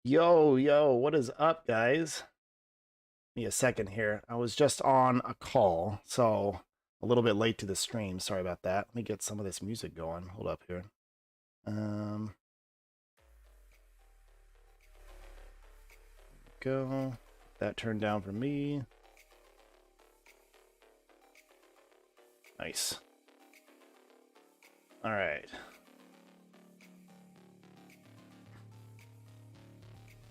Yo, what is up, guys? Give me a second here. I was just on a call, so a little bit late to the stream. Sorry about that. Let me get some of this music going. Hold up here. Go. That turned down for me. Nice. All right.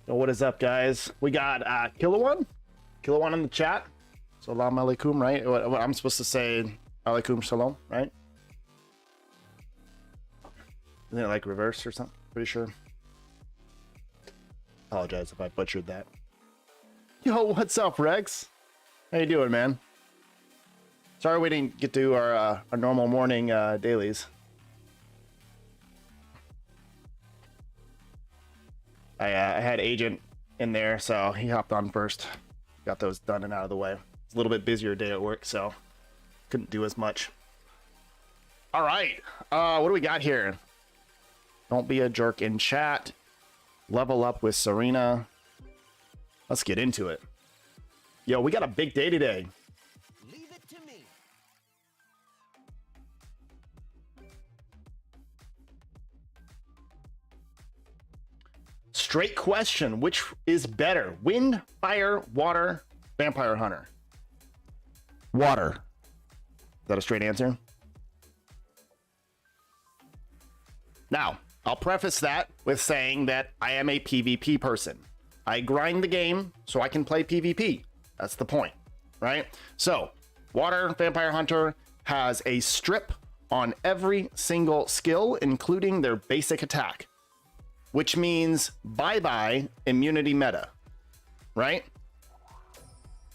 So what is up, guys? We got Kilowan in the chat. Salam alaikum, right? What I'm supposed to say, alaikum shalom, right? Isn't it like reverse or something? Pretty sure. Apologize if I butchered that. Yo, what's up, Rex? How you doing, man? Sorry we didn't get to our normal morning dailies. I had Agent in there, so he hopped on first. Got those done and out of the way. It's a little bit busier day at work, so couldn't do as much. All right, what do we got here? Don't be a jerk in chat. Level up with Serena. Let's get into it. Yo, we got a big day today. Leave it to me. Straight question, which is better? Wind, fire, water, vampire hunter? Water. Is that a straight answer? Now, I'll preface that with saying that I am a PvP person. I grind the game so I can play PvP. That's the point, right? So, Water Vampire Hunter has a strip on every single skill, including their basic attack, which means bye-bye immunity meta, right?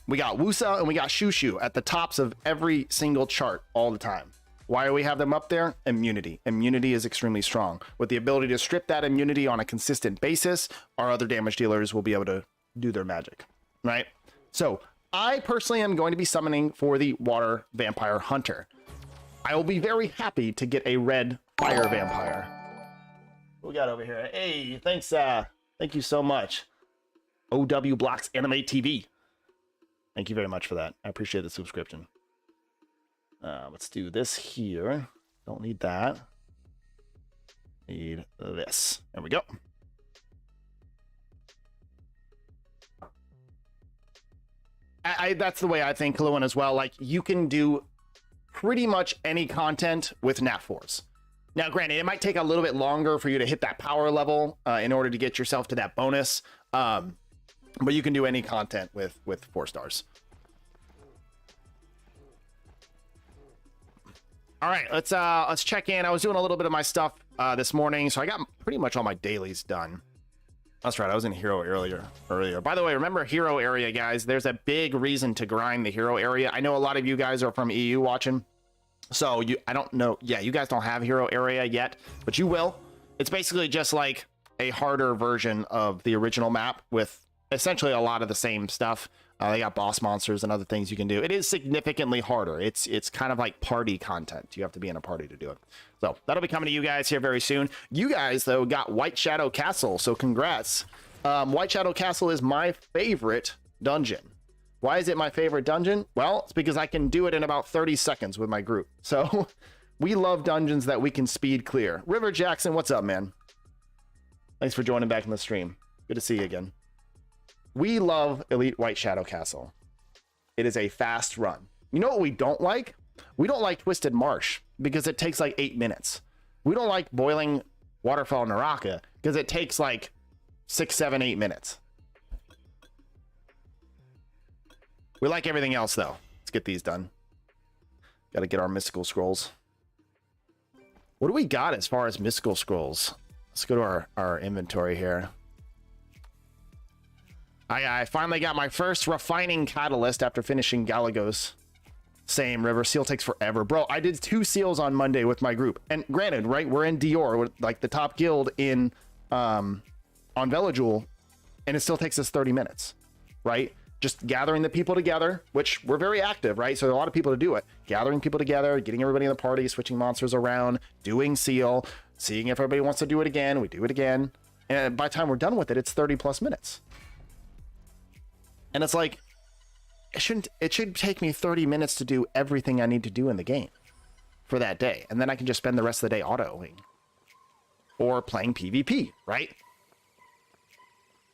We got Wusa and we got Shushu at the tops of every single chart all the time. Why do we have them up there? Immunity. Immunity is extremely strong. With the ability to strip that immunity on a consistent basis, our other damage dealers will be able to do their magic, right? So I personally am going to be summoning for the Water Vampire Hunter. I will be very happy to get a red Fire Vampire. What we got over here? Hey, thanks, thank you so much. OW Blocks Anime TV. Thank you very much for that. I appreciate the subscription. Let's do this here. Don't need that. Need this. There we go. That's the way I think, Kaluan, as well. Like, you can do pretty much any content with Nat Force. Now, granted, it might take a little bit longer for you to hit that power level in order to get yourself to that bonus. But you can do any content with 4 stars. All right, let's check in. I was doing a little bit of my stuff this morning, so I got pretty much all my dailies done. That's right, I was in hero earlier. By the way, remember hero area, guys. There's a big reason to grind the hero area. I know a lot of you guys are from EU watching, so I don't know. Yeah, you guys don't have hero area yet, but you will. It's basically just like a harder version of the original map with essentially a lot of the same stuff. They got boss monsters and other things you can do. It is significantly harder. It's kind of like party content. You have to be in a party to do it. So that'll be coming to you guys here very soon. You guys, though, got White Shadow Castle, so congrats. White Shadow Castle is my favorite dungeon. Why is it my favorite dungeon? Well, it's because I can do it in about 30 seconds with my group. So we love dungeons that we can speed clear. River Jackson, what's up, man? Thanks for joining back in the stream. Good to see you again. We love Elite White Shadow Castle. It is a fast run. You know what we don't like? We don't like Twisted Marsh because it takes like 8 minutes. We don't like Boiling Waterfall Naraka because it takes like 6, 7, 8 minutes. We like everything else though. Let's get these done. Got to get our mystical scrolls. What do we got as far as mystical scrolls? Let's go to our inventory here. I finally got my first refining catalyst after finishing Galagos. Same, River. Seal takes forever. Bro, I did 2 seals on Monday with my group. And granted, right, we're in Dior, like the top guild in on Velajul, and it still takes us 30 minutes, right? Just gathering the people together, which we're very active, right? So there are a lot of people to do it. Gathering people together, getting everybody in the party, switching monsters around, doing seal, seeing if everybody wants to do it again. We do it again. And by the time we're done with it, it's 30 plus minutes. And it's like, it should take me 30 minutes to do everything I need to do in the game for that day. And then I can just spend the rest of the day autoing or playing PvP, right?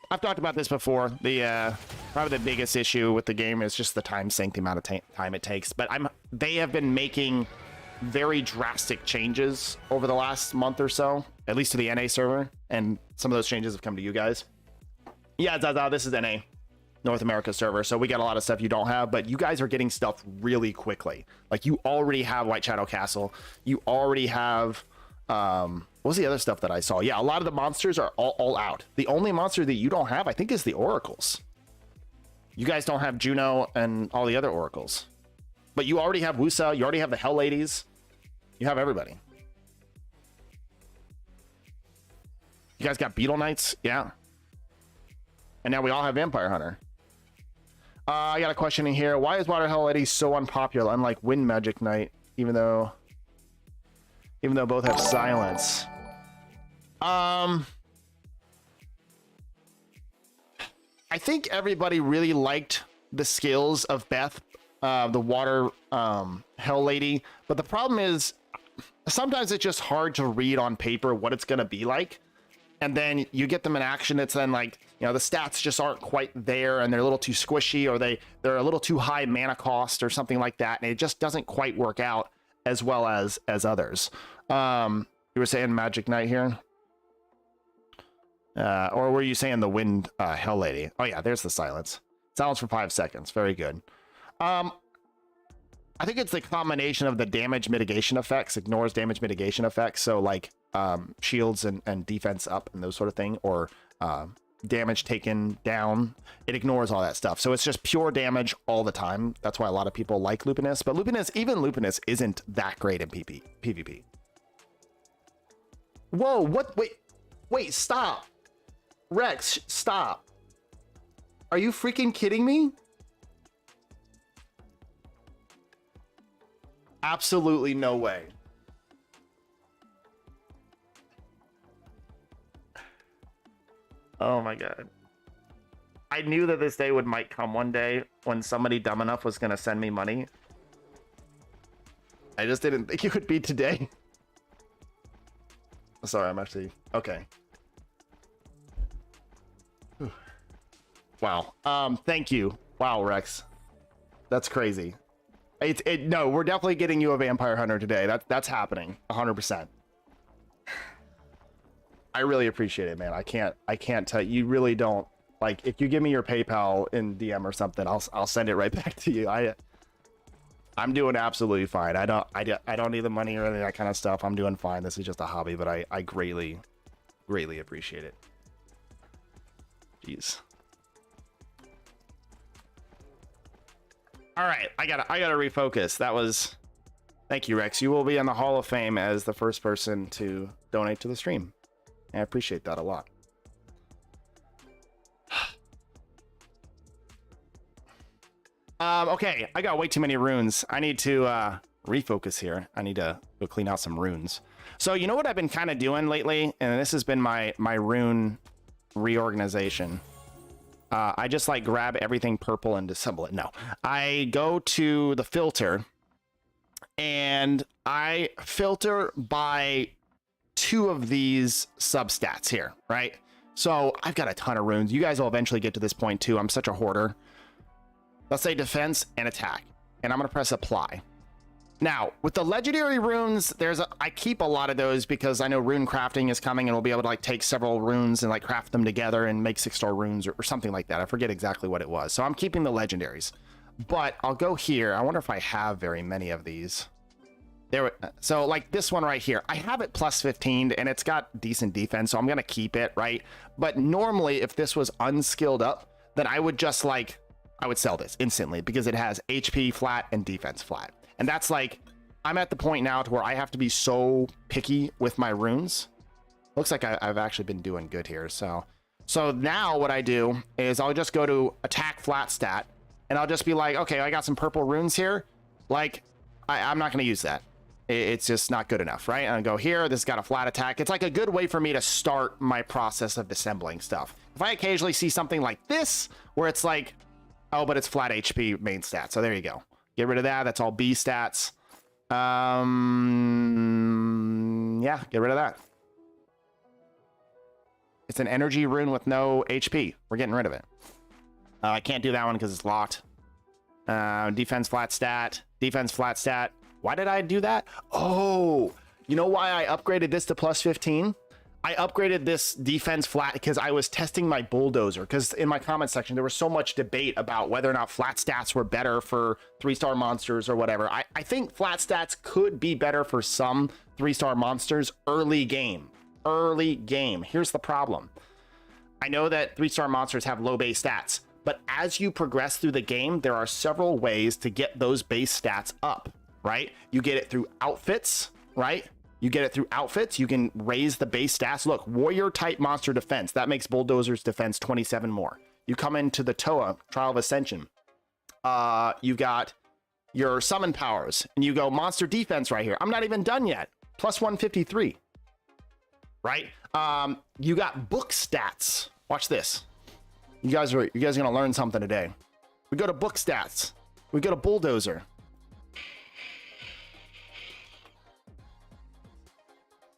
I've talked about this before. Probably the biggest issue with the game is just the time sink, the amount of time it takes. But they have been making very drastic changes over the last month or so, at least to the NA server, and some of those changes have come to you guys. Yeah, Zaza, this is NA, North America server, so we got a lot of stuff you don't have, but you guys are getting stuff really quickly. Like, you already have White Shadow Castle, you already have what was the other stuff that I saw? Yeah, a lot of the monsters are all out. The only monster that you don't have, I think, is the oracles. You guys don't have Juno and all the other oracles, but you already have Wusa, you already have the Hell Ladies, you have everybody. You guys got Beetle Knights, yeah. And now we all have Vampire Hunter. I got a question in here. Why is Water Hell Lady so unpopular, unlike Wind Magic Knight, even though both have silence? I think everybody really liked the skills of Beth, the Water Hell Lady, but the problem is sometimes it's just hard to read on paper what it's going to be like. And then you get them in action, it's then like, you know, the stats just aren't quite there, and they're a little too squishy, or they're a little too high mana cost or something like that, and it just doesn't quite work out as well as others. You were saying Magic Knight here? Or were you saying the Wind Hell Lady? Oh yeah, there's the silence. Silence for 5 seconds. Very good. I think it's the combination of the damage mitigation effects, ignores damage mitigation effects. So like shields and defense up and those sort of thing, or damage taken down. It ignores all that stuff. So it's just pure damage all the time. That's why a lot of people like Lupinus. But even Lupinus isn't that great in PvP. Whoa, what? Wait, stop. Rex, stop. Are you freaking kidding me? Absolutely no way. Oh my god. I knew that this day might come one day when somebody dumb enough was going to send me money. I just didn't think it would be today. Sorry, I'm actually... Okay. Wow. Thank you. Wow, Rex. That's crazy. No, we're definitely getting you a Vampire Hunter today. That's happening 100%. I really appreciate it, man. I can't tell you, really don't. Like, if you give me your PayPal in DM or something, I'll send it right back to you. I'm doing absolutely fine. I don't need the money or any of that kind of stuff. I'm doing fine. This is just a hobby, but I greatly appreciate it. Jeez. All right, I gotta refocus. That was, thank you, Rex. You will be in the Hall of Fame as the first person to donate to the stream. I appreciate that a lot. Okay, I got way too many runes. I need to refocus here. I need to go clean out some runes. So you know what I've been kind of doing lately, and this has been my rune reorganization. I just like grab everything purple and disassemble it. No, I go to the filter and I filter by 2 of these substats here, right? So I've got a ton of runes. You guys will eventually get to this point too. I'm such a hoarder. Let's say defense and attack, and I'm going to press apply. Now, with the legendary runes, I keep a lot of those because I know rune crafting is coming, and we'll be able to like take several runes and like craft them together and make 6-star runes or something like that. I forget exactly what it was. So I'm keeping the legendaries, but I'll go here. I wonder if I have very many of these. So like this one right here, I have it plus 15 and it's got decent defense, so I'm going to keep it, right? But normally if this was unskilled up, then I would just like, I would sell this instantly because it has HP flat and defense flat. And that's like, I'm at the point now to where I have to be so picky with my runes. Looks like I've actually been doing good here. So now what I do is I'll just go to attack flat stat and I'll just be like, okay, I got some purple runes here. Like, I'm not going to use that. It's just not good enough, right? And I go here, this has got a flat attack. It's like a good way for me to start my process of assembling stuff. If I occasionally see something like this, where it's like, oh, but it's flat HP main stat. So there you go. Get rid of that. That's all B stats. Yeah, get rid of that. It's an energy rune with no HP. We're getting rid of it. I can't do that one because it's locked. Defense flat stat. Defense flat stat. Why did I do that? Oh, you know why I upgraded this to plus 15? I upgraded this defense flat because I was testing my bulldozer. Because in my comment section, there was so much debate about whether or not flat stats were better for 3-star monsters or whatever. I think flat stats could be better for some 3-star monsters early game. Early game. Here's the problem. I know that 3-star monsters have low base stats, but as you progress through the game, there are several ways to get those base stats up, right? You get it through outfits, right? You get it through outfits. You can raise the base stats. Look, warrior type monster defense. That makes bulldozer's defense 27 more. You come into the TOA, Trial of Ascension. You've got your summon powers, and you go monster defense right here. I'm not even done yet. Plus 153, right? You got book stats. Watch this. You guys are gonna learn something today. We go to book stats. We go to bulldozer.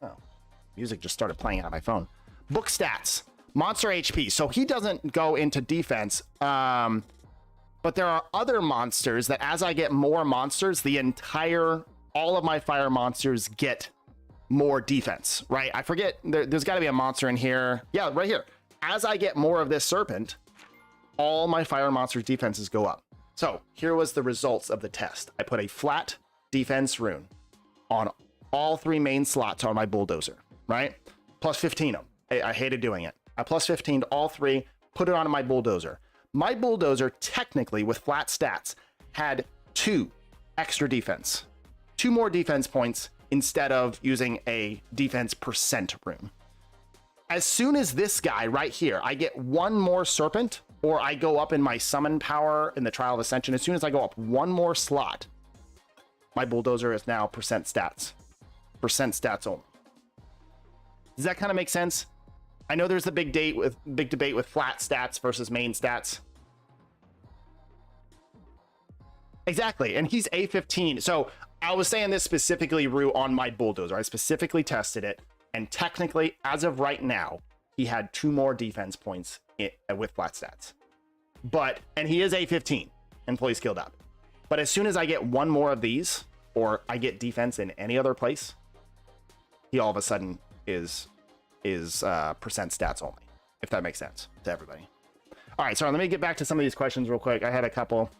Oh, music just started playing on my phone. Book stats, monster HP. So he doesn't go into defense. But there are other monsters that as I get more monsters, all of my fire monsters get more defense, right? I forget, there's got to be a monster in here. Yeah, right here. As I get more of this serpent, all my fire monsters' defenses go up. So here was the results of the test. I put a flat defense rune on all 3 main slots on my bulldozer, right? Plus 15 them. I hated doing it. I plus 15'd all 3, put it on my bulldozer. My bulldozer, technically, with flat stats, had 2 extra defense. 2 more defense points instead of using a defense percent rune. As soon as this guy right here, I get 1 more serpent, or I go up in my summon power in the Trial of Ascension, as soon as I go up 1 more slot, my bulldozer is now percent stats. Percent stats only. Does that kind of make sense? I know there's a big debate with flat stats versus main stats. Exactly, and he's A15. So I was saying this specifically, Rue, on my bulldozer. I specifically tested it, and technically, as of right now, he had 2 more defense points with flat stats. And he is A15 and fully skilled up. But as soon as I get 1 more of these, or I get defense in any other place, he all of a sudden is percent stats only, if that makes sense to everybody. All right, so let me get back to some of these questions real quick. I had a couple.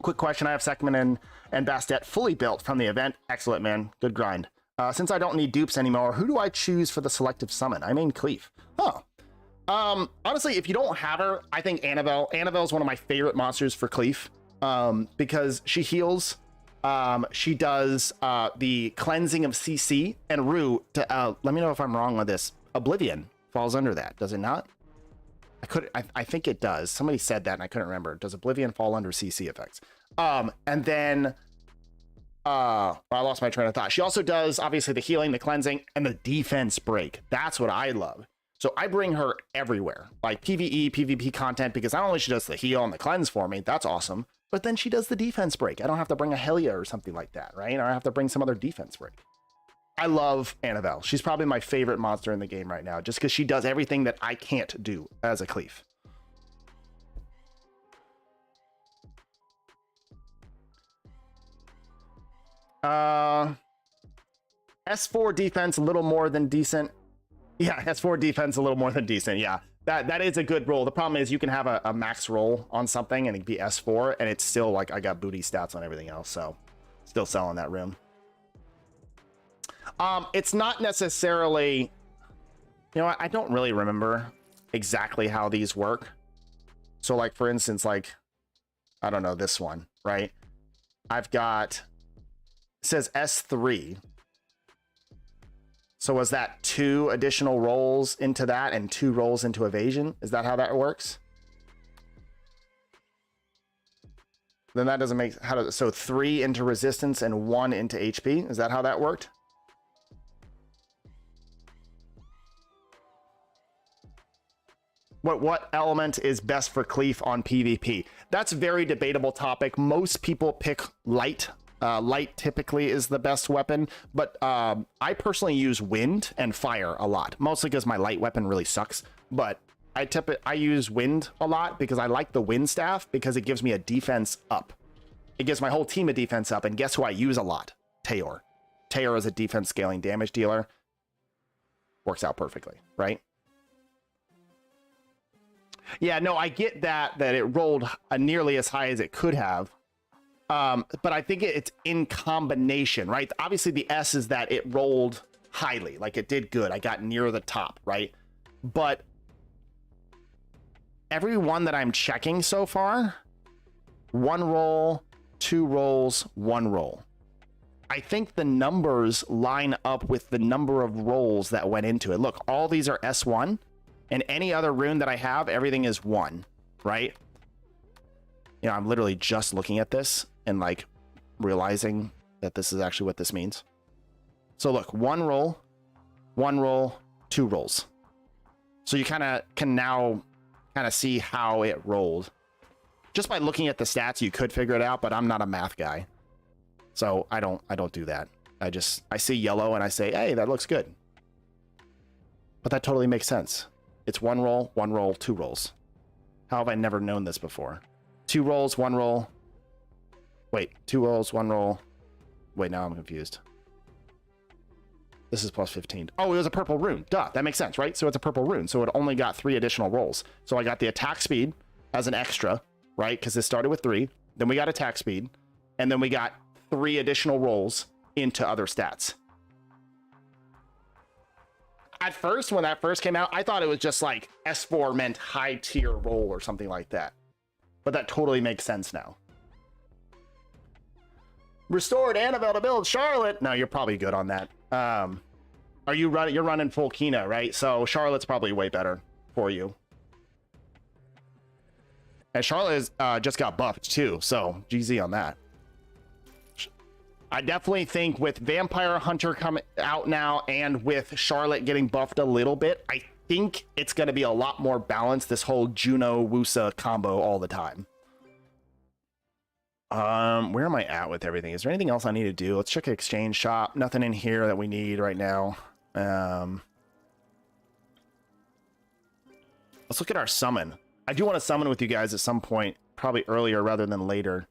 Quick question. I have Sekman and Bastet fully built from the event. Excellent, man. Good grind. Since I don't need dupes anymore, who do I choose for the selective summon? I mean, Cleef. Oh. Honestly, if you don't have her, I think Annabelle. Annabelle is one of my favorite monsters for Cleef, because she heals. She does the cleansing of CC, and Rue, let me know if I'm wrong on this. Oblivion falls under that, does it not? I think it does. Somebody said that and I couldn't remember. Does Oblivion fall under CC effects? And then I lost my train of thought. She also does obviously the healing, the cleansing, and the defense break. That's what I love. So I bring her everywhere, like PvE, PvP content, because not only she does the heal and the cleanse for me, that's awesome, but then she does the defense break. I don't have to bring a Helia or something like that, right? Or I have to bring some other defense break. I love Annabelle. She's probably my favorite monster in the game right now, just because she does everything that I can't do as a Cleef. S4 defense a little more than decent. Yeah, S4 defense a little more than decent. Yeah, that is a good roll. The problem is you can have a max roll on something and it'd be S4, and it's still like I got booty stats on everything else, so still selling that room. It's not necessarily, you know, I don't really remember exactly how these work. So like, for instance, like, I don't know, this one, right? I've got, it says S3. So was that 2 additional rolls into that and 2 rolls into evasion? Is that how that works? Then that doesn't make, how does, so 3 into resistance and 1 into HP? Is that how that worked? What element is best for Cleef on PvP? That's a very debatable topic. Most people pick light. Light typically is the best weapon, but I personally use wind and fire a lot, mostly because my light weapon really sucks. But I use wind a lot because I like the wind staff because it gives me a defense up. It gives my whole team a defense up, and guess who I use a lot? Tayor. Tayor is a defense scaling damage dealer. Works out perfectly, right? Yeah, no, I get that it rolled nearly as high as it could have. But I think it's in combination, right? Obviously, the S is that it rolled highly, like it did good. I got near the top, right? But every one that I'm checking so far, 1 roll, 2 rolls, 1 roll. I think the numbers line up with the number of rolls that went into it. Look, all these are S1. And any other rune that I have, everything is 1, right? You know, I'm literally just looking at this and like realizing that this is actually what this means. So look, 1 roll, 2 rolls. So you kind of can now kind of see how it rolled. Just by looking at the stats, you could figure it out, but I'm not a math guy. So I don't do that. I see yellow and I say, hey, that looks good. But that totally makes sense. It's 1 roll, 2 rolls. How have I never known this before? 2 rolls, 1 roll. Wait, 2 rolls, 1 roll. Wait, now I'm confused. This is plus 15. Oh, it was a purple rune. Duh, that makes sense, right? So it's a purple rune. So it only got 3 additional rolls. So I got the attack speed as an extra, right? Because this started with 3. Then we got attack speed. And then we got 3 additional rolls into other stats. At first, when that first came out, I thought it was just like S4 meant high tier roll or something like that. But that totally makes sense now. Restored Annabelle to build Charlotte. No, you're probably good on that. Are you running? You're running full Kina, right? So Charlotte's probably way better for you. And Charlotte is, just got buffed too, so GZ on that. I definitely think with Vampire Hunter coming out now and with Charlotte getting buffed a little bit, I think it's going to be a lot more balanced, this whole Juno-Wusa combo all the time. Where am I at with everything? Is there anything else I need to do? Let's check Exchange Shop. Nothing in here that we need right now. Let's look at our summon. I do want to summon with you guys at some point, probably earlier rather than later.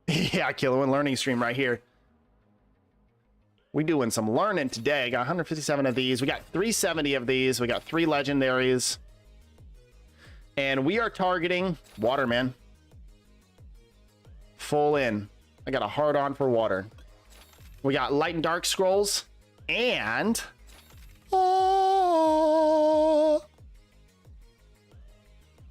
Yeah, Kilo and learning stream right here. We doing some learning today. Got 157 of these. We got 370 of these. We got 3 legendaries. And we are targeting Waterman. Full in. I got a hard on for water. We got light and dark scrolls. And...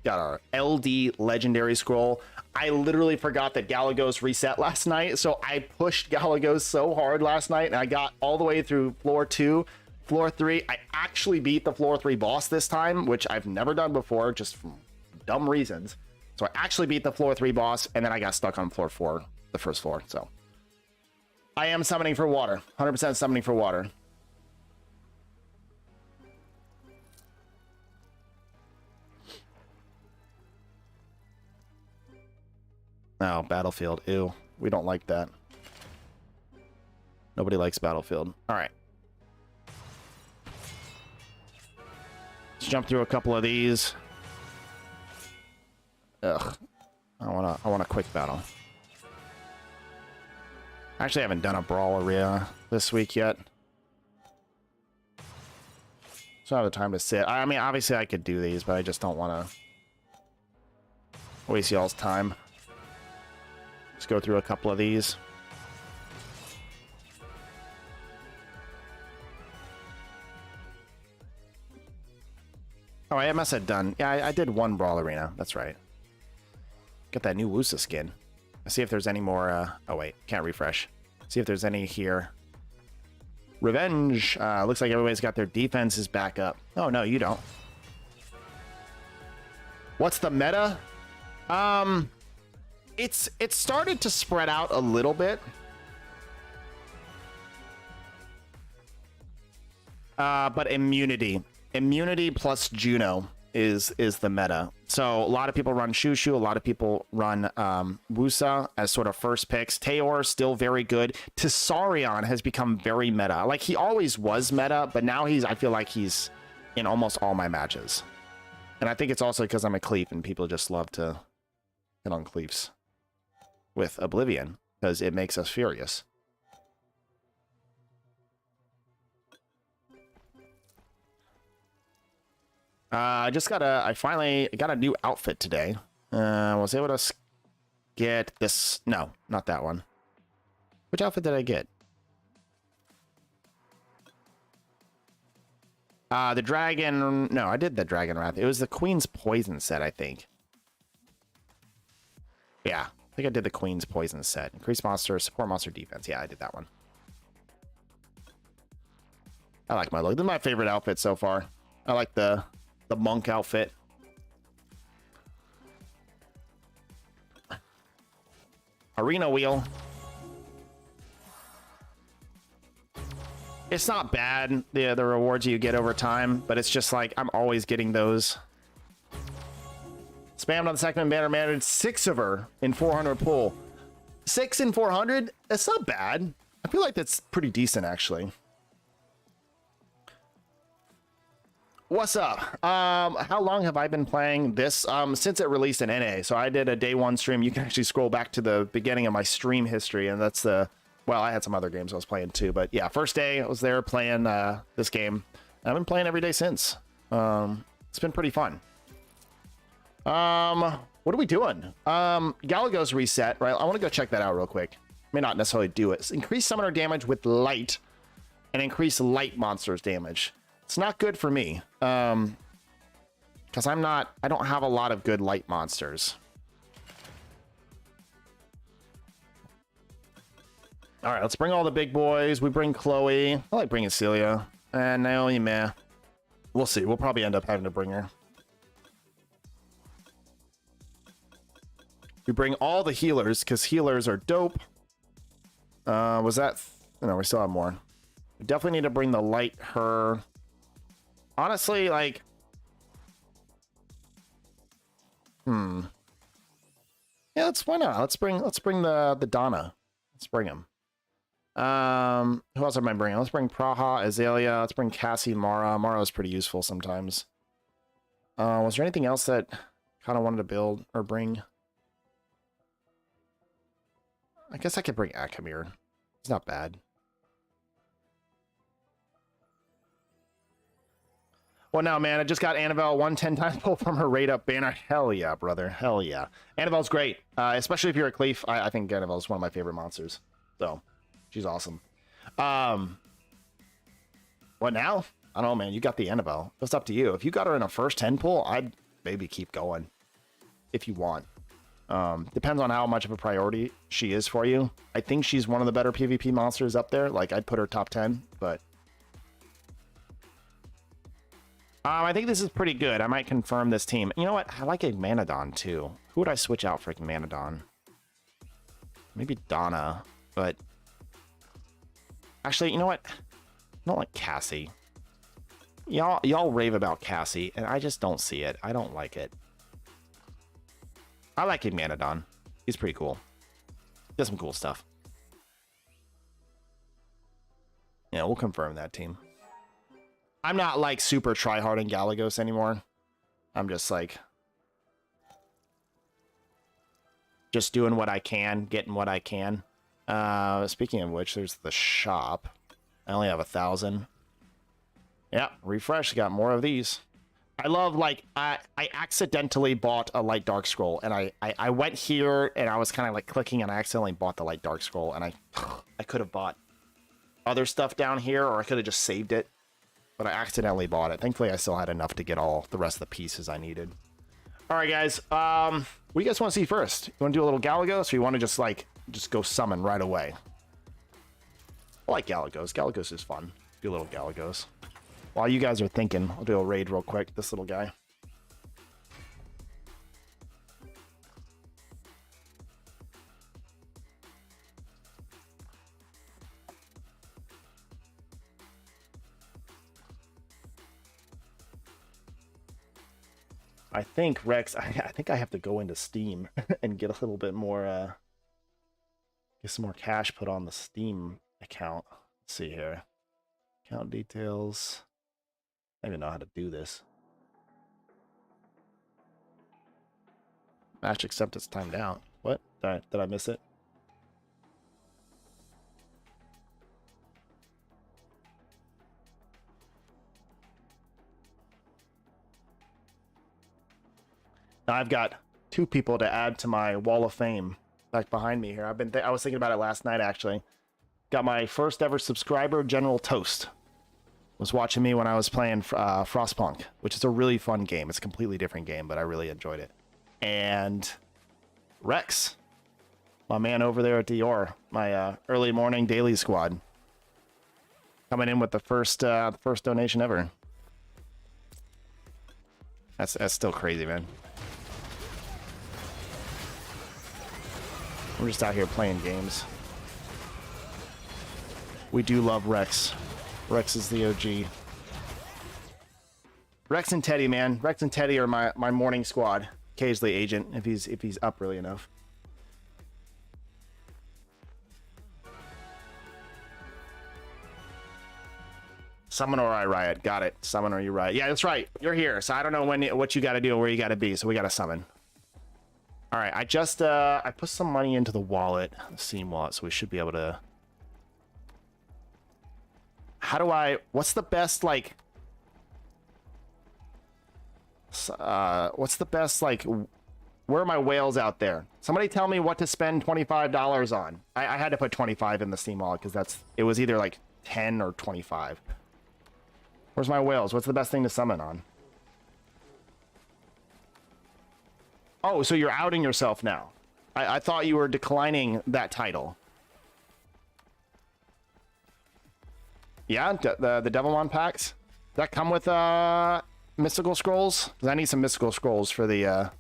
got our LD legendary scroll. I literally forgot that Galagos reset last night, so I pushed Galagos so hard last night, and I got all the way through floor 2. Floor 3, I actually beat the floor 3 boss this time, which I've never done before, just for dumb reasons. So I actually beat the floor 3 boss, and then I got stuck on floor 4, the first floor. So I am summoning for water, 100% summoning for water. No, Battlefield. Ew. We don't like that. Nobody likes Battlefield. All right. Let's jump through a couple of these. Ugh. I want a quick battle. Actually, I haven't done a brawl area this week yet. So I don't have the time to sit. I mean, obviously I could do these, but I just don't want to waste y'all's time. Let's go through a couple of these. Oh, I must have done. Yeah, I did 1 brawl arena. That's right. Got that new Wusa skin. Let's see if there's any more. Oh, wait. Can't refresh. See if there's any here. Revenge. Looks like everybody's got their defenses back up. Oh, no, you don't. What's the meta? It's started to spread out a little bit. But immunity plus Juno is the meta. So a lot of people run Shushu, a lot of people run Wusa as sort of first picks. Taeor still very good. Tisarion has become very meta. Like, he always was meta, but now I feel like he's in almost all my matches. And I think it's also because I'm a Cleef and people just love to hit on Cleefs with Oblivion because it makes us furious. I finally got a new outfit today. Was able to get this. No, not that one. Which outfit did I get? The dragon. No, I did the dragon wrath. It was the Queen's Poison set, I think. Yeah, I think I did the Queen's Poison set. Increase monster, support monster defense. Yeah, I did that one. I like my look. This is my favorite outfit so far. I like the monk outfit. Arena wheel. It's not bad, the rewards you get over time, but it's just like I'm always getting those. Spammed on the second banner, managed 6 of her in 400 pull. 6 in 400? That's not bad. I feel like that's pretty decent, actually. What's up? How long have I been playing this? Since it released in NA. So I did a day 1 stream. You can actually scroll back to the beginning of my stream history, and that's the... Well, I had some other games I was playing too, but yeah, first day I was there playing this game. I've been playing every day since. It's been pretty fun. What are we doing? Galagos Reset, right? I want to go check that out real quick. May not necessarily do it. Increase summoner damage with light and increase light monsters damage. It's not good for me. Because I don't have a lot of good light monsters. All right, let's bring all the big boys. We bring Chloe. I like bringing Celia. And Naomi, meh. We'll see. We'll probably end up having to bring her. We bring all the healers, because healers are dope. Was that... No, we still have more. We definitely need to bring the light her. Honestly, like... Yeah, why not? Let's bring the Donna. Let's bring him. Who else am I bringing? Let's bring Praha, Azalea. Let's bring Cassie, Mara. Mara is pretty useful sometimes. Was there anything else that kind of wanted to build or bring? I guess I could bring Akamir. It's not bad. Well, now, man, I just got Annabelle 110 times pull from her rate up banner. Hell yeah, brother. Hell yeah. Annabelle's great. Especially if you're a Cleef. I think Annabelle's one of my favorite monsters. So, she's awesome. What now? I don't know, man. You got the Annabelle. It's up to you. If you got her in a first 10 pull, I'd maybe keep going. If you want. Depends on how much of a priority she is for you. I think she's one of the better PvP monsters up there. Like, I'd put her top 10, but... I think this is pretty good. I might confirm this team. You know what? I like a Manodon, too. Who would I switch out for a Manodon? Maybe Donna, but... Actually, you know what? I don't like Cassie. Y'all rave about Cassie, and I just don't see it. I don't like it. I like a Manodon. He's pretty cool. Does some cool stuff. Yeah, we'll confirm that team. I'm not like super tryhard in Galagos anymore. I'm just like... just doing what I can, getting what I can. Speaking of which, there's the shop. I only have 1,000. Yeah, refresh. Got more of these. I love, like, I accidentally bought a light dark scroll, and I went here and I was kind of like clicking and I accidentally bought the light dark scroll, and I could have bought other stuff down here, or I could have just saved it, but I accidentally bought it. Thankfully, I still had enough to get all the rest of the pieces I needed. All right, guys. What do you guys want to see first? You want to do a little Galagos, or you want to just go summon right away? I like Galagos. Galagos is fun. Do a little Galagos. While you guys are thinking, I'll do a raid real quick. This little guy. I think Rex, I think I have to go into Steam and get a little bit more, get some more cash put on the Steam account. Let's see here. Account details. I don't even know how to do this. Match acceptance timed out. What? Did I miss it? Now I've got 2 people to add to my wall of fame back behind me here. I was thinking about it last night actually. Got my first ever subscriber, General Toast. Was watching me when I was playing Frostpunk, which is a really fun game. It's a completely different game, but I really enjoyed it. And Rex, my man over there at Dior, my early morning daily squad, coming in with the first donation ever. That's still crazy, man. We're just out here playing games. We do love Rex. Rex is the OG. Rex and Teddy, man. Rex and Teddy are my morning squad. Occasionally Agent, if he's up early enough. Summon or I riot. Got it. Summon or you riot. Yeah, that's right. You're here, so I don't know what you got to do or where you got to be. So we got to summon. All right. I just I put some money into the wallet, the Steam wallet, so we should be able to. How do I? What's the best like? What's the best like? Where are my whales out there? Somebody tell me what to spend $25 on. I had to put 25 in the Steam wallet because it was either like 10 or 25. Where's my whales? What's the best thing to summon on? Oh, so you're outing yourself now. I thought you were declining that title. Yeah, the Devilmon packs. Does that come with mystical scrolls? Because I need some mystical scrolls for the.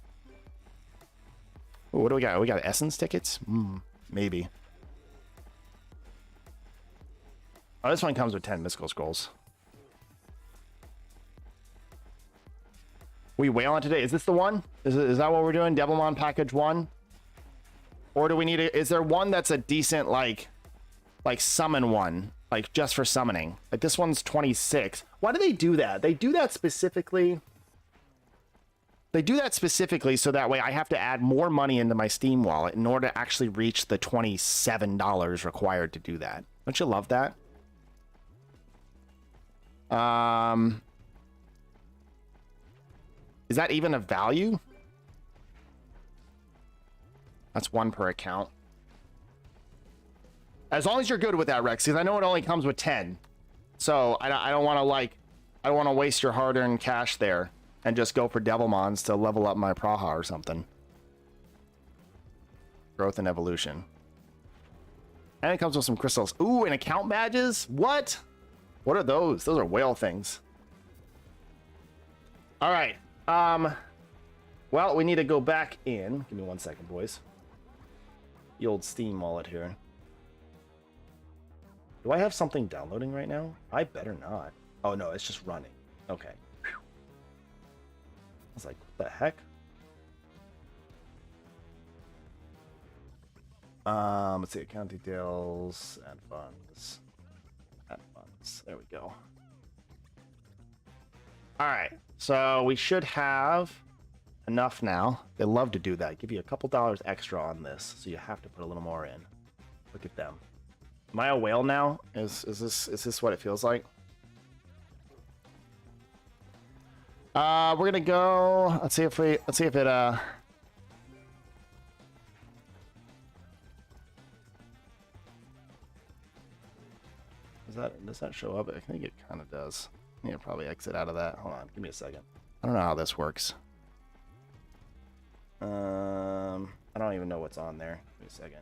Ooh, what do we got? We got essence tickets? Maybe. Oh, this one comes with 10 mystical scrolls. We whale on today. Is this the one? Is that what we're doing? Devilmon package 1? Or do we need is there one that's a decent like summon one? Like just for summoning. Like this one's 26. Why do they do that? They do that specifically. They do that specifically so that way I have to add more money into my Steam wallet in order to actually reach the $27 required to do that. Don't you love that? Is that even a value? That's 1 per account. As long as you're good with that, Rex, because I know it only comes with 10. So I don't want to I don't want to waste your hard-earned cash there and just go for Devilmons to level up my Praha or something. Growth and evolution. And it comes with some crystals. Ooh, and account badges? What? What are those? Those are whale things. All right. Well, we need to go back in. Give me 1 second, boys. The old Steam wallet here. Do I have something downloading right now? I better not. Oh, no, it's just running. Okay. Whew. I was like, what the heck? Let's see, account details, add funds. Add funds. There we go. All right, so we should have enough now. They love to do that. Give you a couple dollars extra on this, so you have to put a little more in. Look at them. Am I a whale now? Is this what it feels like? We're gonna go. Let's see if it. Does that show up? I think it kind of does. I need to probably exit out of that. Hold on, give me a second. I don't know how this works. I don't even know what's on there. Give me a second.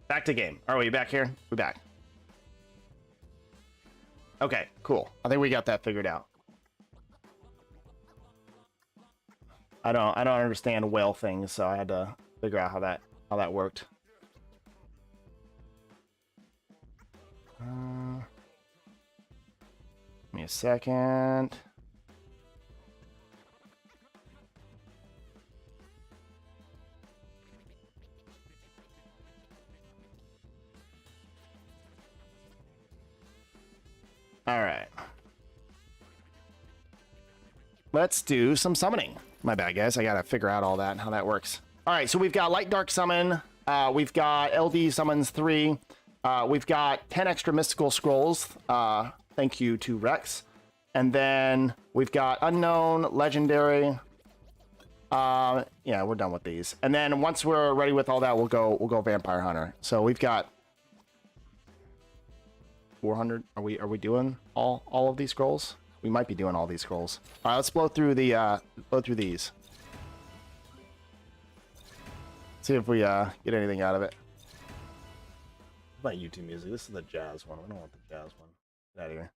Back to game. Are we back here? We're back. Okay, cool. I think we got that figured out. I don't understand whale things, so I had to figure out how that worked. Give me a second. All right. Let's do some summoning. My bad, guys. I gotta figure out all that and how that works. All right, so we've got Light Dark Summon. We've got LD Summons 3. We've got 10 extra Mystical Scrolls. Thank you to Rex. And then we've got Unknown, Legendary. Yeah, we're done with these. And then once we're ready with all that, we'll go Vampire Hunter. So we've got 400. Are we doing all of these scrolls? We might be doing all these scrolls. All right, let's blow through these. See if we get anything out of it. My YouTube music. This is the jazz one. We don't want the jazz one. Get out of here.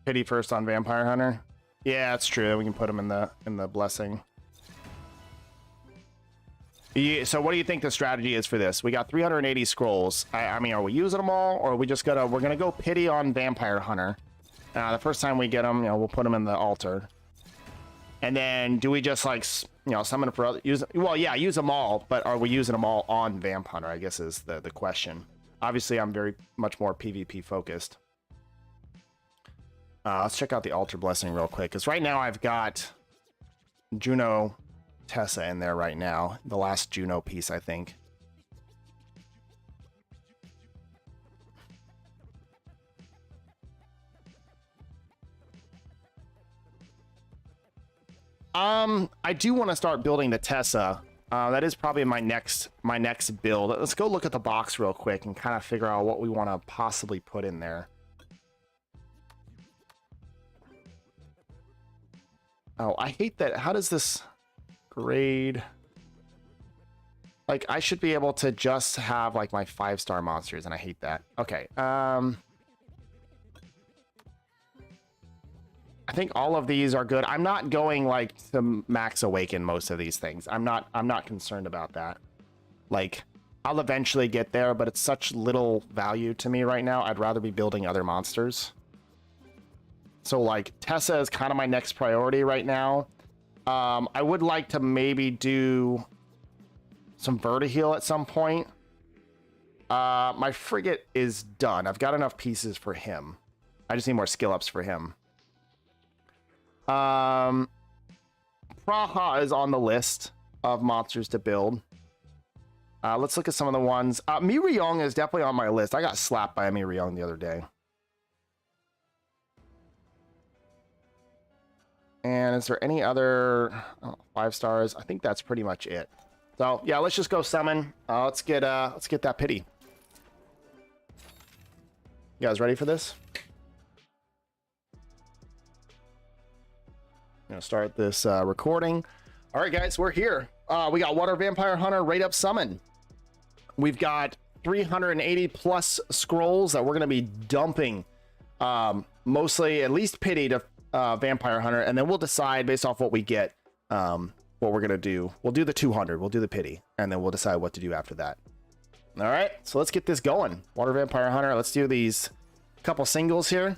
Pity first on Vampire Hunter. Yeah, that's true. We can put him in the blessing. Yeah, so what do you think the strategy is for this? We got 380 scrolls. I mean, are we using them all, or are we just we're gonna go pity on Vampire Hunter? The first time we get them, we'll put them in the altar. And then do we just summon for other use them all, but are we using them all on Vamp Hunter, I guess is the question. Obviously I'm very much more PvP focused. Let's check out the altar blessing real quick, because right now I've got Juno Tessa in there right now, the last Juno piece, I think. I do want to start building the Tessa. That is probably my next build. Let's go look at the box real quick and kind of figure out what we want to possibly put in there. Oh, I hate that. How does this grade? Like, I should be able to just have like my 5-star monsters, and I hate that. Okay. I think all of these are good. I'm not going like to max awaken most of these things. I'm not concerned about that. Like, I'll eventually get there, but it's such little value to me right now. I'd rather be building other monsters. So like Tessa is kind of my next priority right now. I would like to maybe do some Vertiheal at some point. My frigate is done. I've got enough pieces for him. I just need more skill ups for him. Praha is on the list of monsters to build. Let's look at some of the ones. Miryong is definitely on my list. I got slapped by a Miryong the other day. And is there any other 5 stars? I think that's pretty much it. So yeah, let's just go summon. Let's get that pity. You guys ready for this? I'm gonna start this recording. All right, guys, we're here. We got Water Vampire Hunter Rate Up Summon. We've got 380 plus scrolls that we're gonna be dumping. Mostly, at least pity to Vampire Hunter, and then we'll decide based off what we get what we're gonna do. We'll do the 200, we'll do the pity, and then we'll decide what to do after that. All right, so let's get this going. Water Vampire Hunter. Let's do these couple singles here.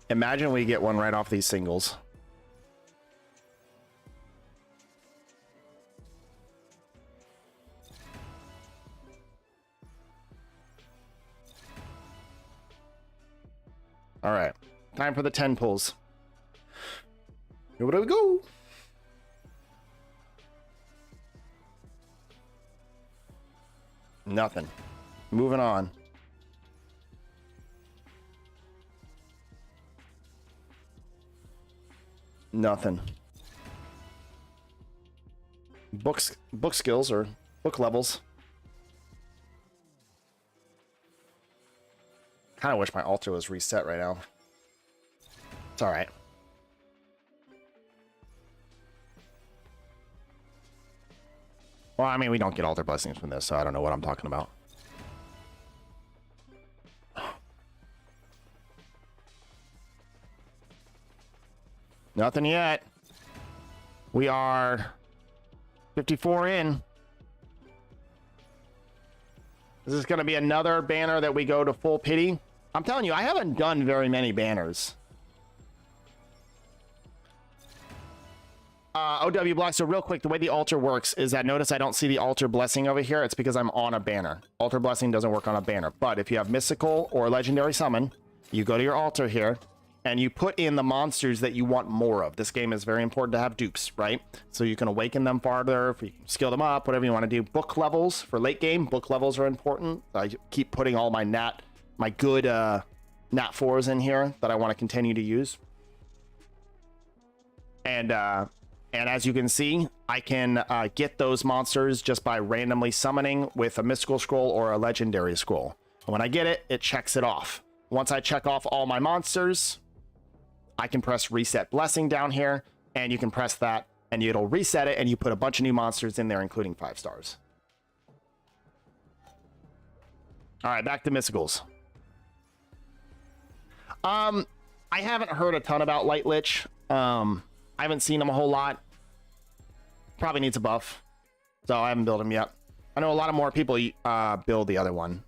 Imagine we get one right off these singles. All right, time for the 10 pulls. Here we go. Nothing. Moving on. Nothing. Book skills or book levels. kind of wish my altar was reset right now. It's all right. Well, I mean, we don't get altar blessings from this, so I don't know what I'm talking about. Nothing yet. We are 54 in. Is this going to be another banner that we go to full pity? I'm telling you, I haven't done very many banners. OW Block, so real quick, the way the altar works is that notice I don't see the altar blessing over here. It's because I'm on a banner. Altar blessing doesn't work on a banner. But if you have mystical or legendary summon, you go to your altar here and you put in the monsters that you want more of. This game is very important to have dupes, right? So you can awaken them farther, if you skill them up, whatever you want to do. Book levels for late game. Book levels are important. I keep putting all my good nat 4s in here that I want to continue to use. And as you can see, I can get those monsters just by randomly summoning with a mystical scroll or a legendary scroll. And when I get it, it checks it off. Once I check off all my monsters, I can press reset blessing down here, and you can press that and it'll reset it, and you put a bunch of new monsters in there, including 5 stars. All right, back to mysticals. I haven't heard a ton about Light Lich. I haven't seen him a whole lot. Probably needs a buff, so I haven't built him yet. I know a lot of more people build the other one.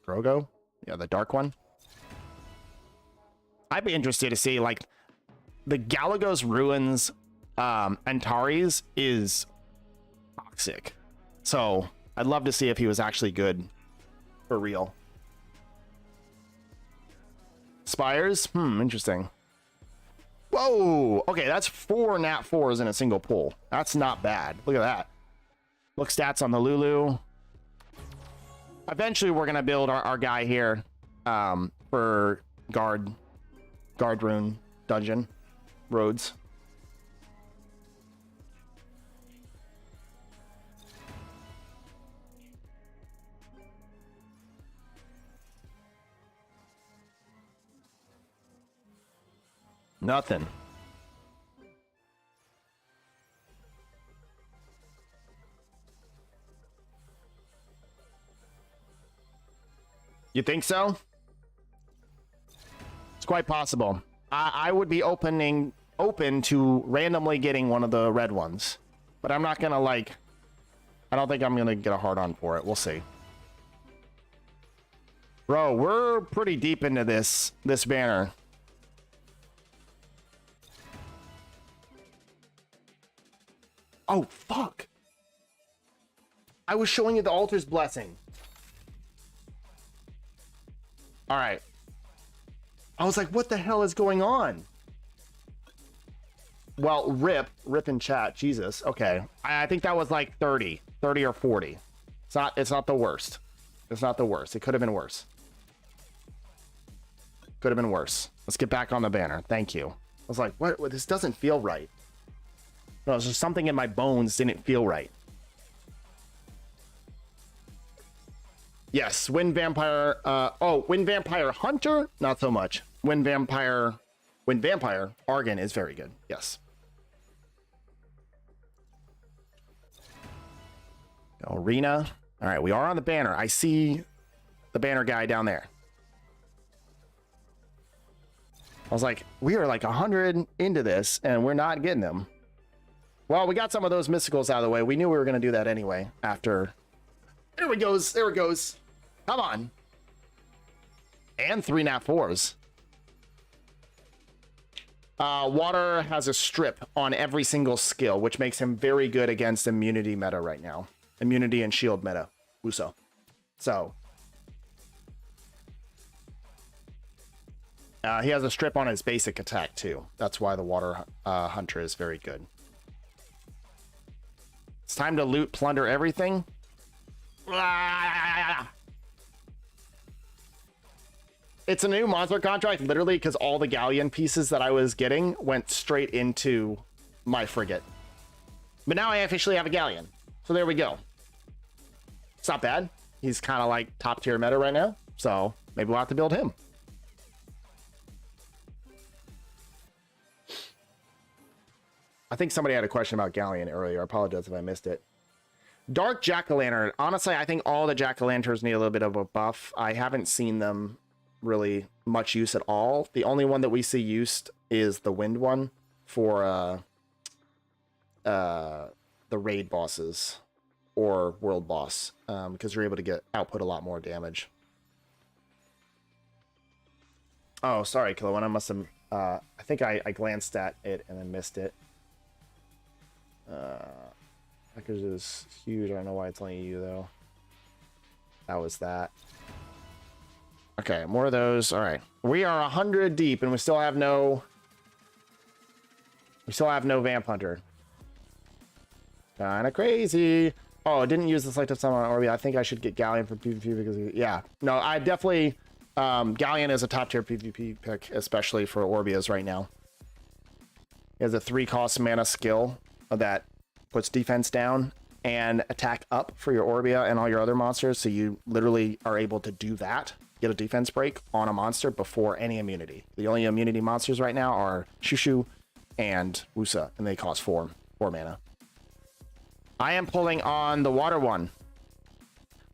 Drogo? Yeah, the dark one. I'd be interested to see, like, the Galagos Ruins Antares is toxic. So I'd love to see if he was actually good for real. Spires? Interesting. Whoa! Okay, that's 4 nat 4s in a single pull. That's not bad. Look at that. Look stats on the Lulu. Eventually, we're gonna build our guy here for guard rune dungeon roads. Nothing. You think so? It's quite possible. I would be open to randomly getting one of the red ones, but I'm not gonna I don't think I'm gonna get a hard on for it. We'll see. Bro, we're pretty deep into this banner. Oh, fuck. I was showing you the altar's blessing. All right. I was like, what the hell is going on? Well, rip in chat. Jesus. Okay. I think that was like 30 or 40. It's not the worst. It's not the worst. It could have been worse. Could have been worse. Let's get back on the banner. Thank you. I was like, what? This doesn't feel right. No, it's just something in my bones didn't feel right. Yes, Wind Vampire. Wind Vampire Hunter, not so much. Wind Vampire Argon is very good. Yes. Arena. All right, we are on the banner. I see the banner guy down there. I was like, we are like 100 into this, and we're not getting them. Well, we got some of those mysticals out of the way. We knew we were going to do that anyway after. There it goes. There it goes. Come on. And 3 nat 4s. Water has a strip on every single skill, which makes him very good against immunity meta right now. Immunity and shield meta. Uso. So. He has a strip on his basic attack too. That's why the water hunter is very good. It's time to loot, plunder everything. It's a new monster contract, literally, because all the galleon pieces that I was getting went straight into my frigate. But now I officially have a galleon. So there we go. It's not bad. He's kind of like top tier meta right now. So Maybe we'll have to build him. I think somebody had a question about Galleon earlier. I apologize if I missed it. Dark Jack-o'-lantern. Honestly, I think all the Jack-o'-lanterns need a little bit of a buff. I haven't seen them really much use at all. The only one that we see used is the wind one for the raid bosses or world boss, because you're able to get output a lot more damage. Oh, sorry, Kilowin. I must have I think I glanced at it and then missed it. Hackers is huge. I don't know why it's only you though. That was that. Okay, more of those. All right, we are 100 deep, and we still have no. We still have no Vamp Hunter. Kind of crazy. Oh, I didn't use the selective summon on Orbi. I think I should get Galleon for PvP because yeah, no, I definitely. Galleon is a top tier PvP pick, especially for Orbias right now. He has a 3-cost mana skill that puts defense down and attack up for your Orbia and all your other monsters. So you literally are able to do that, get a defense break on a monster before any immunity. The only immunity monsters right now are Shushu and Wusa, and they cost 4 mana. I am pulling on the water one.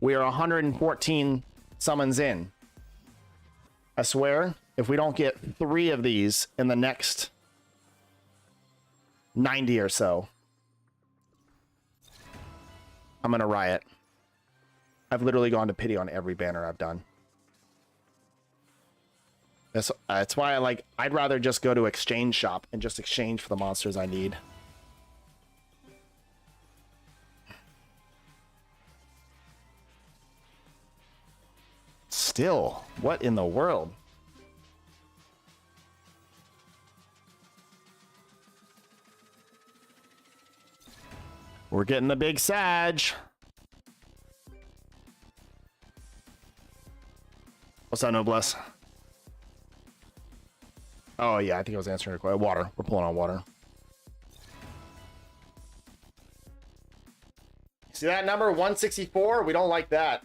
We are 114 summons in. I swear, if we don't get 3 of these in the next 90 or so, I'm gonna riot. I've literally gone to pity on every banner I've done. That's why I'd rather just go to exchange shop and just exchange for the monsters I need. Still, what in the world? We're getting the big Sag. What's up, Noblesse? Oh, yeah, I think I was answering your question. Water. We're pulling on water. See that number? 164? We don't like that.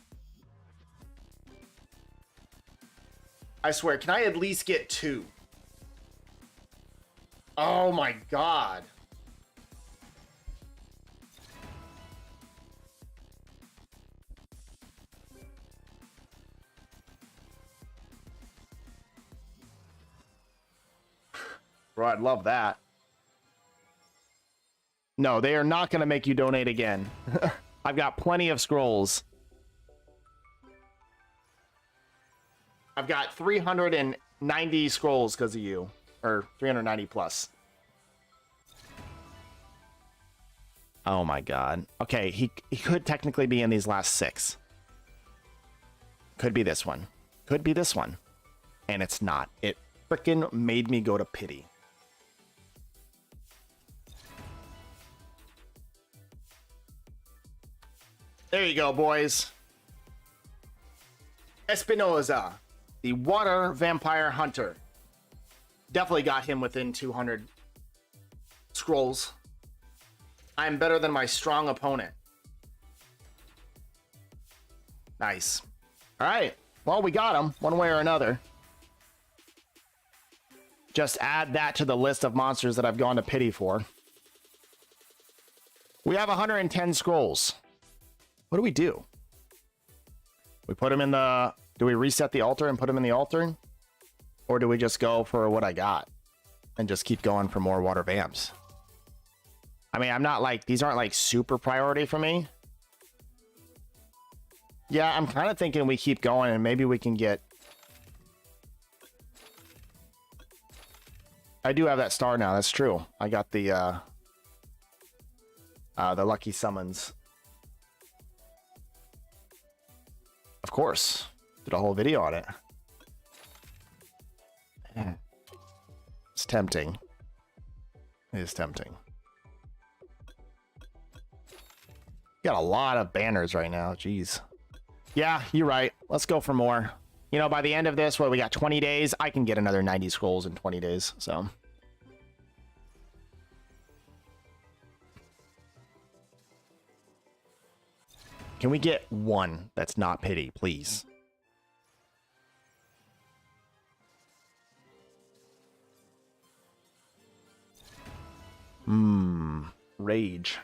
I swear, can I at least get 2? Oh my god. Bro, I'd love that. No, they are not going to make you donate again. I've got plenty of scrolls. I've got 390 scrolls because of you. Or 390 plus. Oh my god. Okay, he could technically be in these last 6. Could be this one. Could be this one. And it's not. It frickin' made me go to pity. There you go, boys. Espinosa, the water vampire hunter. Definitely got him within 200 scrolls. I'm better than my strong opponent. Nice. All right. Well, we got him one way or another. Just add that to the list of monsters that I've gone to pity for. We have 110 scrolls. What do we do? We put him in the... Do we reset the altar and put him in the altar? Or do we just go for what I got? And just keep going for more water vamps? I mean, I'm not like... These aren't like super priority for me. Yeah, I'm kind of thinking we keep going and maybe we can get... I do have that star now. That's true. I got the lucky summons. Of course. Did a whole video on it. It's tempting. It is tempting. Got a lot of banners right now. Jeez. Yeah, you're right. Let's go for more. You know, by the end of this, what, we got 20 days? I can get another 90 scrolls in 20 days, so... Can we get one that's not pity, please? Rage.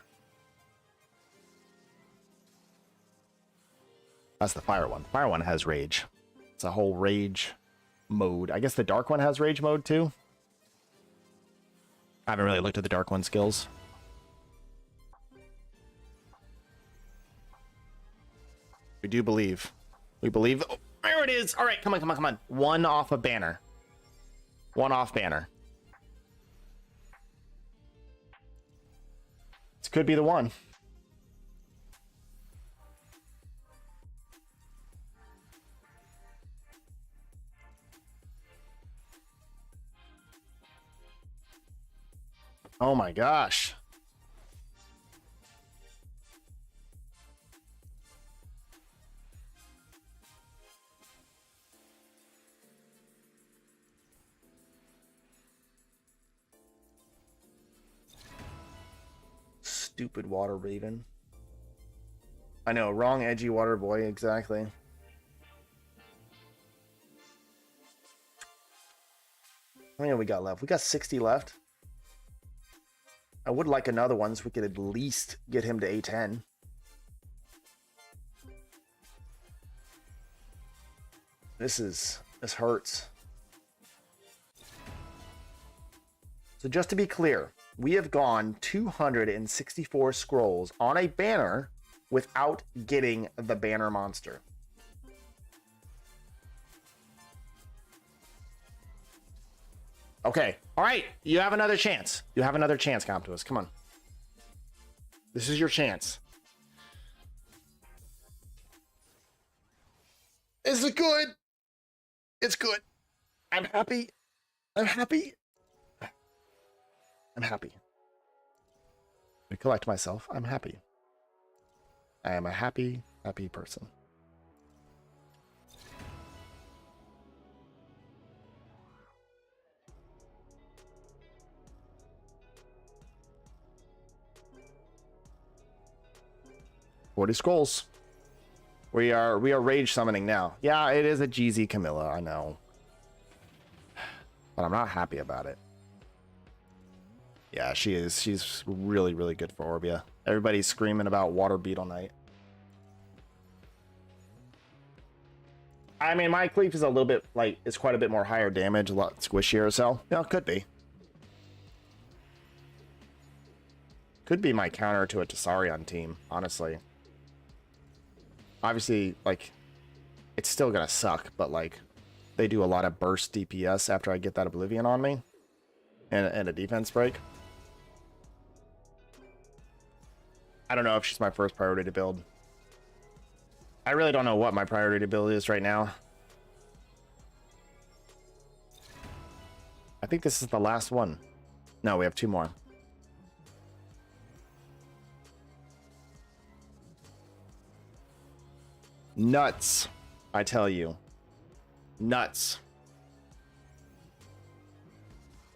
That's the fire one. Fire one has rage. It's a whole rage mode. I guess the dark one has rage mode too. I haven't really looked at the dark one skills. We do believe. We believe. Oh, there it is. All right, come on, come on, come on. One off a banner. One off banner. This could be the one. Oh my gosh. Stupid water raven. I know, wrong edgy water boy, exactly. How many we got left? We got 60 left. I would like another one so we could at least get him to A10. This hurts. So just to be clear, we have gone 264 scrolls on a banner without getting the banner monster. Okay. All right. You have another chance. You have another chance, Comptuous. Come on. This is your chance. Is it good? It's good. I'm happy. I'm happy. I'm happy. I collect myself. I'm happy. I am a happy, happy person. Forty scrolls. We are rage summoning now. Yeah, it is a GZ Camilla, I know. But I'm not happy about it. Yeah, she is. She's really, really good for Orbia. Everybody's screaming about water beat all night. I mean, my cleave is a little bit, like, it's quite a bit more higher damage, a lot squishier, so, yeah, it could be. Could be my counter to a Tessarion team, honestly. Obviously, like, it's still gonna suck, but, like, they do a lot of burst DPS after I get that Oblivion on me. And a defense break. I don't know if she's my first priority to build. I really don't know what my priority to build is right now. I think this is the last one. No, we have two more. Nuts, I tell you. Nuts.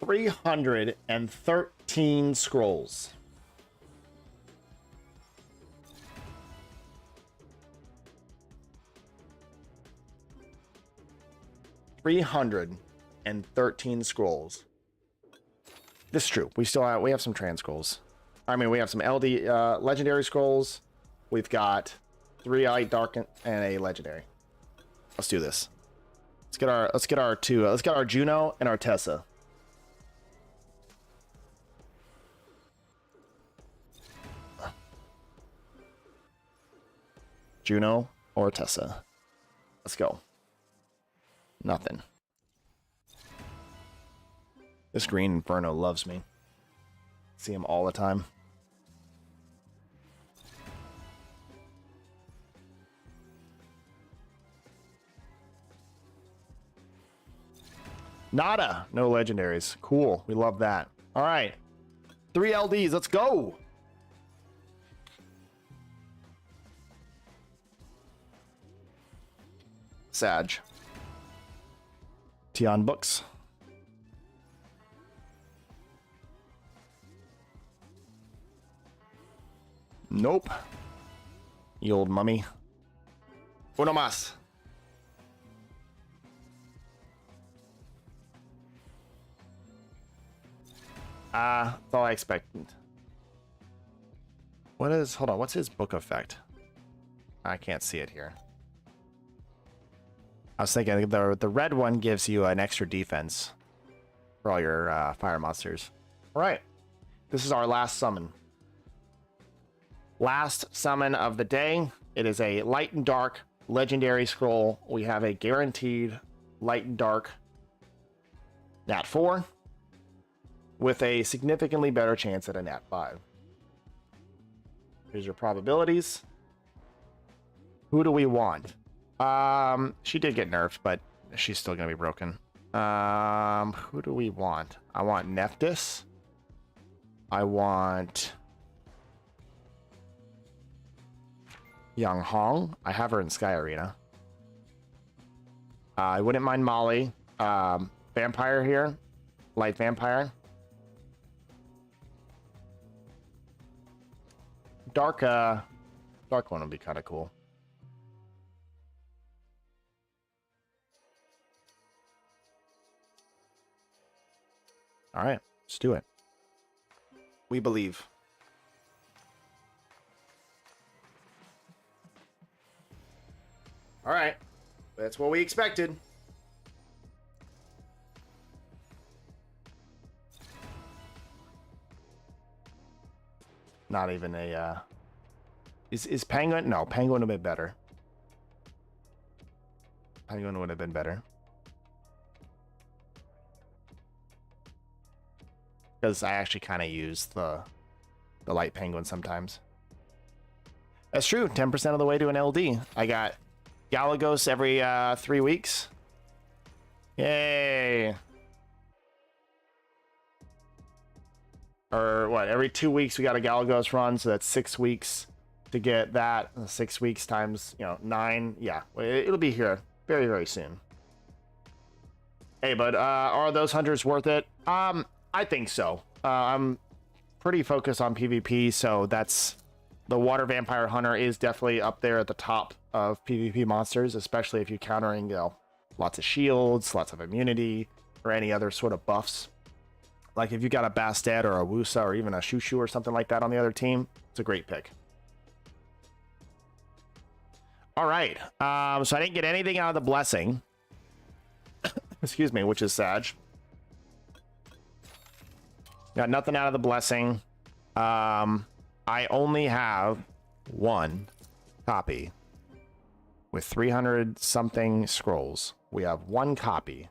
313 scrolls. $313 scrolls. This is true. We have some trans scrolls. I mean, we have some LD legendary scrolls. We've got 3 Light Dark and a legendary. Let's do this. Let's get our two. Let's get our Juno and our Tessa. Juno or Tessa. Let's go. Nothing. This green Inferno loves me. See him all the time. Nada. No legendaries. Cool. We love that. All right. 3 LDs. Let's go. Sag. Tion books. Nope. You old mummy. Uno más. That's all I expected. What is, hold on, what's his book effect? I can't see it here. I was thinking the red one gives you an extra defense for all your fire monsters. All right, this is our last summon. Last summon of the day. It is a light and dark legendary scroll. We have a guaranteed light and dark Nat 4 with a significantly better chance at a Nat 5. Here's your probabilities. Who do we want? She did get nerfed, but she's still gonna be broken. Who do we want? I want Nephthys. I want Young Hong. I have her in Sky Arena. I wouldn't mind Molly. Vampire here. Light Vampire. Dark one would be kind of cool. All right, let's do it. We believe. All right, that's what we expected. Not even a, is Penguin? No, Penguin would have been better. Penguin would have been better. Because I actually kind of use the light Penguin sometimes. That's true, 10% of the way to an LD. I got Galagos every 3 weeks. Yay. Or what, every 2 weeks we got a Galagos run, so that's 6 weeks to get that. 6 weeks times, 9. Yeah, it'll be here very, very soon. Hey, but are those hunters worth it? I think so. I'm pretty focused on PvP, so that's the Water Vampire Hunter is definitely up there at the top of PvP monsters, especially if you're countering, lots of shields, lots of immunity, or any other sort of buffs. Like if you got a Bastet or a Wusa or even a Shushu or something like that on the other team, it's a great pick. All right, so I didn't get anything out of the blessing. Excuse me, which is Sag. Got nothing out of the blessing. I only have one copy with 300 something scrolls. We have one copy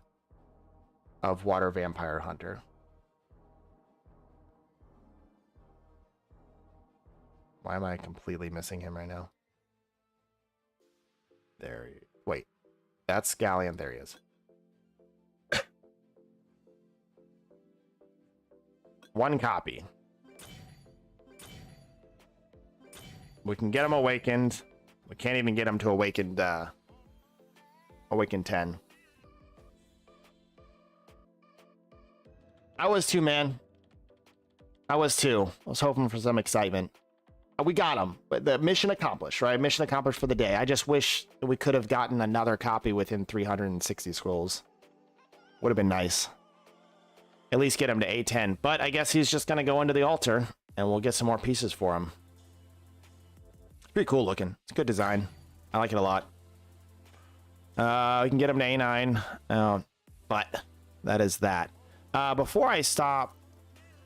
of Water Vampire Hunter. Why am I completely missing him right now? There. Wait, that's Galleon. There he is. One copy. We can get him awakened. We can't even get him to awakened 10. I was too, man. I was hoping for some excitement. We got him. But the mission accomplished, right? Mission accomplished for the day. I just wish we could have gotten another copy within 360 scrolls. Would have been nice. At least get him to A10. But I guess he's just going to go into the altar, and we'll get some more pieces for him. Pretty cool looking. It's a good design. I like it a lot. We can get him to A9. But that is that. Before I stop,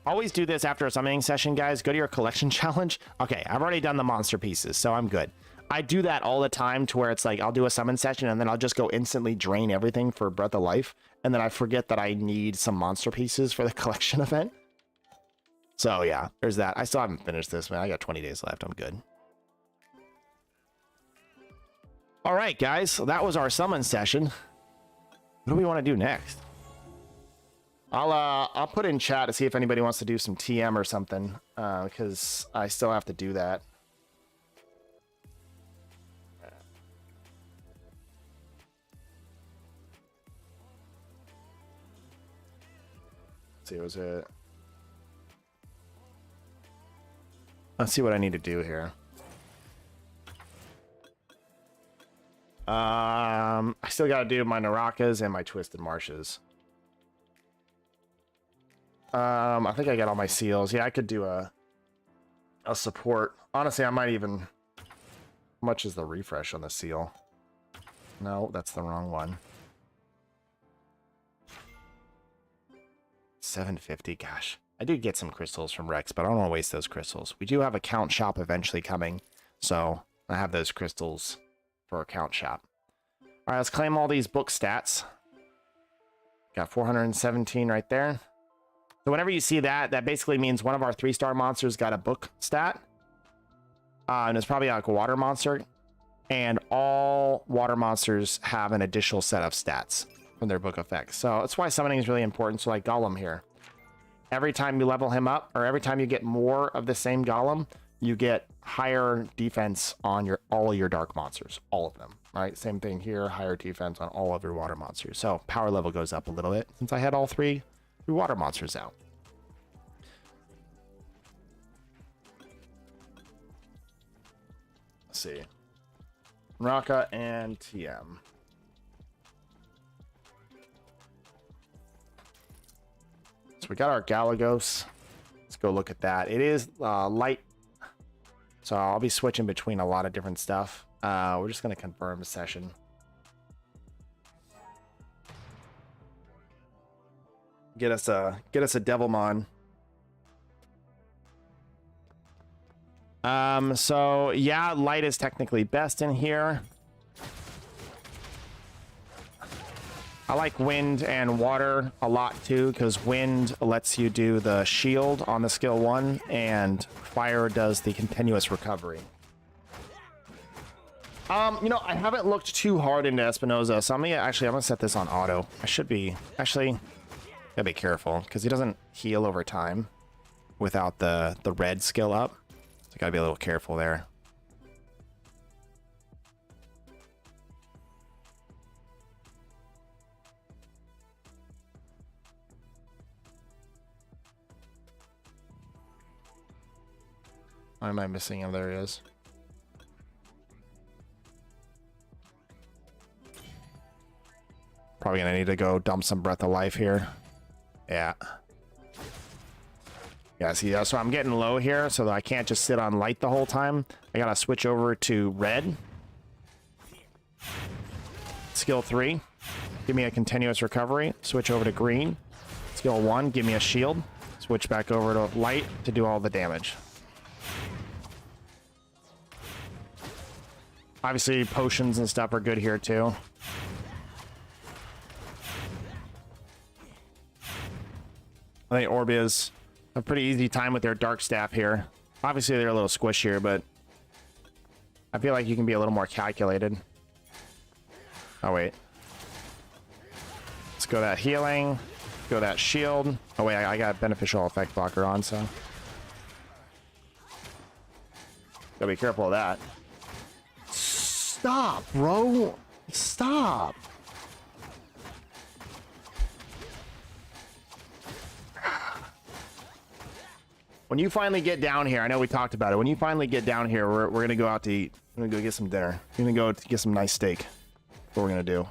always do this after a summoning session, guys. Go to your collection challenge. Okay, I've already done the monster pieces, so I'm good. I do that all the time to where it's like I'll do a summon session and then I'll just go instantly drain everything for Breath of Life. And then I forget that I need some monster pieces for the collection event. So yeah, there's that. I still haven't finished this, man. I got 20 days left. I'm good. All right, guys. So that was our summon session. What do we want to do next? I'll put in chat to see if anybody wants to do some TM or something, because I still have to do that. Let's see, was it? Let's see what I need to do here. I still got to do my Narakas and my Twisted Marshes. I think I got all my seals. Yeah, I could do a support. Honestly, I might even... How much is the refresh on the seal? No, that's the wrong one. 750, gosh. I did get some crystals from Rex, but I don't want to waste those crystals. We do have a count shop eventually coming, so I have those crystals for a count shop. All right, let's claim all these book stats. Got 417 right there. So whenever you see that, that basically means one of our 3-star monsters got a book stat. And it's probably like a water monster. And all water monsters have an additional set of stats from their book effects. So that's why summoning is really important. So like Golem here. Every time you level him up, or every time you get more of the same Golem, you get higher defense on all your dark monsters. All of them. Right? Same thing here. Higher defense on all of your water monsters. So power level goes up a little bit since I had all three water monsters out. Let's see. Raka and TM. So we got our Galagos. Let's go look at that. It is light. So I'll be switching between a lot of different stuff. We're just going to confirm a session. Get us a Devilmon. So yeah, light is technically best in here. I like wind and water a lot too, because wind lets you do the shield on the skill 1, and fire does the continuous recovery. You know, I haven't looked too hard into Espinosa, so I'm gonna set this on auto. I should be gotta be careful because he doesn't heal over time without the red skill up. So gotta be a little careful there. Why am I missing him? There he is. Probably gonna need to go dump some Breath of Life here. Yeah. Yeah, see, so I'm getting low here, so that I can't just sit on light the whole time. I gotta switch over to red. Skill 3, give me a continuous recovery. Switch over to green. Skill 1, give me a shield. Switch back over to light to do all the damage. Obviously, potions and stuff are good here too. I think Orbeez have a pretty easy time with their Dark Staff here. Obviously, they're a little squishier, but I feel like you can be a little more calculated. Oh, wait. Let's go that healing. Go that shield. Oh, wait, I got beneficial effect blocker on, so. Gotta be careful of that. Stop, bro. Stop. When you finally get down here, I know we talked about it. When you finally get down here, we're going to go out to eat. We're going to go get some dinner. We're going to go get some nice steak. That's what we're going to do.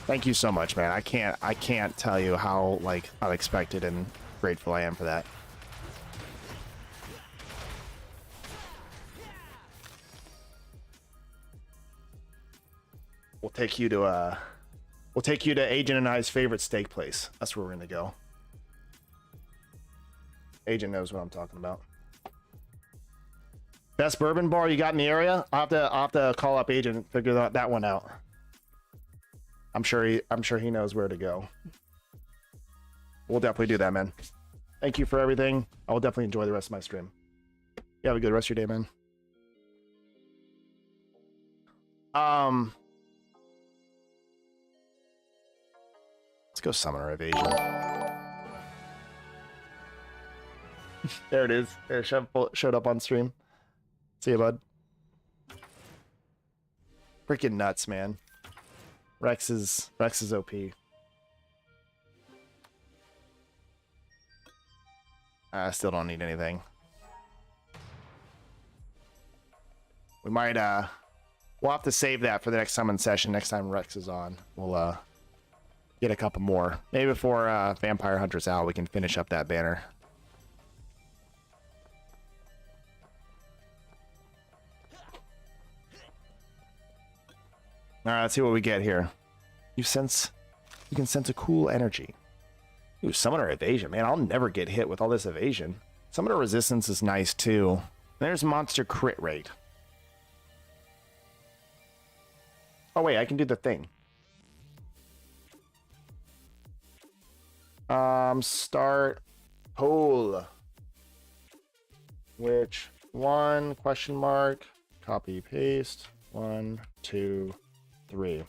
Thank you so much, man. I can't tell you how, like, unexpected and grateful I am for that. We'll take you to Agent and I's favorite steak place. That's where we're gonna go. Agent knows what I'm talking about. Best bourbon bar you got in the area? I'll have to call up Agent and figure that one out. I'm sure he knows where to go. We'll definitely do that, man. Thank you for everything. I will definitely enjoy the rest of my stream. You have a good rest of your day, man. Let's go Summoner Evasion. There it is. There, showed up on stream. See you, bud. Freaking nuts, man. Rex is OP. I still don't need anything. We might We'll have to save that for the next summon session. Next time Rex is on, we'll get a couple more. Maybe before Vampire Hunter's out, we can finish up that banner. All right, let's see what we get here. You can sense a cool energy. Ooh, Summoner Evasion. Man, I'll never get hit with all this evasion. Summoner Resistance is nice too. There's Monster Crit Rate. Oh wait, I can do the thing. Start poll. Which one? Question mark. Copy paste. 1, 2, 3.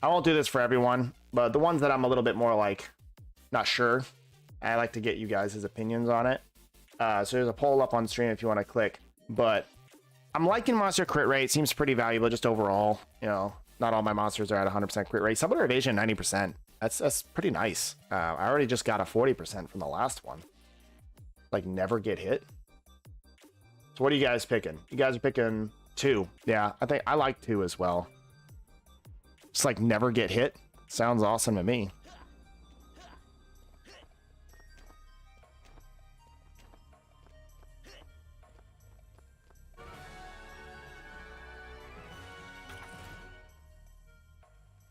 I won't do this for everyone, but the ones that I'm a little bit more like not sure, I like to get you guys' opinions on it. So there's a poll up on stream if you want to click, but I'm liking Monster Crit Rate. Seems pretty valuable just overall. You know, not all my monsters are at 100% crit rate. Summoner Evasion 90%. That's pretty nice. I already just got a 40% from the last one. Like never get hit. So what are you guys picking? You guys are picking 2. Yeah, I think I like 2 as well. Just like never get hit. Sounds awesome to me.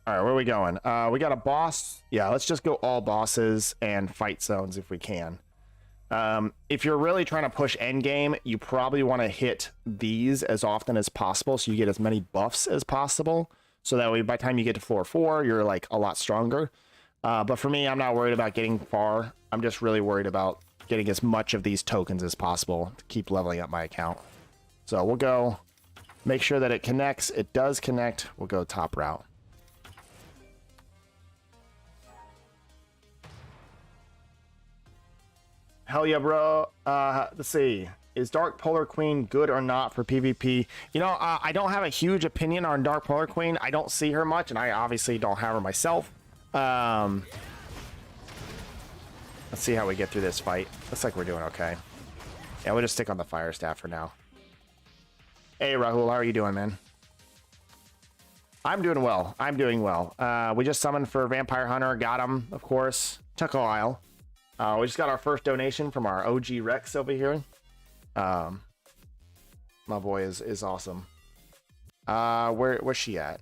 All right, where are we going? We got a boss. Yeah, let's just go all bosses and fight zones if we can. If you're really trying to push endgame, you probably want to hit these as often as possible so you get as many buffs as possible. So that way, by the time you get to floor 4, you're like a lot stronger. But for me, I'm not worried about getting far. I'm just really worried about getting as much of these tokens as possible to keep leveling up my account. So we'll go make sure that it connects. It does connect. We'll go top route. Hell yeah, bro. Let's see. Is Dark Polar Queen good or not for PvP? You know, I don't have a huge opinion on Dark Polar Queen. I don't see her much, and I obviously don't have her myself. Let's see how we get through this fight. Looks like we're doing okay. Yeah, we'll just stick on the Fire Staff for now. Hey, Rahul, how are you doing, man? I'm doing well. I'm doing well. We just summoned for Vampire Hunter. Got him, of course. Took a while. We just got our first donation from our OG Rex over here. My boy is awesome. Where's she at?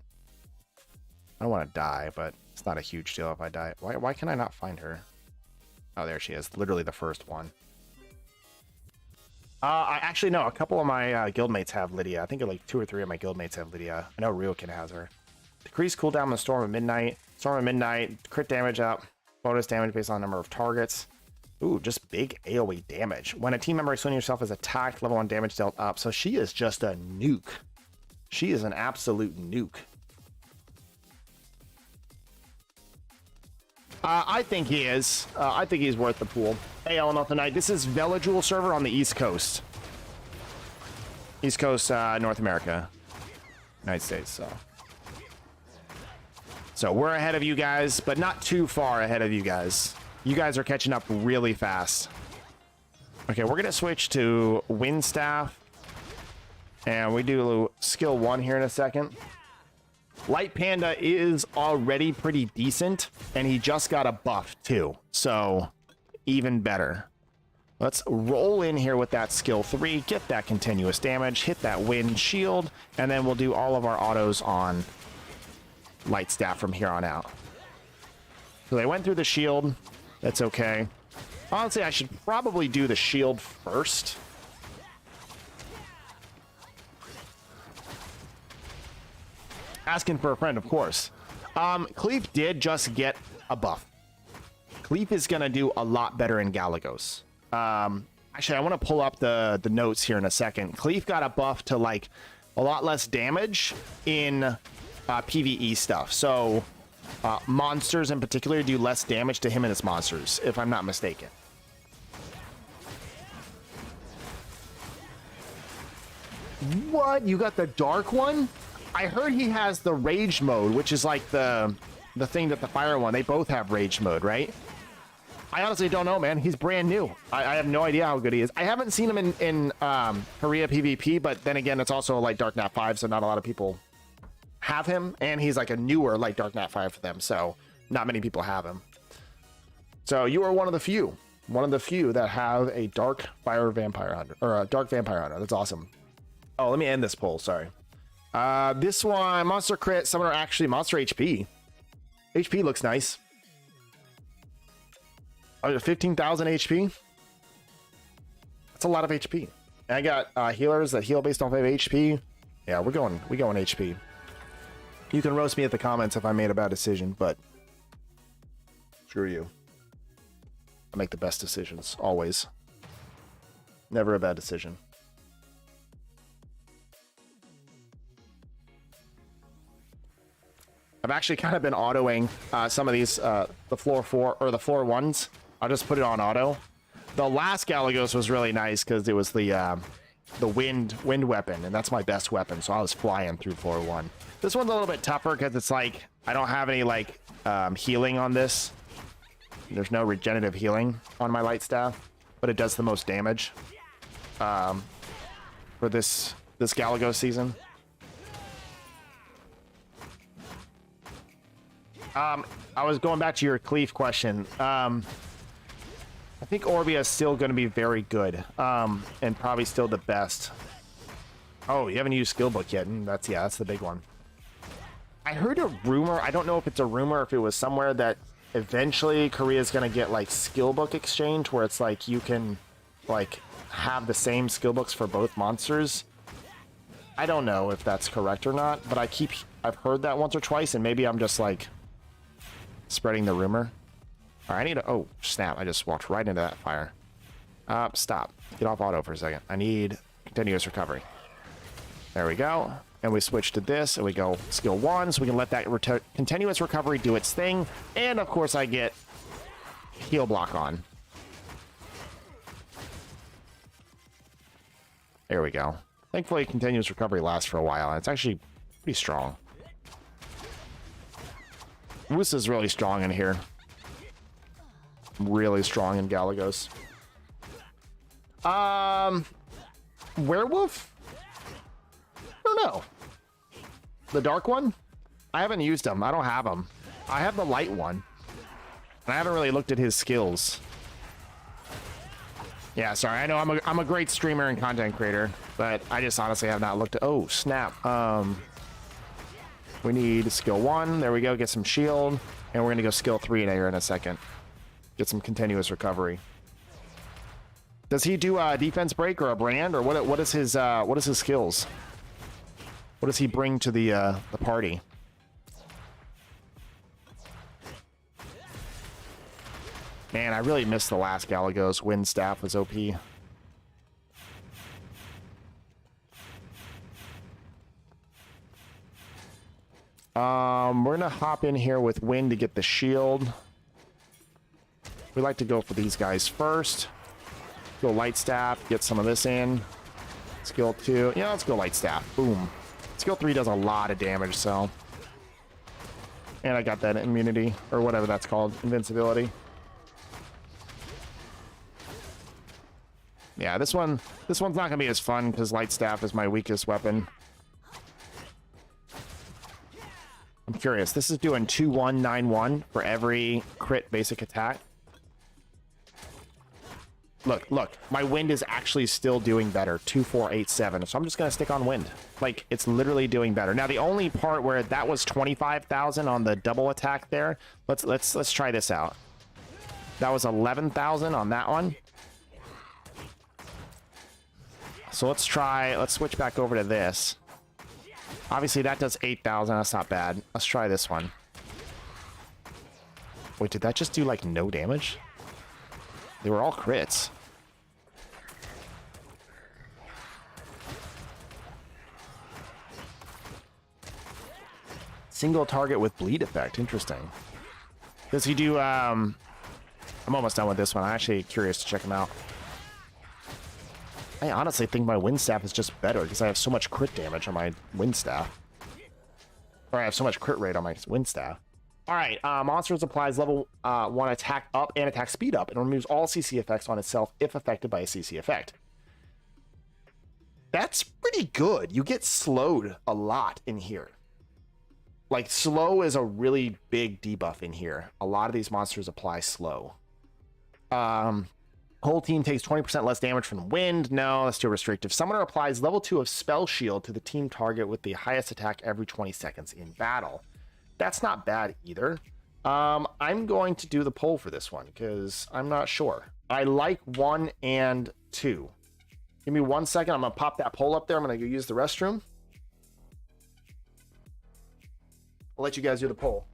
I don't want to die, but it's not a huge deal if I die. Why can I not find her? Oh, there she is. Literally the first one. I actually know a couple of my guildmates have Lydia. I think like 2 or 3 of my guildmates have Lydia. I know Rune has her. Decrease cooldown in the Storm of Midnight. Storm of Midnight. Crit damage up. Bonus damage based on number of targets. Ooh, just big AoE damage. When a team member excluding yourself is attacked, level 1 damage dealt up. So she is just a nuke. She is an absolute nuke. I think he is. I think he's worth the pool. Hey, Elemental Knight. This is Velajul server on the East Coast. East Coast, North America. United States, So we're ahead of you guys, but not too far ahead of you guys. You guys are catching up really fast. Okay, we're going to switch to Wind Staff. And we do skill 1 here in a second. Light Panda is already pretty decent, and he just got a buff too. So even better. Let's roll in here with that skill 3, get that continuous damage, hit that wind shield, and then we'll do all of our autos on Light Staff from here on out. So they went through the shield. That's okay. Honestly, I should probably do the shield first. Asking for a friend, of course. Cleef did just get a buff. Cleef is going to do a lot better in Galagos. Actually, I want to pull up the notes here in a second. Cleef got a buff to like a lot less damage in PvE stuff. So monsters in particular do less damage to him and his monsters, if I'm not mistaken. What? You got the dark one? I heard he has the rage mode, which is like the thing that the fire one. They both have rage mode, right? I honestly don't know, man. He's brand new. I have no idea how good he is. I haven't seen him in Korea PvP, but then again, it's also like Dark Nat 5, so not a lot of people have him, and he's like a newer like Dark Nat 5 for them, so not many people have him. So you are one of the few that have a Dark Fire Vampire Hunter, or a Dark Vampire Hunter. That's awesome. Oh, let me end this poll. Sorry. This one, monster crit, some are actually monster HP. HP looks nice. 15,000 HP. That's a lot of HP. And I got healers that heal based off of HP. Yeah, we're going HP. You can roast me at the comments if I made a bad decision, but screw you. I make the best decisions, always. Never a bad decision. I've actually kind of been autoing some of these, the floor 4 or the floor 1s. I'll just put it on auto. The last Galagos was really nice because it was the wind weapon, and that's my best weapon, so I was flying through floor 1. This one's a little bit tougher because it's like I don't have any like healing on this. There's no regenerative healing on my light staff, but it does the most damage for this Galagos season. I was going back to your cleave question. I think Orbia is still going to be very good, and probably still the best. Oh, you haven't used skill book yet. That's the big one. I heard a rumor. I don't know if it's a rumor or if it was somewhere that eventually Korea is going to get like skill book exchange, where it's like you can like have the same skill books for both monsters. I don't know if that's correct or not, but I've heard that once or twice, and maybe I'm just like spreading the rumor. All right, I need to, oh snap, I just walked right into that fire. Stop, get off auto for a second. I need continuous recovery. There we go. And we switch to this, and we go skill 1, so we can let that continuous recovery do its thing. And of course I get heal block on. There we go. Thankfully continuous recovery lasts for a while, and it's actually pretty strong. Moose is really strong in here. Really strong in Galagos. Werewolf? I don't know. The dark one? I haven't used him. I don't have him. I have the light one. And I haven't really looked at his skills. Yeah, sorry. I know I'm a great streamer and content creator, but I just honestly have not looked at... Oh, snap. We need skill 1. There we go. Get some shield. And we're going to go skill 3 in here in a second. Get some continuous recovery. Does he do a defense break or a brand, or what is his skills? What does he bring to the party? Man, I really missed the last Galagos. Wind staff was OP. We're gonna hop in here with wind to get the shield. We like to go for these guys first. Go light staff, get some of this in. Skill 2. Yeah, let's go light staff. Boom. Skill 3 does a lot of damage, so. And I got that immunity, or whatever that's called, invincibility. Yeah, this one's not gonna be as fun because light staff is my weakest weapon. I'm curious. This is doing 2-1-9-1 for every crit basic attack. Look, my wind is actually still doing better. 2-4-8-7. So I'm just gonna stick on wind. Like, it's literally doing better. Now the only part where that was 25,000 on the double attack there, let's try this out. That was 11,000 on that one. So let's switch back over to this. Obviously that does 8,000, that's not bad. Let's try this one. Wait, did that just do like no damage? They were all crits. Single target with bleed effect, interesting. Does he do, I'm almost done with this one. I'm actually curious to check him out. I honestly think my wind staff is just better because I have so much crit damage on my wind staff. Or I have so much crit rate on my wind staff. All right, monsters applies level 1 attack up and attack speed up and removes all CC effects on itself if affected by a CC effect. That's pretty good. You get slowed a lot in here. Like, slow is a really big debuff in here. A lot of these monsters apply slow. Whole team takes 20% less damage from wind. No, that's too restrictive. Summoner applies level 2 of spell shield to the team target with the highest attack every 20 seconds in battle. That's not bad either. I'm going to do the poll for this one because I'm not sure. I like 1 and 2. Give me 1 second. I'm going to pop that poll up there. I'm going to go use the restroom. I'll let you guys do the poll.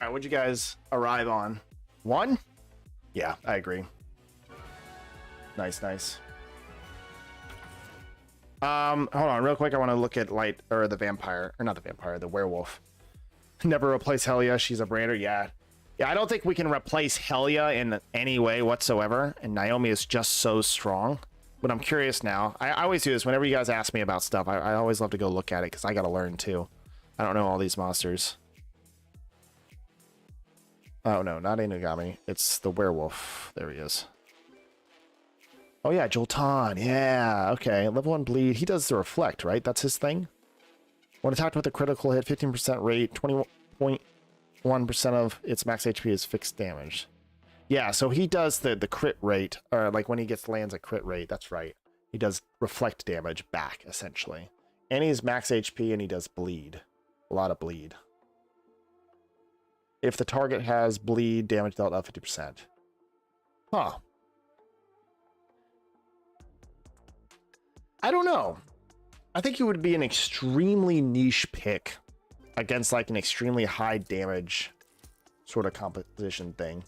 All right, what'd you guys arrive on? 1? Yeah, I agree. Nice, nice. Hold on, real quick. I want to look at the vampire, or not the vampire, the werewolf. Never replace Helia. She's a brander. Yeah, I don't think we can replace Helia in any way whatsoever. And Naomi is just so strong. But I'm curious now. I always do this whenever you guys ask me about stuff. I always love to go look at it because I got to learn too. I don't know all these monsters. Oh, no, not Inugami. It's the werewolf. There he is. Oh, yeah, Jolton. Yeah, okay. Level 1 bleed. He does the reflect, right? That's his thing? When attacked with a critical hit, 15% rate, 20.1% of its max HP is fixed damage. Yeah, so he does the crit rate, or like when he lands a crit rate, that's right. He does reflect damage back, essentially. And he's max HP and he does bleed. A lot of bleed. If the target has bleed, damage dealt out 50%. Huh. I don't know. I think it would be an extremely niche pick against like an extremely high damage sort of composition thing.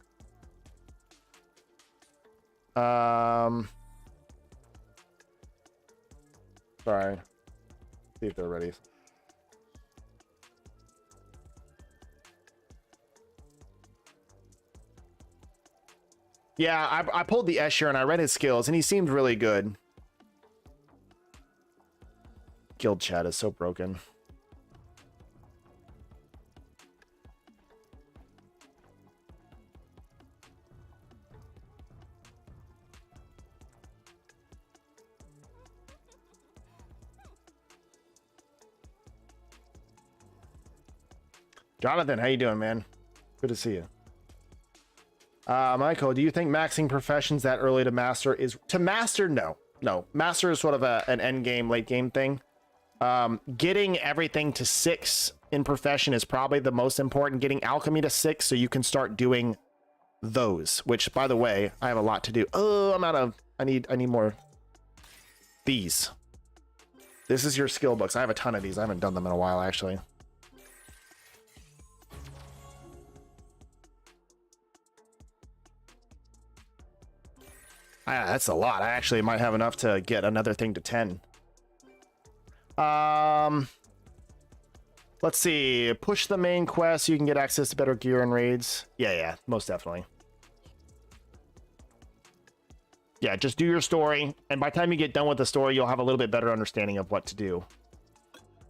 Sorry. See if they're ready. Yeah, I pulled the Escher and I read his skills and he seemed really good. Guild chat is so broken. Jonathan, how you doing, man? Good to see you. Michael, do you think maxing professions that early to master is... To master, no. No. Master is sort of an end game, late game thing. Getting everything to 6 in profession is probably the most important. Getting alchemy to 6 so you can start doing those, which, by the way, I have a lot to do. Oh, I'm out of... I need more. These. This is your skill books. I have a ton of these. I haven't done them in a while, actually. That's a lot. I actually might have enough to get another thing to 10. Let's see. Push the main quest so you can get access to better gear and raids. Yeah, most definitely. Yeah, just do your story, and by the time you get done with the story, you'll have a little bit better understanding of what to do.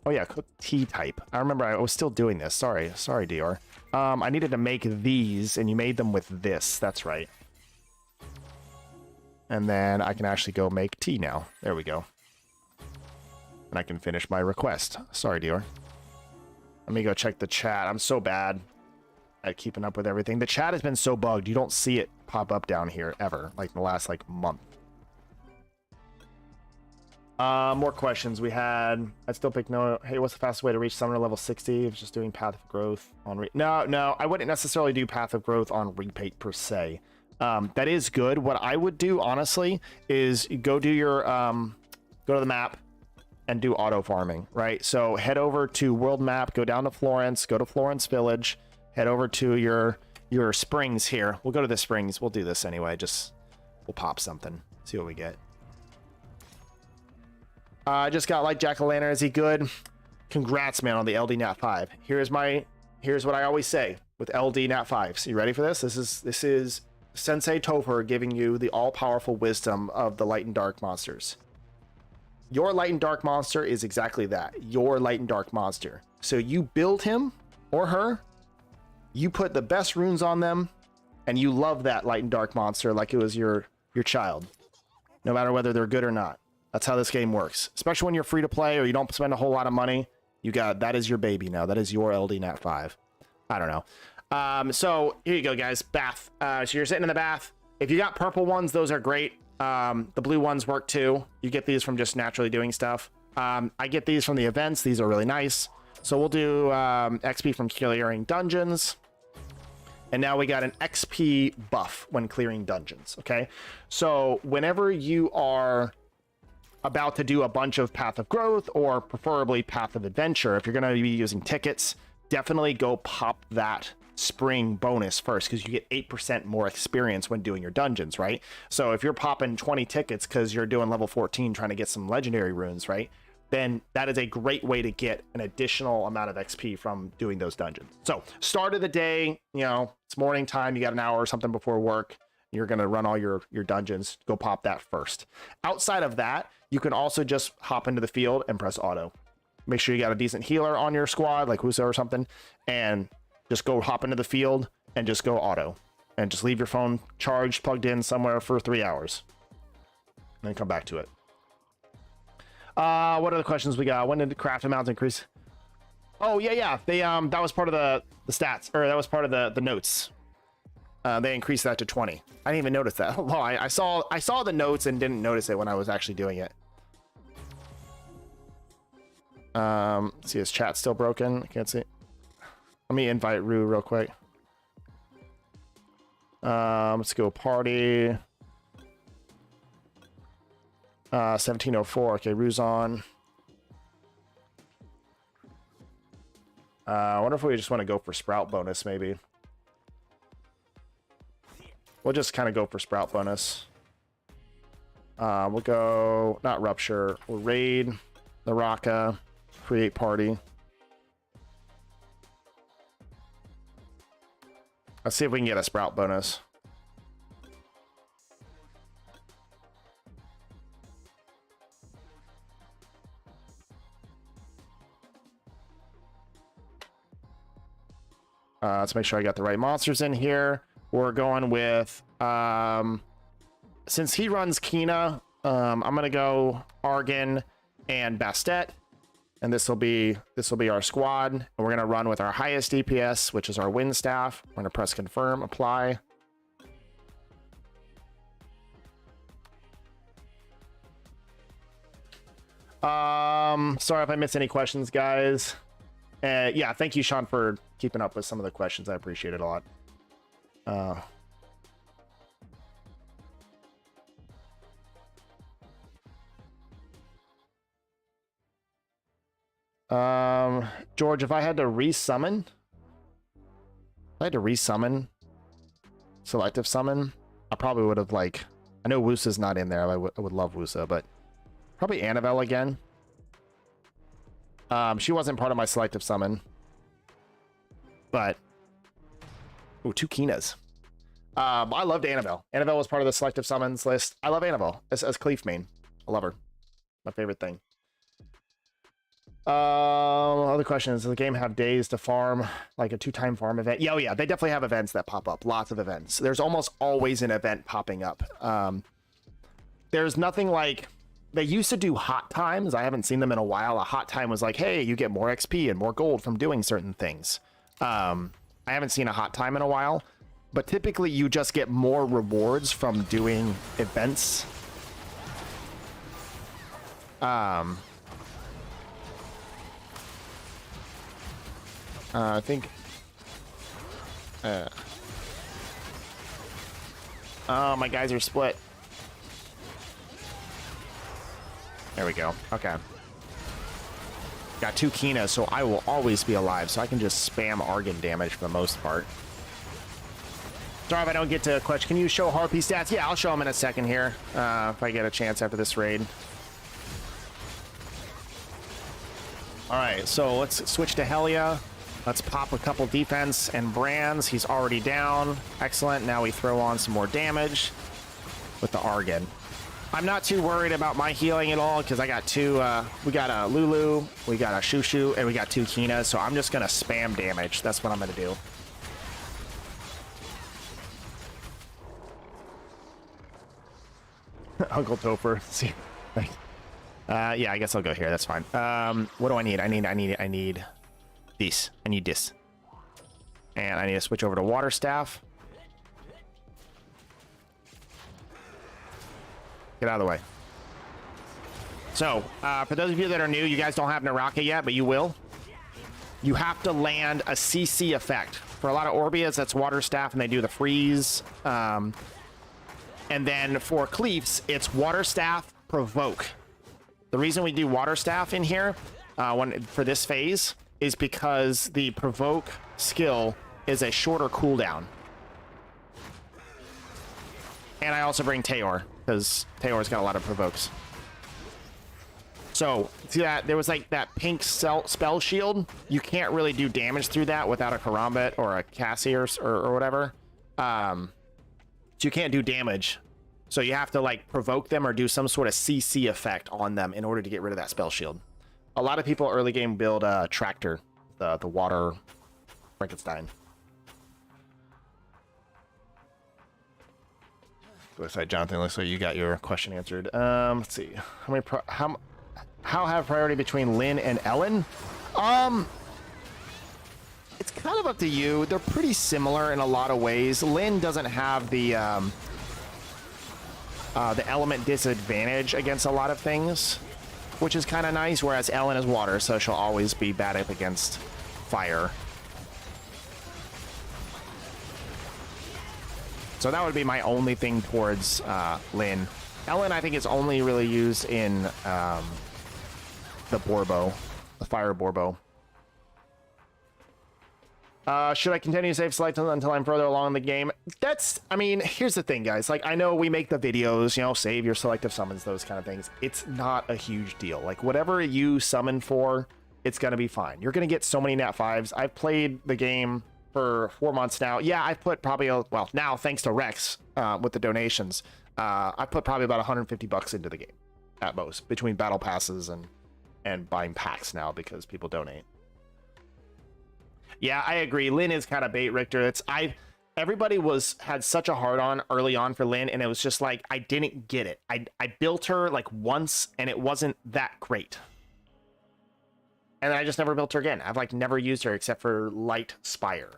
Oh yeah, cook T-type. I remember I was still doing this. Sorry, Dior. I needed to make these, and you made them with this. That's right. And then I can actually go make tea now. There we go. And I can finish my request. Sorry, Dior. Let me go check the chat. I'm so bad at keeping up with everything. The chat has been so bugged. You don't see it pop up down here ever, like in the last like month. More questions we had. I'd still pick no. Hey, what's the fastest way to reach summoner level 60? It's just doing Path of Growth on no, I wouldn't necessarily do Path of Growth on repaint per se. That is good. What I would do honestly is go do your go to the map and do auto farming, right? So head over to world map, go down to Florence, go to Florence Village, head over to your springs here. We'll go to the springs. We'll do this anyway. Just we'll pop something, see what we get. I just got like jack-o'-lantern. Is he good? Congrats, man, on the LD Nat 5. Here's what I always say with LD Nat 5s. You ready for this? This is Sensei Topher giving you the all-powerful wisdom of the light and dark monsters. Your light and dark monster is exactly that. Your light and dark monster. So you build him or her, you put the best runes on them, and you love that light and dark monster like it was your child, no matter whether they're good or not. That's how this game works, especially when you're free to play or you don't spend a whole lot of money. That is your baby now. That is your LD Nat 5. I don't know. So here you go, guys. Bath. So you're sitting in the bath. If you got purple ones, those are great. The blue ones work too. You get these from just naturally doing stuff. I get these from the events. These are really nice. So we'll do XP from clearing dungeons. And now we got an XP buff when clearing dungeons. Okay. So whenever you are about to do a bunch of Path of Growth or preferably Path of Adventure, if you're going to be using tickets, definitely go pop that spring bonus first, because you get 8% more experience when doing your dungeons, right? So if you're popping 20 tickets because you're doing level 14 trying to get some legendary runes, right, then that is a great way to get an additional amount of XP from doing those dungeons. So start of the day, it's morning time, you got an hour or something before work, you're going to run all your dungeons, go pop that first. Outside of that, you can also just hop into the field and press auto. Make sure you got a decent healer on your squad, like Huso or something, and just go hop into the field and just go auto. And just leave your phone charged, plugged in somewhere for 3 hours. And then come back to it. What other questions we got? When did craft amounts increase? Oh, yeah. They that was part of the stats, or that was part of the notes. They increased that to 20. I didn't even notice that. Oh, I saw the notes and didn't notice it when I was actually doing it. See, his chat's still broken. I can't see. Let me invite Rue real quick. Let's go party. 1704. Okay, Rue's on. I wonder if we just want to go for Sprout bonus, maybe. We'll just kind of go for Sprout bonus. We'll go, not Rupture, we'll raid the Raka, create party. Let's see if we can get a Sprout bonus. Let's make sure I got the right monsters in here. We're going with, since he runs Kina, I'm gonna go Argon and Bastet, and this will be our squad. And we're gonna run with our highest DPS, which is our Wind Staff. We're gonna press confirm, apply. Sorry if I missed any questions, guys. Yeah, thank you, Sean, for keeping up with some of the questions. I appreciate it a lot. George, if I had to resummon, selective summon, I probably would have, I know Wusa's not in there. I would love Wusa, but probably Annabelle again. She wasn't part of my selective summon, but ooh, 2 Kinas. I loved Annabelle. Annabelle was part of the selective summons list. I love Annabelle as Cleef main. I love her. My favorite thing. Other questions. Does the game have days to farm, like a 2-time farm event? Yeah, oh yeah, they definitely have events that pop up. Lots of events. There's almost always an event popping up. There's nothing like they used to do hot times. I haven't seen them in a while. A hot time was like, hey, you get more XP and more gold from doing certain things. I haven't seen a hot time in a while, but typically you just get more rewards from doing events. I think oh, my guys are split. There we go. Okay. Got 2 Kinas, so I will always be alive, so I can just spam Argon damage for the most part. Sorry if I don't get to a question. Can you show Harpy stats? Yeah, I'll show them in a second here, if I get a chance after this raid. Alright, so let's switch to Helia. Let's pop a couple defense and brands. He's already down. Excellent. Now we throw on some more damage with the Argon. I'm not too worried about my healing at all because I got 2, we got a Lulu, we got a Shushu, and we got 2 Kinas, so I'm just going to spam damage. That's what I'm going to do. Uncle Topher. See. Yeah, I guess I'll go here. That's fine. What do I need? I need this. I need this. And I need to switch over to Water Staff. Get out of the way. So, for those of you that are new, you guys don't have Naraka yet, but you will. You have to land a CC effect. For a lot of Orbeas, that's Water Staff, and they do the freeze. And then for Cleefs, it's Water Staff, Provoke. The reason we do Water Staff in here for this phase is because the Provoke skill is a shorter cooldown. And I also bring Teor, because Teor's got a lot of Provokes. So, see that? There was like that pink spell shield. You can't really do damage through that without a Karambit or a Cassie or whatever. So you can't do damage. So you have to like provoke them or do some sort of CC effect on them in order to get rid of that spell shield. A lot of people early game build Tractor, the water Frankenstein. Looks like Jonathan, looks like you got your question answered. Let's see. How have priority between Lynn and Ellen? It's kind of up to you. They're pretty similar in a lot of ways. Lynn doesn't have the element disadvantage against a lot of things, which is kind of nice, whereas Ellen is water, so she'll always be bad up against fire. So that would be my only thing towards Lynn. Ellen, I think, is only really used in the Borbo, the fire Borbo. Should I continue to save select until I'm further along in the game? That's, I mean, here's the thing, guys. Like, I know we make the videos, you know, save your selective summons, those kind of things. It's not a huge deal. Like, whatever you summon for, it's going to be fine. You're going to get so many nat 5s. I've played the game for 4 months now. Yeah, I've put probably, well, now thanks to Rex with the donations, I put probably about 150 bucks into the game at most, between battle passes and buying packs now because people donate. Yeah, I agree. Lynn is kind of bait, Richter. Everybody had such a hard on early on for Lynn, and it was just like I didn't get it. I built her like once, and it wasn't that great. And I just never built her again. I've like never used her except for Light Spire.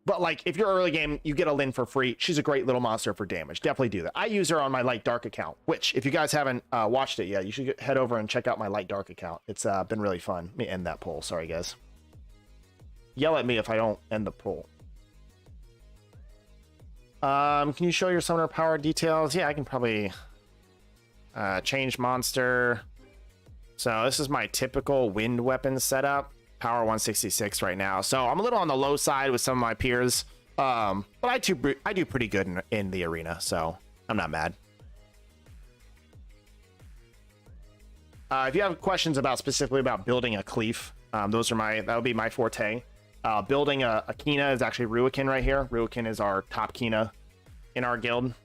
But like, if you're early game, you get a Lynn for free. She's a great little monster for damage. Definitely do that. I use her on my Light Dark account, which if you guys haven't watched it yet, you should head over and check out my Light Dark account. It's been really fun. Let me end that poll. Sorry, guys. Yell at me if I don't end the poll. Can you show your summoner power details? Yeah, I can probably change monster. So this is my typical wind weapon setup. Power 166 right now, so I'm a little on the low side with some of my peers, but I do pretty good in the arena, so I'm not mad. If you have questions about specifically about building a Cleef, that would be my forte. Building a Kina is actually Ruikin right here. Ruikin is our top Kina in our guild.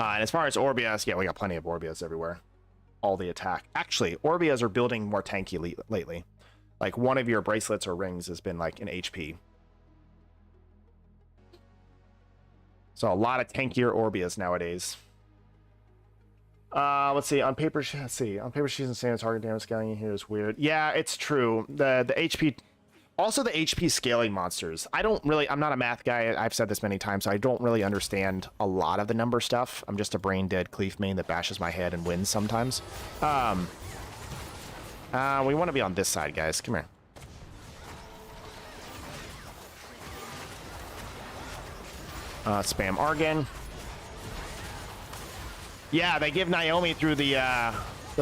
And as far as Orbeas, yeah, we got plenty of Orbeas everywhere. All the attack. Actually, Orbeas are building more tanky lately. Like one of your bracelets or rings has been like an HP. So a lot of tankier Orbeas nowadays. Let's see. On paper, let's see. On paper, she's insane. Target damage scaling in here is weird. Yeah, it's true. The HP, also the HP scaling monsters. I'm not a math guy. I've said this many times. So I don't really understand a lot of the number stuff. I'm just a brain dead Cleef main that bashes my head and wins sometimes. We want to be on this side, guys. Come here. Spam Argon. Yeah, they give Naomi through the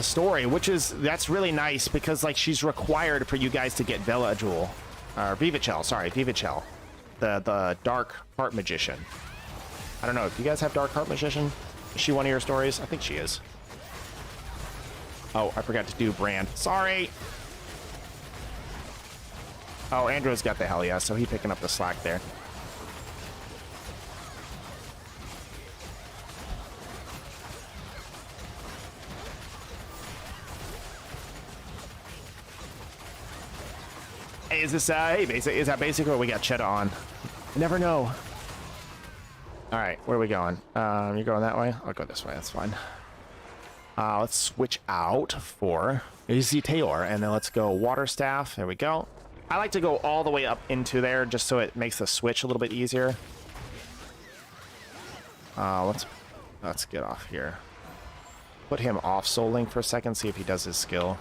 story, that's really nice because like she's required for you guys to get Vela Jewel, or Vivachel, sorry, Vivachel, the Dark Heart Magician. I don't know if you guys have Dark Heart Magician. Is she one of your stories? I think she is. Oh, I forgot to do Brand. Sorry. Oh, Andrew's got the hell yeah, so he's picking up the slack there. Hey, is this, hey, basic? Is that basic or we got Cheddar on? You never know. All right, where are we going? You're going that way? I'll go this way, that's fine. Let's switch out for Easy Tayor, and then let's go Water Staff. There we go. I like to go all the way up into there just so it makes the switch a little bit easier. Let's get off here. Put him off Soul Link for a second, see if he does his skill.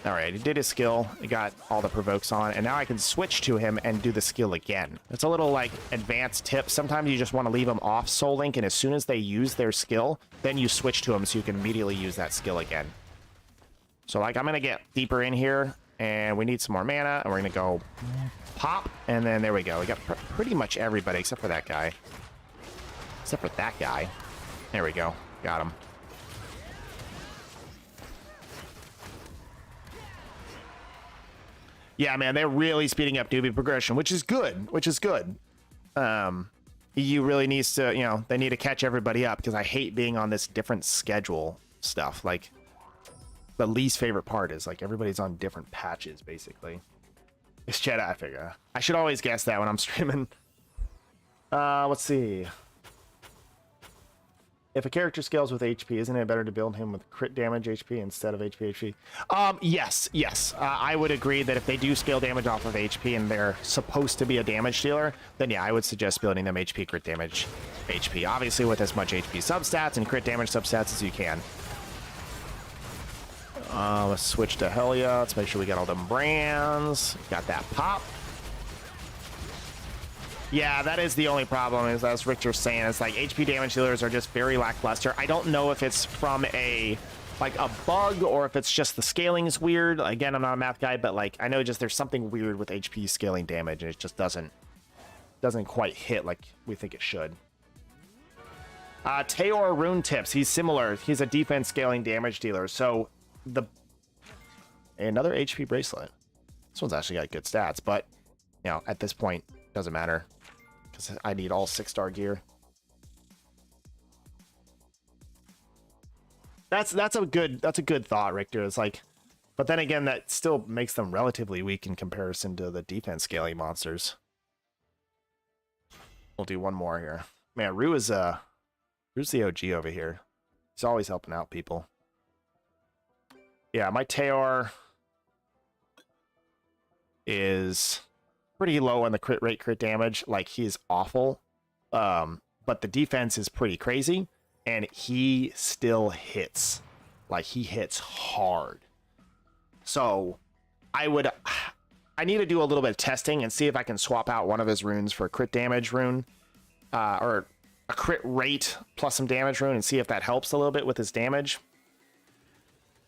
All right, he did his skill. He got all the provokes on, and now I can switch to him and do the skill again. It's a little like advanced tip. Sometimes you just want to leave them off Soul Link, and as soon as they use their skill, then you switch to them so you can immediately use that skill again. So like I'm gonna get deeper in here, and we need some more mana, and we're gonna go pop, and then there we go. We got pretty much everybody except for that guy. Except for that guy. There we go. Got him. Yeah, man, they're really speeding up doobie progression, which is good, EU really needs to, they need to catch everybody up because I hate being on this different schedule stuff. Like, the least favorite part is, like, everybody's on different patches, basically. It's Jedi, I figure. I should always guess that when I'm streaming. Let's see. If a character scales with HP, isn't it better to build him with crit damage HP instead of HP? Yes. I would agree that if they do scale damage off of HP and they're supposed to be a damage dealer, then yeah, I would suggest building them HP crit damage HP. Obviously with as much HP substats and crit damage substats as you can. Let's switch to Helia. Let's make sure we got all them brands. Got that pop. Yeah, that is the only problem, is as Richter's saying, it's like HP damage dealers are just very lackluster. I don't know if it's from a bug or if it's just the scaling is weird. Again, I'm not a math guy, but like I know just there's something weird with HP scaling damage, and it just doesn't quite hit like we think it should. Tayor Rune tips. He's similar. He's a defense scaling damage dealer. So another HP bracelet. This one's actually got good stats, but at this point, doesn't matter. Because I need all 6-star gear. That's a good thought, Richter. It's like, but then again, that still makes them relatively weak in comparison to the defense scaling monsters. We'll do one more here. Man, Rue's the OG over here. He's always helping out people. Yeah, my Tayor is pretty low on the crit rate, crit damage. Like, he's awful. But the defense is pretty crazy, and he still hits. Like, he hits hard. So I need to do a little bit of testing and see if I can swap out one of his runes for a crit damage rune, or a crit rate plus some damage rune, and see if that helps a little bit with his damage.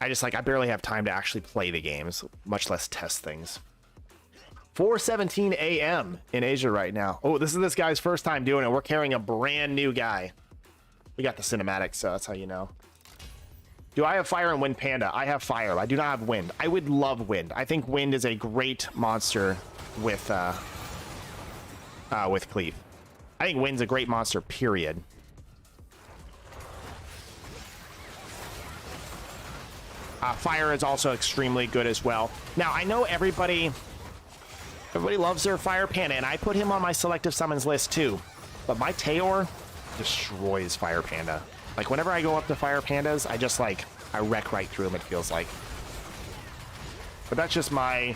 I barely have time to actually play the games, much less test things. 4:17 a.m. in Asia right now. Oh, this is this guy's first time doing it. We're carrying a brand new guy. We got the cinematics, so that's how you know. Do I have fire and wind panda? I have fire. I do not have wind. I would love wind. I think wind is a great monster with Cleave. I think wind's a great monster, period. Fire is also extremely good as well. Now, I know everybody loves their fire panda, and I put him on my selective summons list too. but my Tayor destroys Fire Panda. Like, whenever I go up to Fire Pandas, I just, like, I wreck right through them, it feels like. But that's just my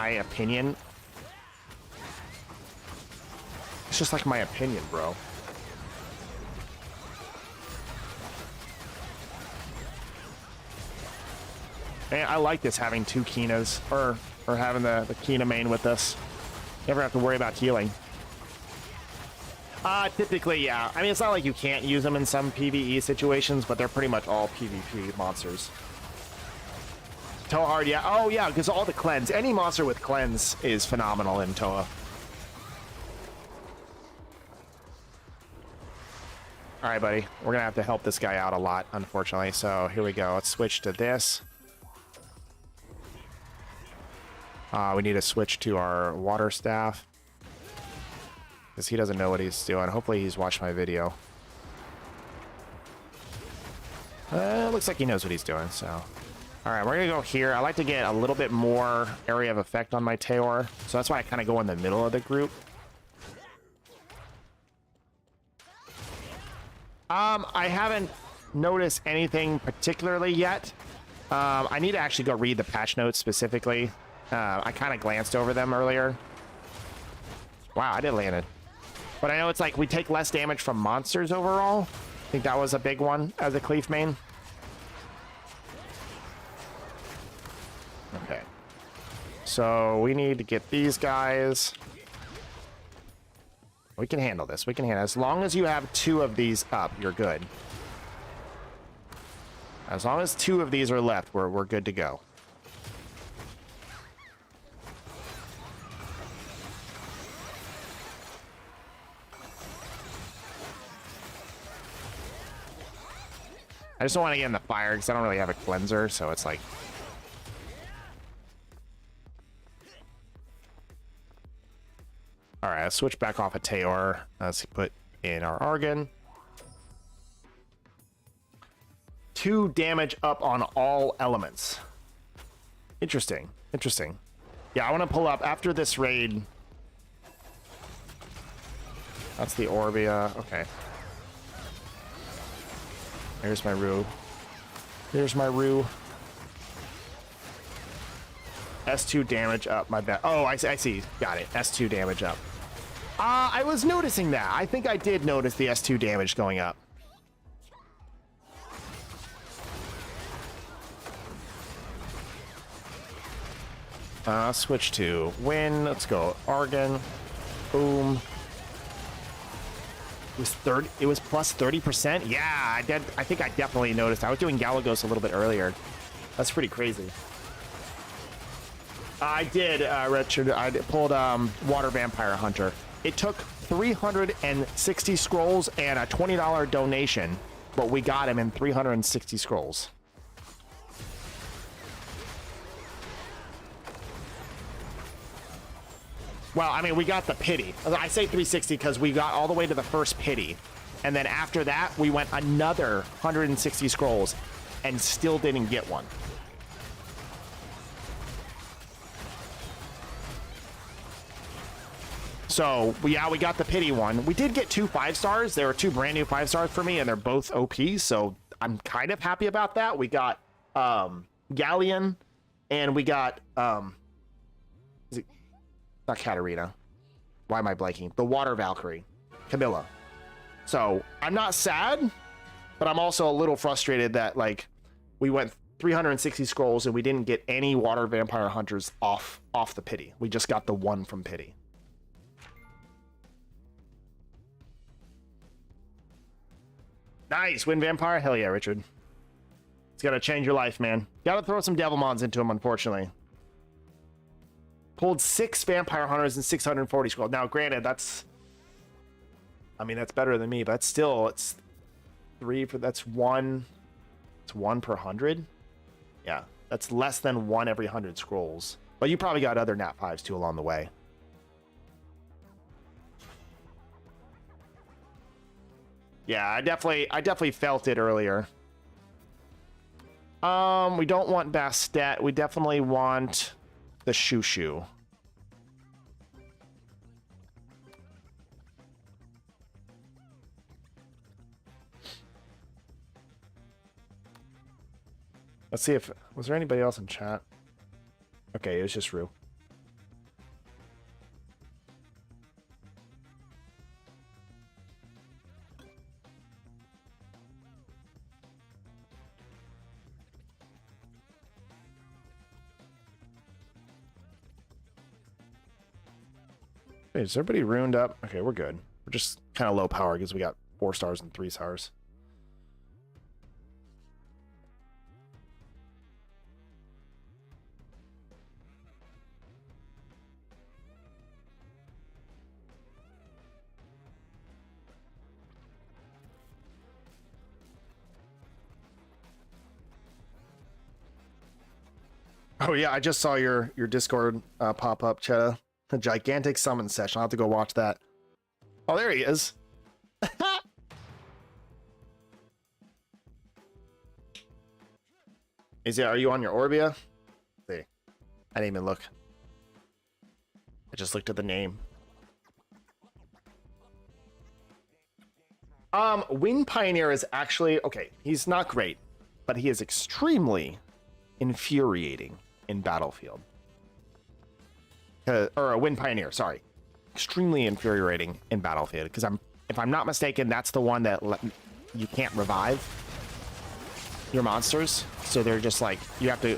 opinion. It's just like my opinion, bro. And I like this, having two Kinas, or having the Kina main with us. Never have to worry about healing. Typically, yeah. I mean, it's not like you can't use them in some PvE situations, but they're pretty much all PvP monsters. Toa hard, yeah. Oh, yeah, because all the cleanse. Any monster with cleanse is phenomenal in Toa. All right, buddy. We're going to have to help this guy out a lot, unfortunately. So here we go. Let's switch to this. We need to switch to our water staff, because he doesn't know what he's doing. Hopefully he's watched my video. Looks like he knows what he's doing, so. All right, we're gonna go here. I like to get a little bit more area of effect on my Tayor, so that's why I kind of go in the middle of the group. I haven't noticed anything particularly yet. I need to actually go read the patch notes specifically. I kind of glanced over them earlier. Wow, I did land it. But I know it's like we take less damage from monsters overall. I think that was a big one as a Cleef main. Okay. So we need to get these guys. We can handle this. We can handle it. As long as you have 2 of these up, you're good. As long as 2 of these are left, we're good to go. I just don't want to get in the fire because I don't really have a cleanser, so it's like... Alright, let's switch back off of Tayor. Let's put in our Argon. 2 damage up on all elements. Interesting. Interesting. Yeah, I want to pull up after this raid. That's the Orbia. Okay. Here's my Rue. Here's my Rue. S2 damage up, my bad. Oh, I see. Got it. S2 damage up. I was noticing that. I think I did notice the S2 damage going up. Switch to Win. Let's go. Argon. Boom. It was plus 30%. Yeah, I did. I think I definitely noticed. I was doing Galagos a little bit earlier. That's pretty crazy. I did, Richard. I pulled Water Vampire Hunter. It took 360 scrolls and a $20 donation, but we got him in 360 scrolls. Well, I mean, we got the pity. I say 360 because we got all the way to the first pity. And then after that, we went another 160 scrolls and still didn't get one. So, yeah, we got the pity one. We did get 2 5-stars. There were 2 brand new 5-stars for me, and they're both OP, so I'm kind of happy about that. We got Galleon, and we got... is it, not Katarina. Why am I blanking? The Water Valkyrie. Camilla. So, I'm not sad, but I'm also a little frustrated that, like, we went 360 scrolls and we didn't get any Water Vampire Hunters off the pity. We just got the one from pity. Nice, win Vampire? Hell yeah, Richard. It's gotta change your life, man. Gotta throw some Devilmons into him, unfortunately. Pulled 6 Vampire Hunters and 640 scrolls. Now, granted, that's... I mean, that's better than me, but still, it's 3 for... That's 1... It's 1 per 100? Yeah, that's less than 1 every 100 scrolls. But you probably got other Nat 5s, too, along the way. Yeah, I definitely felt it earlier. We don't want Bastet. We definitely want the Shushu. Let's see if... Was there anybody else in chat? Okay, it was just Rue. Wait, is everybody ruined up? Okay, we're good. We're just kind of low power because we got 4 stars and 3 stars. Oh yeah, I just saw your Discord pop up, Chetta. A gigantic summon session. I'll have to go watch that. Oh, there he is. Are you on your Orbia? See, I didn't even look. I just looked at the name. Wind Pioneer is actually okay. He's not great, but he is extremely infuriating in Battlefield. Or a Wind Pioneer, sorry. Extremely infuriating in Battlefield because if I'm not mistaken, that's the one that you can't revive your monsters. So they're just like you have to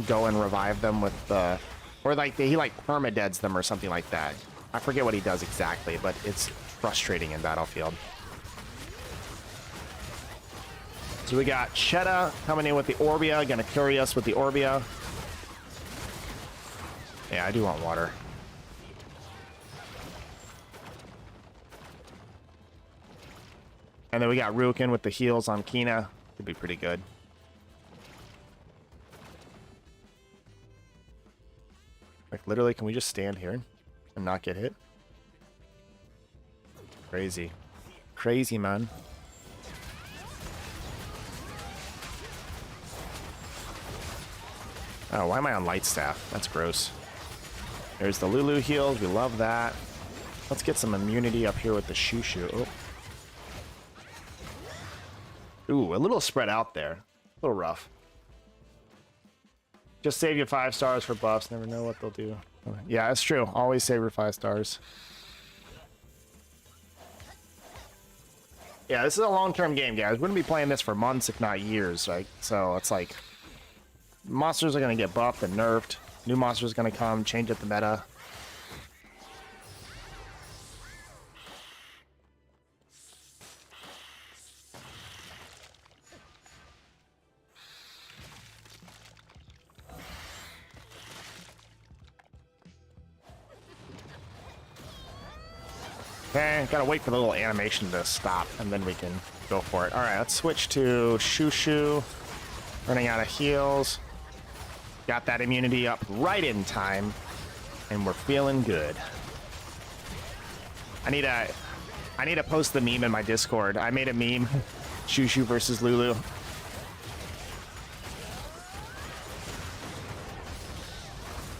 go and revive them with the, or like he like permadeads them or something like that. I forget what he does exactly, but it's frustrating in Battlefield. So we got Chetta coming in with the Orbia, gonna carry us with the Orbia. Yeah, I do want water. And then we got Rukin with the heals on Kina. Could be pretty good. Like literally, can we just stand here and not get hit? Crazy. Crazy, man. Oh, why am I on light staff? That's gross. There's the Lulu heals. We love that. Let's get some immunity up here with the Shushu. Oh. Ooh, a little spread out there. A little rough. Just save your 5 stars for buffs. Never know what they'll do. Yeah, it's true. Always save your 5 stars. Yeah, this is a long-term game, guys. We're going to be playing this for months, if not years, right? So it's like... monsters are going to get buffed and nerfed. New monsters are going to come, change up the meta. Okay, gotta wait for the little animation to stop, and then we can go for it. All right, let's switch to Shushu. Running out of heals. Got that immunity up right in time, and we're feeling good. I need to post the meme in my Discord. I made a meme, Shushu versus Lulu.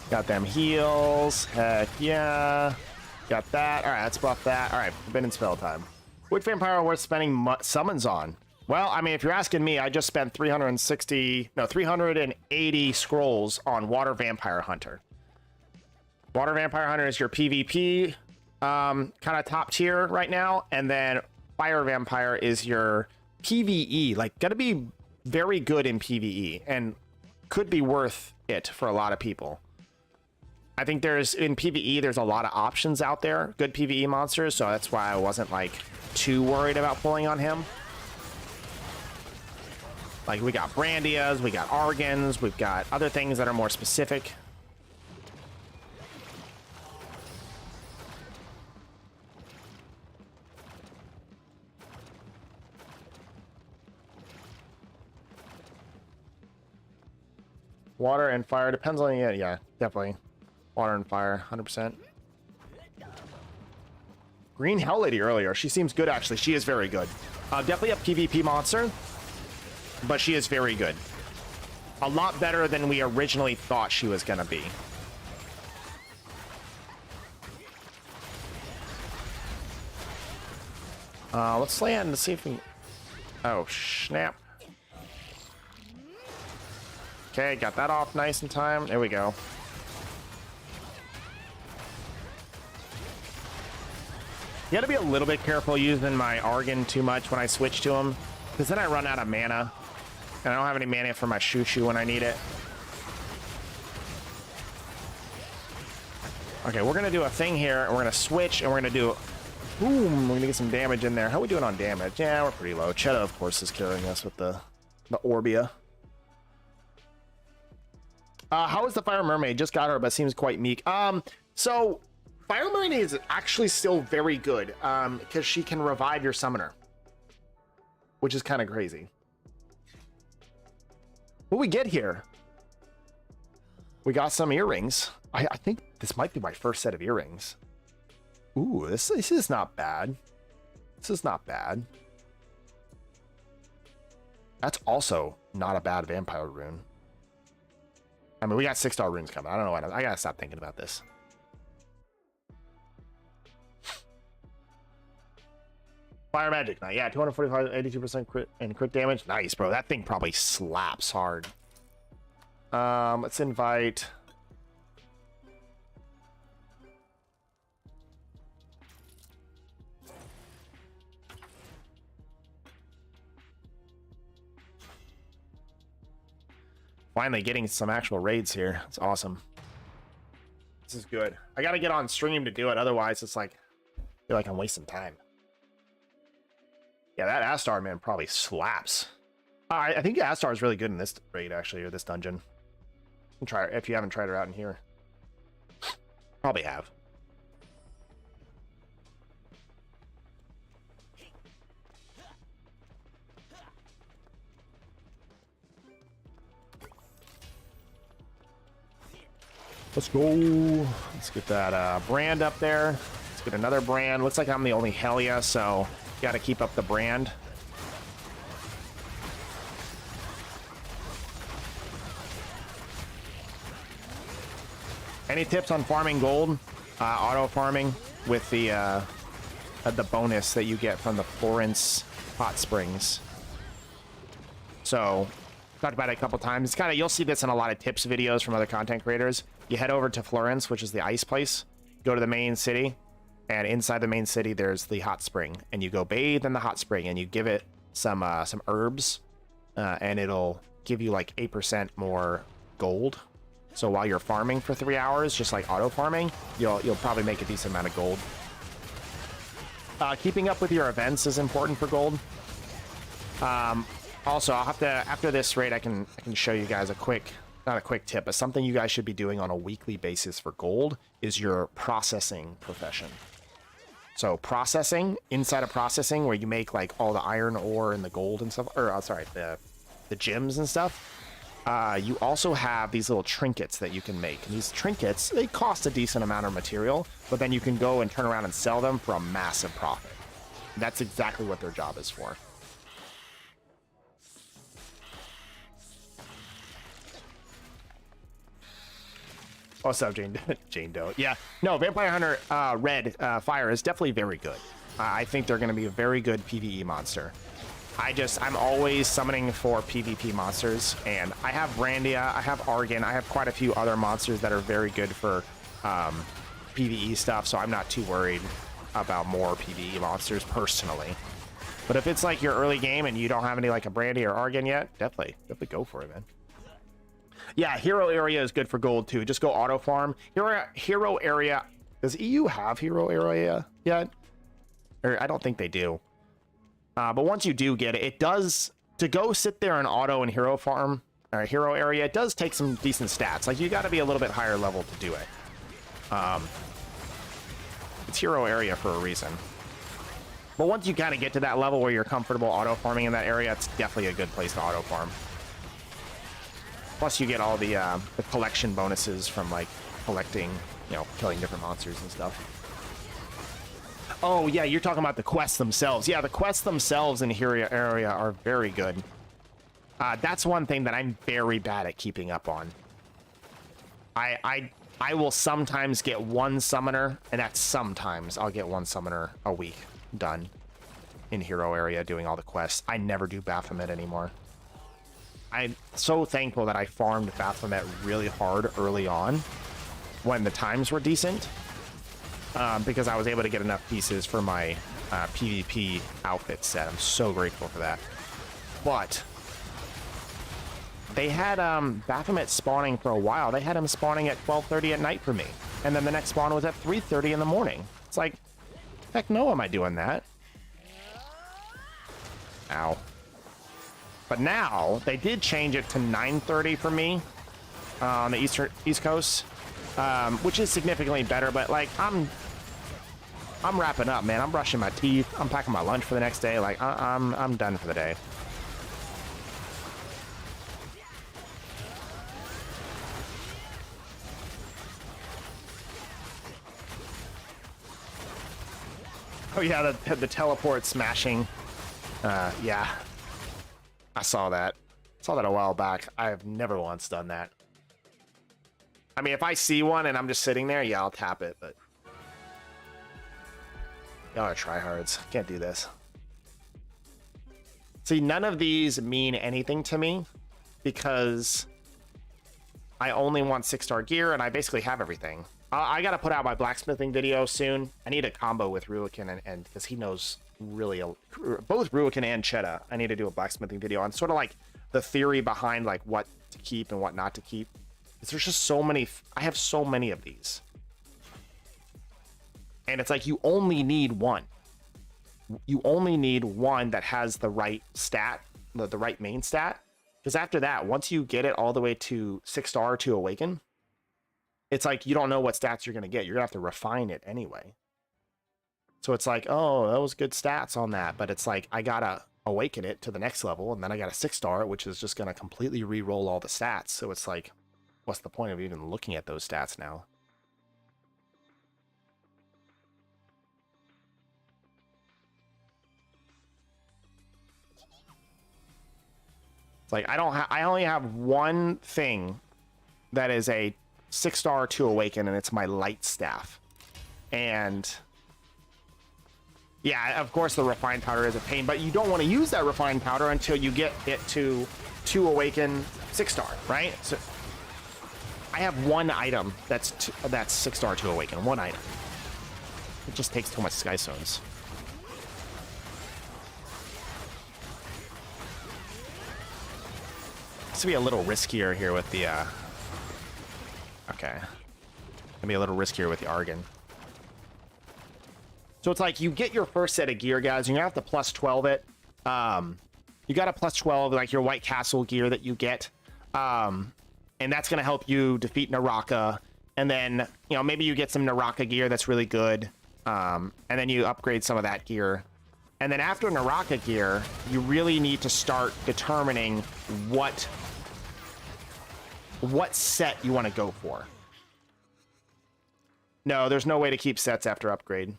Got them heals. Heck yeah. Got that. All right, let's buff that. All right, been in spell time. Which vampire worth spending summons on? Well, I mean, if you're asking me, I just spent 380 scrolls on Water Vampire Hunter. Water Vampire Hunter is your PvP kind of top tier right now, and then Fire Vampire is your PvE, like gonna be very good in PvE and could be worth it for a lot of people. I think in PvE, there's a lot of options out there, good PvE monsters, so that's why I wasn't like too worried about pulling on him. Like we got Brandias, we got Argans, we've got other things that are more specific. Water and fire depends on you. Yeah, definitely. Water and fire, 100%. Green Hell Lady earlier. She seems good, actually. She is very good. Definitely a PvP monster, but she is very good. A lot better than we originally thought she was going to be. Let's land and see if we... Oh, snap. Okay, got that off nice in time. There we go. You gotta be a little bit careful using my Argon too much when I switch to him, because then I run out of mana, and I don't have any mana for my Shushu when I need it. Okay, we're gonna do a thing here, and we're gonna switch, and we're gonna do, boom, we're gonna get some damage in there. How are we doing on damage? Yeah, we're pretty low. Cheddar, of course, is carrying us with the Orbia. How is the Fire Mermaid? Just got her, but seems quite meek. So Fire Mermaid is actually still very good, because she can revive your summoner, which is kind of crazy. What we get here? We got some earrings. I think this might be my first set of earrings. Ooh, this is not bad. This is not bad. That's also not a bad vampire rune. I mean, we got 6-star runes coming. I don't know what I gotta stop thinking about this. Fire Magic Knight. Yeah, 245, 82% crit and crit damage. Nice, bro. That thing probably slaps hard. Let's invite... Finally getting some actual raids here. It's awesome. This is good. I gotta get on stream to do it. Otherwise, it's like, I feel like I'm wasting time. Yeah, that Astar, man, probably slaps. I think Astar is really good in this raid, actually, or this dungeon. You can try her if you haven't tried her out in here. Probably have. Let's go. Let's get that brand up there. Let's get another brand. Looks like I'm the only Helia, so got to keep up the brand. Any tips on farming gold? Auto farming with the bonus that you get from the Florence hot springs. So talked about it a couple times. It's kind of, you'll see this in a lot of tips videos from other content creators. You head over to Florence, which is the ice place, go to the main city, and inside the main city there's the hot spring, and you go bathe in the hot spring, and you give it some herbs, and it'll give you like 8% more gold. So while you're farming for 3 hours, just like auto farming, you'll probably make a decent amount of gold. Keeping up with your events is important for gold. Also, I'll have to, after this raid, I can show you guys a quick, not a quick tip, but something you guys should be doing on a weekly basis for gold is your processing profession. So processing, inside of processing, where you make like all the iron ore and the gold and stuff, or sorry, the gems and stuff. You also have these little trinkets that you can make. And these trinkets, they cost a decent amount of material, but then you can go and turn around and sell them for a massive profit. That's exactly what their job is for. What's up, Jane Doe? Yeah, no, Vampire Hunter Red Fire is definitely very good. I think they're going to be a very good PvE monster. I'm always summoning for PvP monsters, and I have Randia, I have Argon, I have quite a few other monsters that are very good for PvE stuff, so I'm not too worried about more PvE monsters personally. But if it's like your early game and you don't have any like a Brandy or Argon yet, definitely go for it, man. Yeah, hero area is good for gold too. Just go auto farm. Hero area. Does EU have hero area yet? Or I don't think they do. But once you do get it, it does, to go sit there and auto and hero farm or hero area, it does take some decent stats. Like you got to be a little bit higher level to do it. It's hero area for a reason. But once you kind of get to that level where you're comfortable auto farming in that area, it's definitely a good place to auto farm. Plus you get all the collection bonuses from like collecting, you know, killing different monsters and stuff. Oh yeah, you're talking about the quests themselves. Yeah, the quests themselves in hero area are very good. That's one thing that I'm very bad at keeping up on. I will sometimes get one summoner, and that's sometimes I'll get one summoner a week done in hero area doing all the quests. I never do Baphomet anymore. I'm so thankful that I farmed Baphomet really hard early on when the times were decent, because I was able to get enough pieces for my PvP outfit set. I'm so grateful for that. But they had Baphomet spawning for a while. They had him spawning at 12:30 at night for me, and then the next spawn was at 3:30 in the morning. It's like, heck no, am I doing that? Ow. But now they did change it to 9:30 for me on the East Coast, which is significantly better. But like, I'm wrapping up, man. I'm brushing my teeth. I'm packing my lunch for the next day. Like, I'm done for the day. Oh yeah, the teleport smashing. Yeah, I saw that. Saw that a while back. I have never once done that. I mean, if I see one and I'm just sitting there, yeah, I'll tap it, but y'all are tryhards. Can't do this. See, none of these mean anything to me because I only want 6-star gear and I basically have everything. I gotta put out my blacksmithing video soon. I need a combo with Ruikin and because he knows really both Ruikin and Cheta. I need to do a blacksmithing video on sort of like the theory behind like what to keep and what not to keep. Because there's just so many. I have so many of these, and it's like you only need one. You only need one that has the right stat, the right main stat. Because after that, once you get it all the way to 6-star to awaken, it's like you don't know what stats you're gonna get. You're gonna have to refine it anyway. So it's like, oh, that was good stats on that, but it's like I gotta awaken it to the next level, and then I got a 6-star, which is just gonna completely re-roll all the stats. So it's like, what's the point of even looking at those stats now? It's like I only have one thing that is a 6-star to awaken, and it's my light staff. And yeah, of course the refined powder is a pain, but you don't want to use that refined powder until you get it to awaken 6-star, right? So I have one item that's 6-star to awaken. One item. It just takes too much sky stones. This to be a little riskier here with the okay. Gonna be a little riskier with the Argon. So it's like you get your first set of gear, guys, and you have to plus 12 it. You got a plus 12, like your White Castle gear that you get. And that's going to help you defeat Naraka. And then, you know, maybe you get some Naraka gear that's really good. And then you upgrade some of that gear. And then after Naraka gear, you really need to start determining what set you want to go for. No, there's no way to keep sets after upgrade.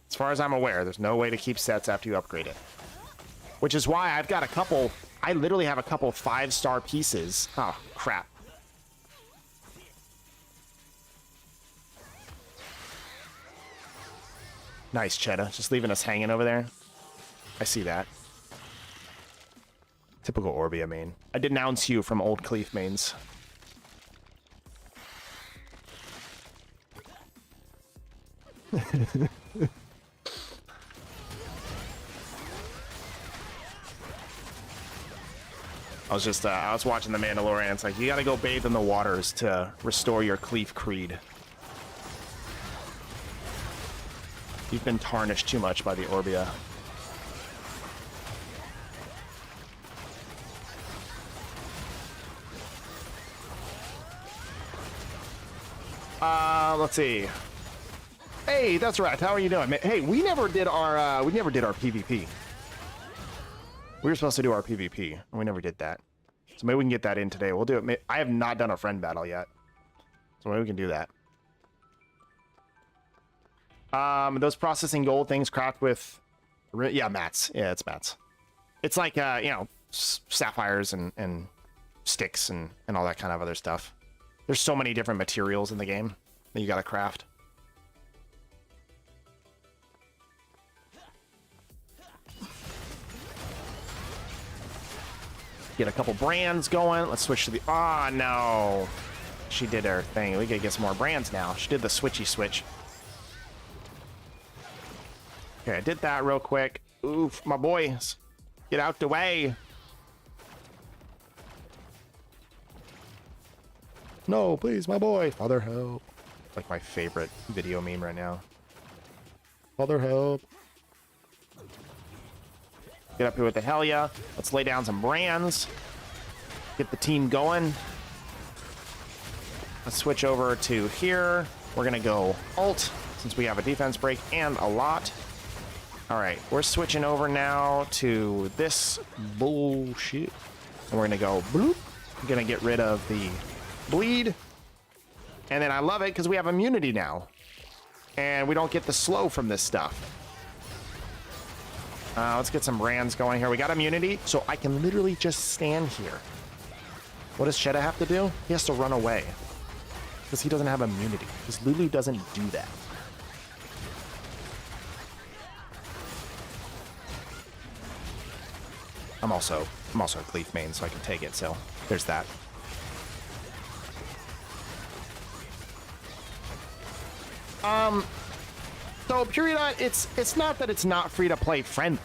As far as I'm aware, there's no way to keep sets after you upgrade it. Which is why I've got a couple, I literally have a couple 5-star pieces. Oh, crap. Nice, Cheta. Just leaving us hanging over there. I see that. Typical Orbia main. I denounce you from old Cleef mains. I was watching The Mandalorian. It's like, you gotta go bathe in the waters to restore your Cleef creed. You've been tarnished too much by the Orbia. Let's see. Hey, that's right. How are you doing? Hey, we never did our PvP. We were supposed to do our PvP, and we never did that. So maybe we can get that in today. We'll do it. I have not done a friend battle yet, so maybe we can do that. Those processing gold things cracked with, yeah, mats. Yeah, it's mats. It's like you know, sapphires and sticks and all that kind of other stuff. There's so many different materials in the game that you gotta craft. Get a couple brands going. Let's switch to the... Oh, no. She did her thing. We gotta get some more brands now. She did the switchy switch. Okay, I did that real quick. Oof, my boys. Get out the way. No, please, my boy. Father, help. Like my favorite video meme right now. Father, help. Get up here with the hell yeah. Let's lay down some brands. Get the team going. Let's switch over to here. We're going to go ult since we have a defense break and a lot. All right, we're switching over now to this bullshit. And we're going to go bloop. We're going to get rid of the bleed. And then I love it because we have immunity now. And we don't get the slow from this stuff. Let's get some brands going here. We got immunity, so I can literally just stand here. What does Sheda have to do? He has to run away. Because he doesn't have immunity. Because Lulu doesn't do that. I'm also a Cleef main, so I can take it, so there's that. So Periodot, it's not that it's not free to play friendly.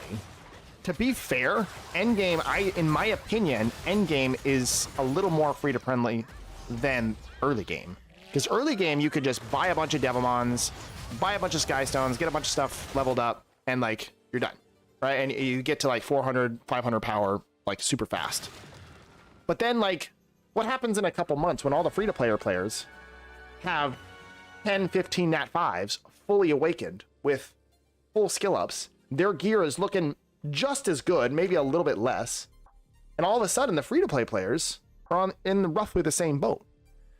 To be fair, endgame, in my opinion, endgame is a little more free to friendly than early game. Because early game, you could just buy a bunch of Devilmons, buy a bunch of Sky Stones, get a bunch of stuff leveled up, and like you're done, right? And you get to like 400, 500 power like super fast. But then like, what happens in a couple months when all the free to player players have 10, 15 nat 5s fully awakened with full skill ups? Their gear is looking just as good, maybe a little bit less. And all of a sudden, the free-to-play players are in roughly the same boat.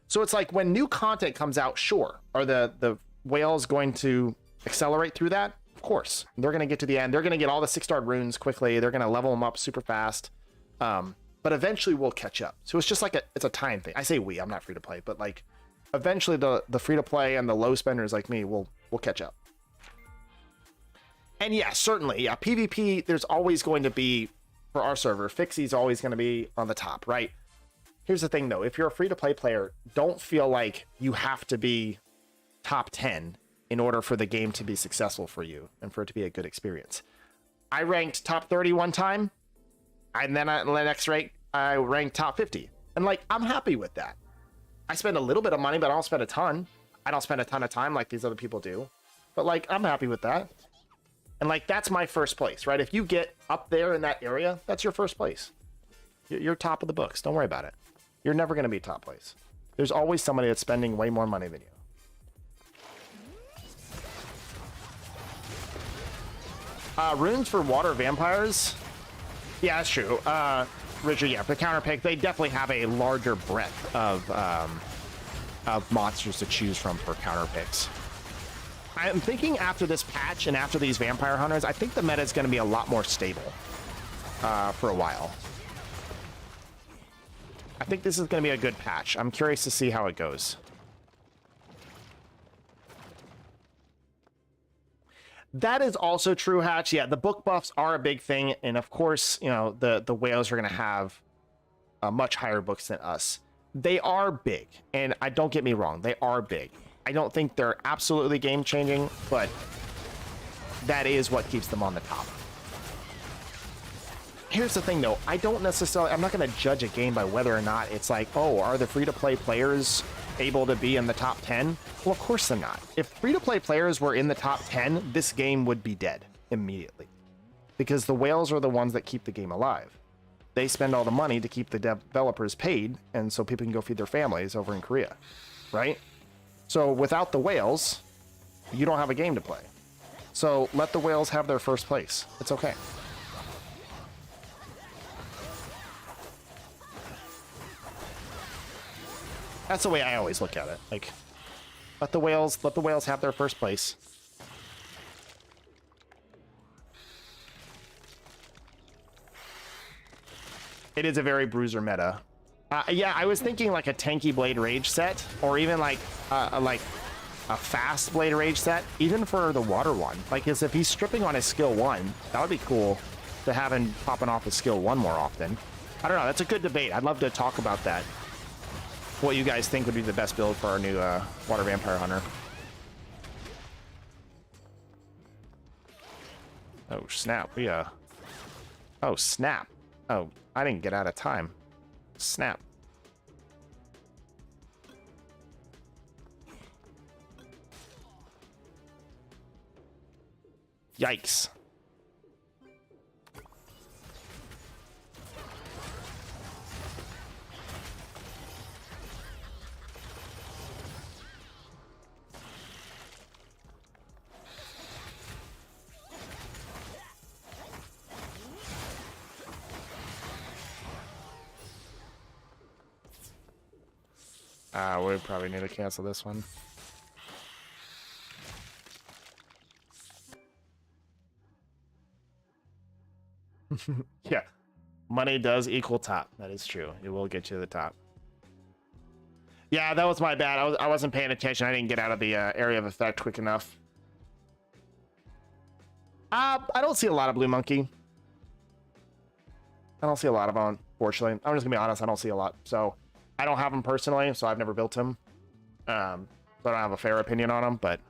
So it's like when new content comes out, sure. Are the whales going to accelerate through that? Of course. They're going to get to the end. They're going to get all the 6-star runes quickly. They're going to level them up super fast. But eventually we'll catch up. So it's just like it's a time thing. I say we, I'm not free-to-play, but like eventually the free-to-play and the low spenders like me will catch up. And yeah, certainly, yeah, PvP, there's always going to be, for our server, Fixie's always going to be on the top, right? Here's the thing, though. If you're a free-to-play player, don't feel like you have to be top 10 in order for the game to be successful for you and for it to be a good experience. I ranked top 30 one time, and then the next rank, I ranked top 50. And, like, I'm happy with that. I spend a little bit of money, but I don't spend a ton. I don't spend a ton of time like these other people do. But, like, I'm happy with that. And, like, that's my first place, right? If you get up there in that area, that's your first place. You're top of the books. Don't worry about it. You're never going to be top place. There's always somebody that's spending way more money than you. Runes for water vampires? Yeah, that's true. Richard, yeah, for counter pick, they definitely have a larger breadth of monsters to choose from for counter picks. I'm thinking after this patch and after these vampire hunters, I think the meta is going to be a lot more stable for a while. I think this is going to be a good patch. I'm curious to see how it goes. That is also true, Hatch. Yeah, the book buffs are a big thing. And of course, you know, the whales are going to have much higher books than us. They are big. And don't get me wrong, they are big. I don't think they're absolutely game-changing, but that is what keeps them on the top. Here's the thing, though. I'm not going to judge a game by whether or not it's like, oh, are the free-to-play players able to be in the top 10? Well, of course they're not. If free-to-play players were in the top 10, this game would be dead immediately. Because the whales are the ones that keep the game alive. They spend all the money to keep the developers paid, and so people can go feed their families over in Korea, right? So without the whales, you don't have a game to play. So let the whales have their first place. It's okay. That's the way I always look at it. Like, let the whales have their first place. It is a very bruiser meta. Yeah, I was thinking like a tanky Blade Rage set, or even like a fast Blade Rage set, even for the water one. Like, if he's stripping on his skill 1, that would be cool to have him popping off his skill 1 more often. I don't know. That's a good debate. I'd love to talk about that. What you guys think would be the best build for our new Water Vampire Hunter. Oh, snap. Oh, snap. Oh, I didn't get out of time. Snap. Yikes. We probably need to cancel this one. Yeah. Money does equal top. That is true. It will get you to the top. Yeah, that was my bad. I wasn't paying attention. I didn't get out of the area of effect quick enough. I don't see a lot of Blue Monkey. I don't see a lot of them, unfortunately. I'm just gonna be honest. I don't see a lot. So I don't have him personally, so I've never built him. So I don't have a fair opinion on him, but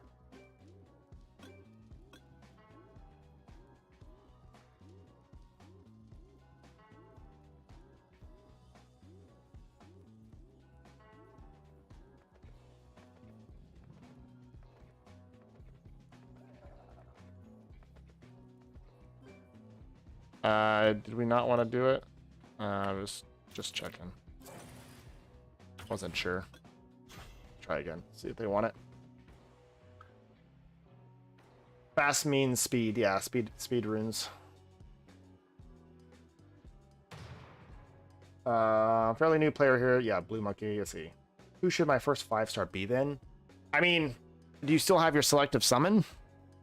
did we not want to do it? I was just checking. Wasn't sure. Try again. See if they want it. Fast means speed. Yeah, speed runes. Fairly new player here. Yeah, Blue Monkey. Let's see. Who should my first 5-star be then? I mean, do you still have your selective summon?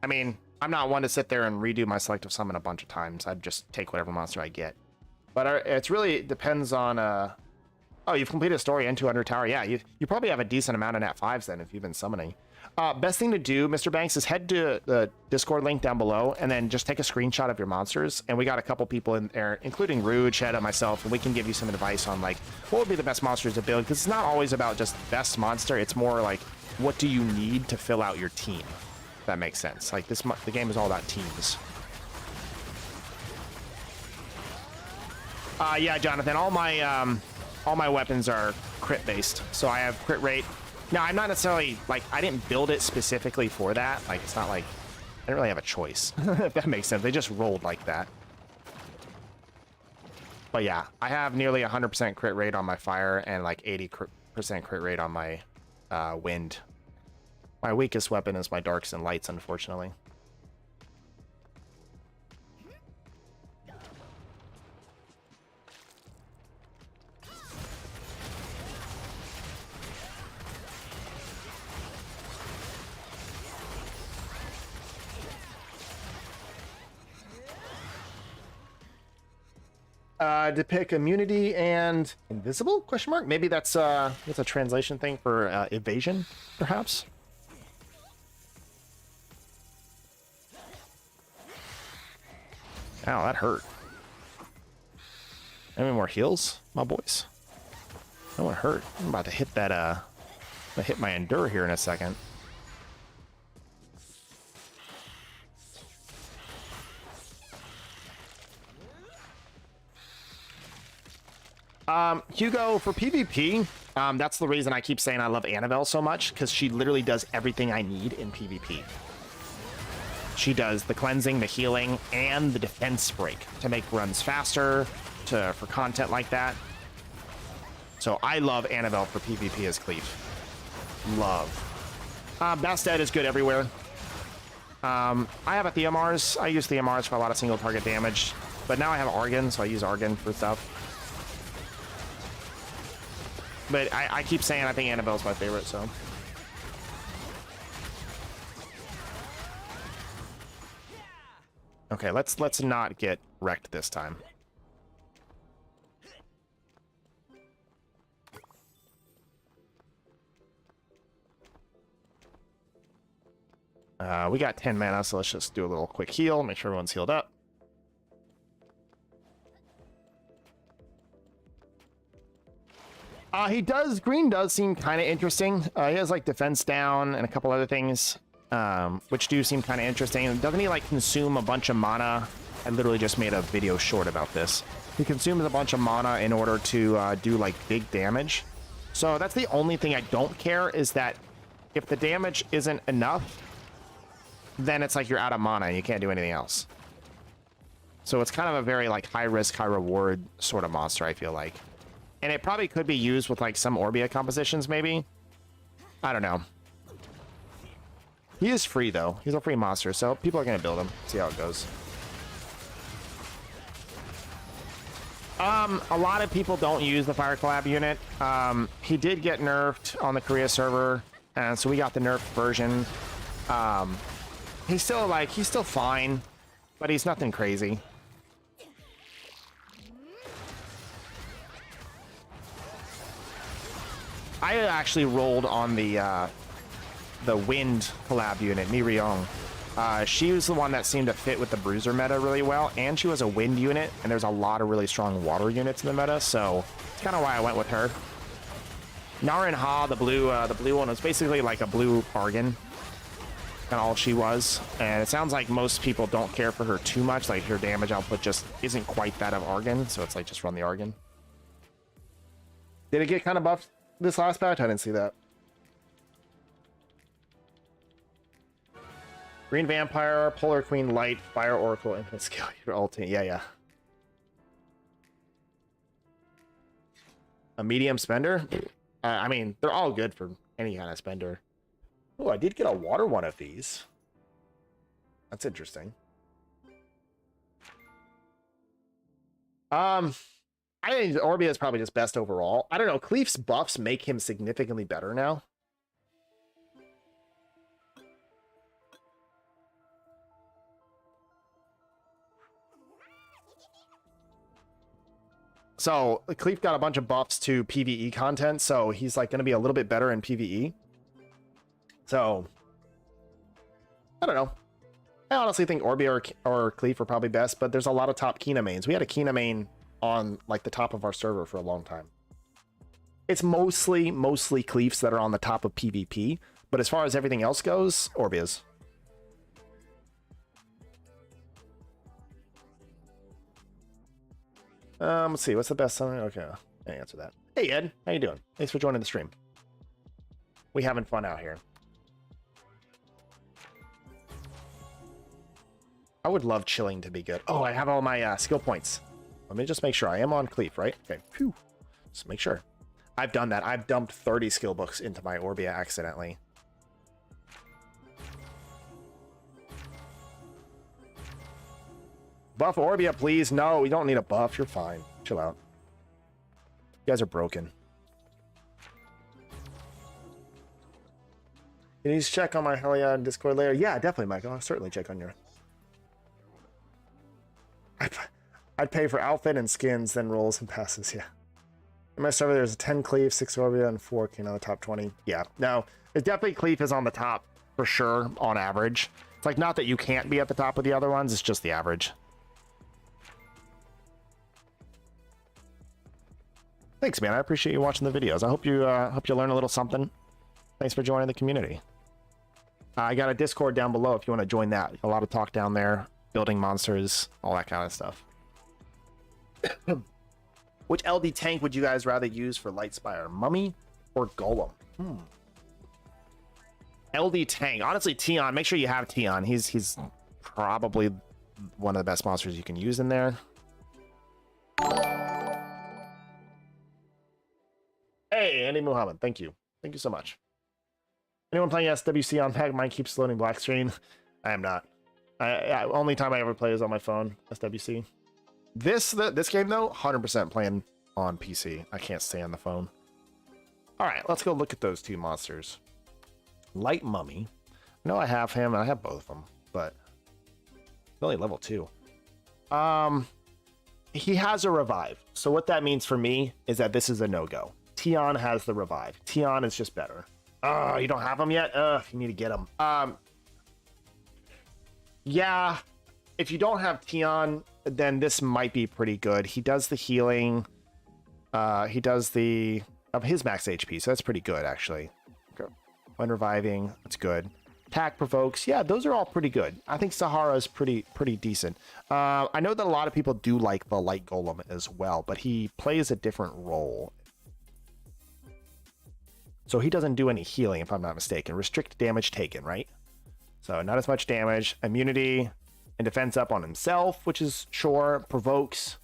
I mean, I'm not one to sit there and redo my selective summon a bunch of times. I'd just take whatever monster I get. But it's really depends on oh, you've completed a story into Under Tower. Yeah, you probably have a decent amount of nat 5s then if you've been summoning. Best thing to do, Mr. Banks, is head to the Discord link down below and then just take a screenshot of your monsters. And we got a couple people in there, including Rude, Shed, and myself, and we can give you some advice on like what would be the best monsters to build. Because it's not always about just best monster. It's more like what do you need to fill out your team. If that makes sense. Like the game is all about teams. Yeah, Jonathan, all my weapons are crit based, so I have crit rate. Now, I'm not necessarily like I didn't build it specifically for that. Like it's not like I didn't really have a choice. If that makes sense, they just rolled like that. But yeah, I have nearly 100% crit rate on my fire and like 80% crit rate on my wind. My weakest weapon is my darks and lights, unfortunately. To pick immunity and invisible? Question mark? Maybe that's a translation thing for evasion, perhaps. Ow, that hurt. Any more heals, my boys? That one hurt. I'm about to hit that. I'm gonna hit my endure here in a second. Hugo, for PvP, that's the reason I keep saying I love Annabelle so much, because she literally does everything I need in PvP. She does the cleansing, the healing, and the defense break to make runs faster, for content like that. So I love Annabelle for PvP as Cleave. Love. Bastet is good everywhere. I have a Theomars. I use Theomars for a lot of single target damage, but now I have Argon, so I use Argon for stuff. But I keep saying I think Annabelle's my favorite, so. Okay, let's not get wrecked this time. We got 10 mana, so let's just do a little quick heal, make sure everyone's healed up. Green does seem kind of interesting. He has like defense down and a couple other things, which do seem kind of interesting. Doesn't he like consume a bunch of mana? I literally just made a video short about this. He consumes a bunch of mana in order to do like big damage. So that's the only thing I don't care, is that if the damage isn't enough, then it's like you're out of mana and you can't do anything else. So it's kind of a very like high risk, high reward sort of monster, I feel like. And it probably could be used with like some Orbia compositions, maybe. I don't know. He is free though. He's a free monster, so people are gonna build him. See how it goes. A lot of people don't use the Fire Collab unit. He did get nerfed on the Korea server, and so we got the nerfed version. He's still fine, but he's nothing crazy. I actually rolled on the Wind collab unit, Mi Ryong. She was the one that seemed to fit with the Bruiser meta really well, and she was a Wind unit, and there's a lot of really strong water units in the meta, so it's kind of why I went with her. Narin Ha, the blue one, was basically like a blue Argon, and all she was. And it sounds like most people don't care for her too much, like her damage output just isn't quite that of Argon, so it's like just run the Argon. Did it get kind of buffed this last patch? I didn't see that. Green Vampire, Polar Queen, Light, Fire Oracle, Infinite Skill, your ultimate. Yeah. A medium spender? I mean, they're all good for any kind of spender. Oh, I did get a water one of these. That's interesting. I think Orbia is probably just best overall. I don't know. Cleef's buffs make him significantly better now. So Cleef got a bunch of buffs to PvE content, so he's like going to be a little bit better in PvE. So I don't know. I honestly think Orbia or Cleef are probably best, but there's a lot of top Kina mains. We had a Kina main on like the top of our server for a long time. It's mostly Cleefs that are on the top of PvP, but as far as everything else goes, Orbia's. Let's see, what's the best summon? Okay, I answer that. Hey Ed, how you doing? Thanks for joining the stream. We having fun out here. I would love chilling to be good. Oh, I have all my skill points. Let me just make sure I am on Cleef, right? Okay, phew. Just make sure. I've done that. I've dumped 30 skill books into my Orbia accidentally. Buff Orbia, please. No, we don't need a buff. You're fine. Chill out. You guys are broken. You need to check on my Hell Yeah Discord layer. Yeah, definitely, Mike. I'll certainly check on your... I'd pay for outfit and skins, then rolls and passes, yeah. In my server, there's a 10 Cleef, 6 Orbia, and 4 King on the top 20. Yeah, no, it's definitely Cleef is on the top for sure, on average. It's like, not that you can't be at the top with the other ones, it's just the average. Thanks, man. I appreciate you watching the videos. I hope you learn a little something. Thanks for joining the community. I got a Discord down below if you want to join that. A lot of talk down there, building monsters, all that kind of stuff. Which LD tank would you guys rather use for Lightspire, Mummy or Golem? LD tank. Honestly, Tion. Make sure you have Tion. He's probably one of the best monsters you can use in there. Hey, Andy Muhammad. Thank you. Thank you so much. Anyone playing SWC on Pack? Mine keeps loading black screen. I am not. Only time I ever play is on my phone, SWC. This game, though, 100% playing on PC. I can't stay on the phone. All right, let's go look at those two monsters. Light Mummy. I know I have him, and I have both of them, but only level 2. He has a revive. So what that means for me is that this is a no-go. Tion has the revive. Tion is just better. Oh, you don't have him yet? You need to get him. Yeah, if you don't have Tion, then this might be pretty good. He does the healing. He does the of his max HP, so that's pretty good actually. When reviving, that's good. Attack provokes, yeah, those are all pretty good. I think Sahara's pretty decent. I know that a lot of people do like the light golem as well, but he plays a different role. So he doesn't do any healing, if I'm not mistaken. Restrict damage taken, right? So not as much damage. Immunity and defense up on himself, which is sure. Provokes.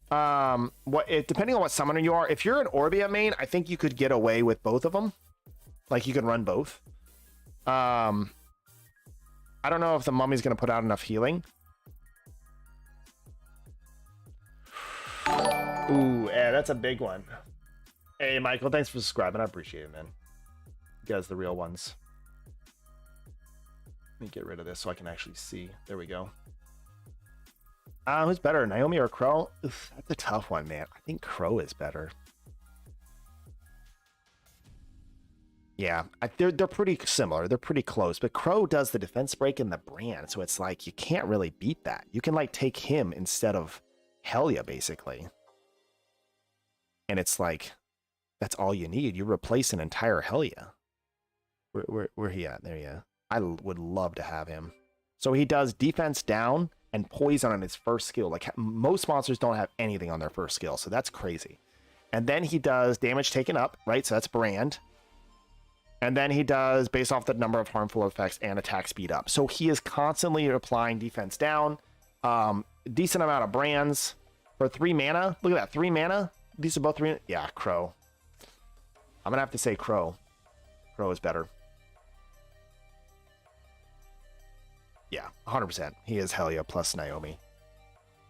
Depending on what summoner you are, if you're an Orbia main, I think you could get away with both of them. Like you can run both. I don't know if the mummy's gonna put out enough healing. Ooh, yeah, that's a big one. Hey, Michael, thanks for subscribing. I appreciate it, man. You guys, the real ones. Let me get rid of this so I can actually see. There we go. Who's better, Naomi or Crow? Oof, that's a tough one, man. I think Crow is better. Yeah, they're pretty similar. They're pretty close, but Crow does the defense break and the brand, so it's like you can't really beat that. You can like take him instead of Helia, basically. And it's like, that's all you need. You replace an entire Helia. Where he at? There you go. I would love to have him. So he does defense down and poison on his first skill. Like most monsters don't have anything on their first skill, so that's crazy. And then he does damage taken up, right? So that's brand. And then he does based off the number of harmful effects and attack speed up. So he is constantly applying defense down. Decent amount of brands for 3 mana. Look at that, 3 mana. These are both 3. Yeah, Crow. I'm gonna have to say Crow. Crow is better. Yeah, 100%. He is Helia plus Naomi.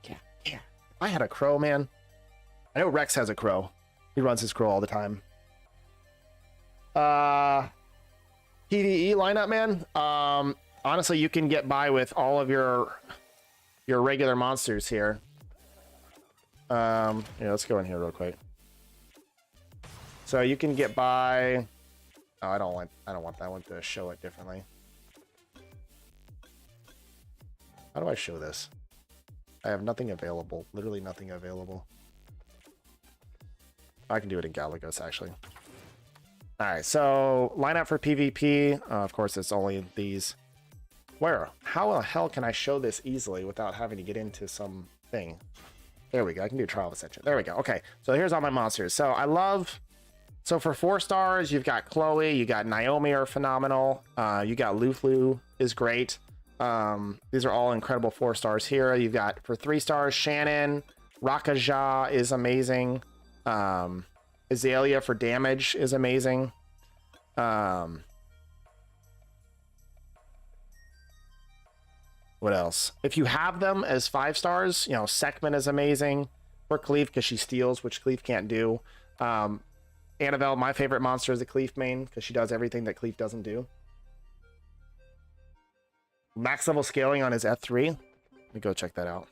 Yeah. If I had a Crow, man. I know Rex has a Crow. He runs his Crow all the time. PvE lineup, man. Honestly, you can get by with all of your regular monsters here. Yeah, let's go in here real quick. So you can get by. Oh, I don't want that one to show it differently. How do I show this? I have nothing available. Literally nothing available. I can do it in Galagos, actually. Alright, so lineup for PvP. Of course, it's only these. Where? How the hell can I show this easily without having to get into some thing? There we go. I can do Trial of Ascension. There we go. Okay, so here's all my monsters. So I love... So for 4 stars, you've got Chloe, you got Naomi are phenomenal. You got Luflu is great. These are all incredible 4 stars here. You've got for 3 stars, Shannon. Rakaja is amazing. Azalea for damage is amazing. What else? If you have them as 5 stars, you know, Sekman is amazing for Cleave because she steals, which Cleave can't do. Annabelle, my favorite monster, is a Cleave main because she does everything that Cleave doesn't do. Max level scaling on his F3. Let me go check that out.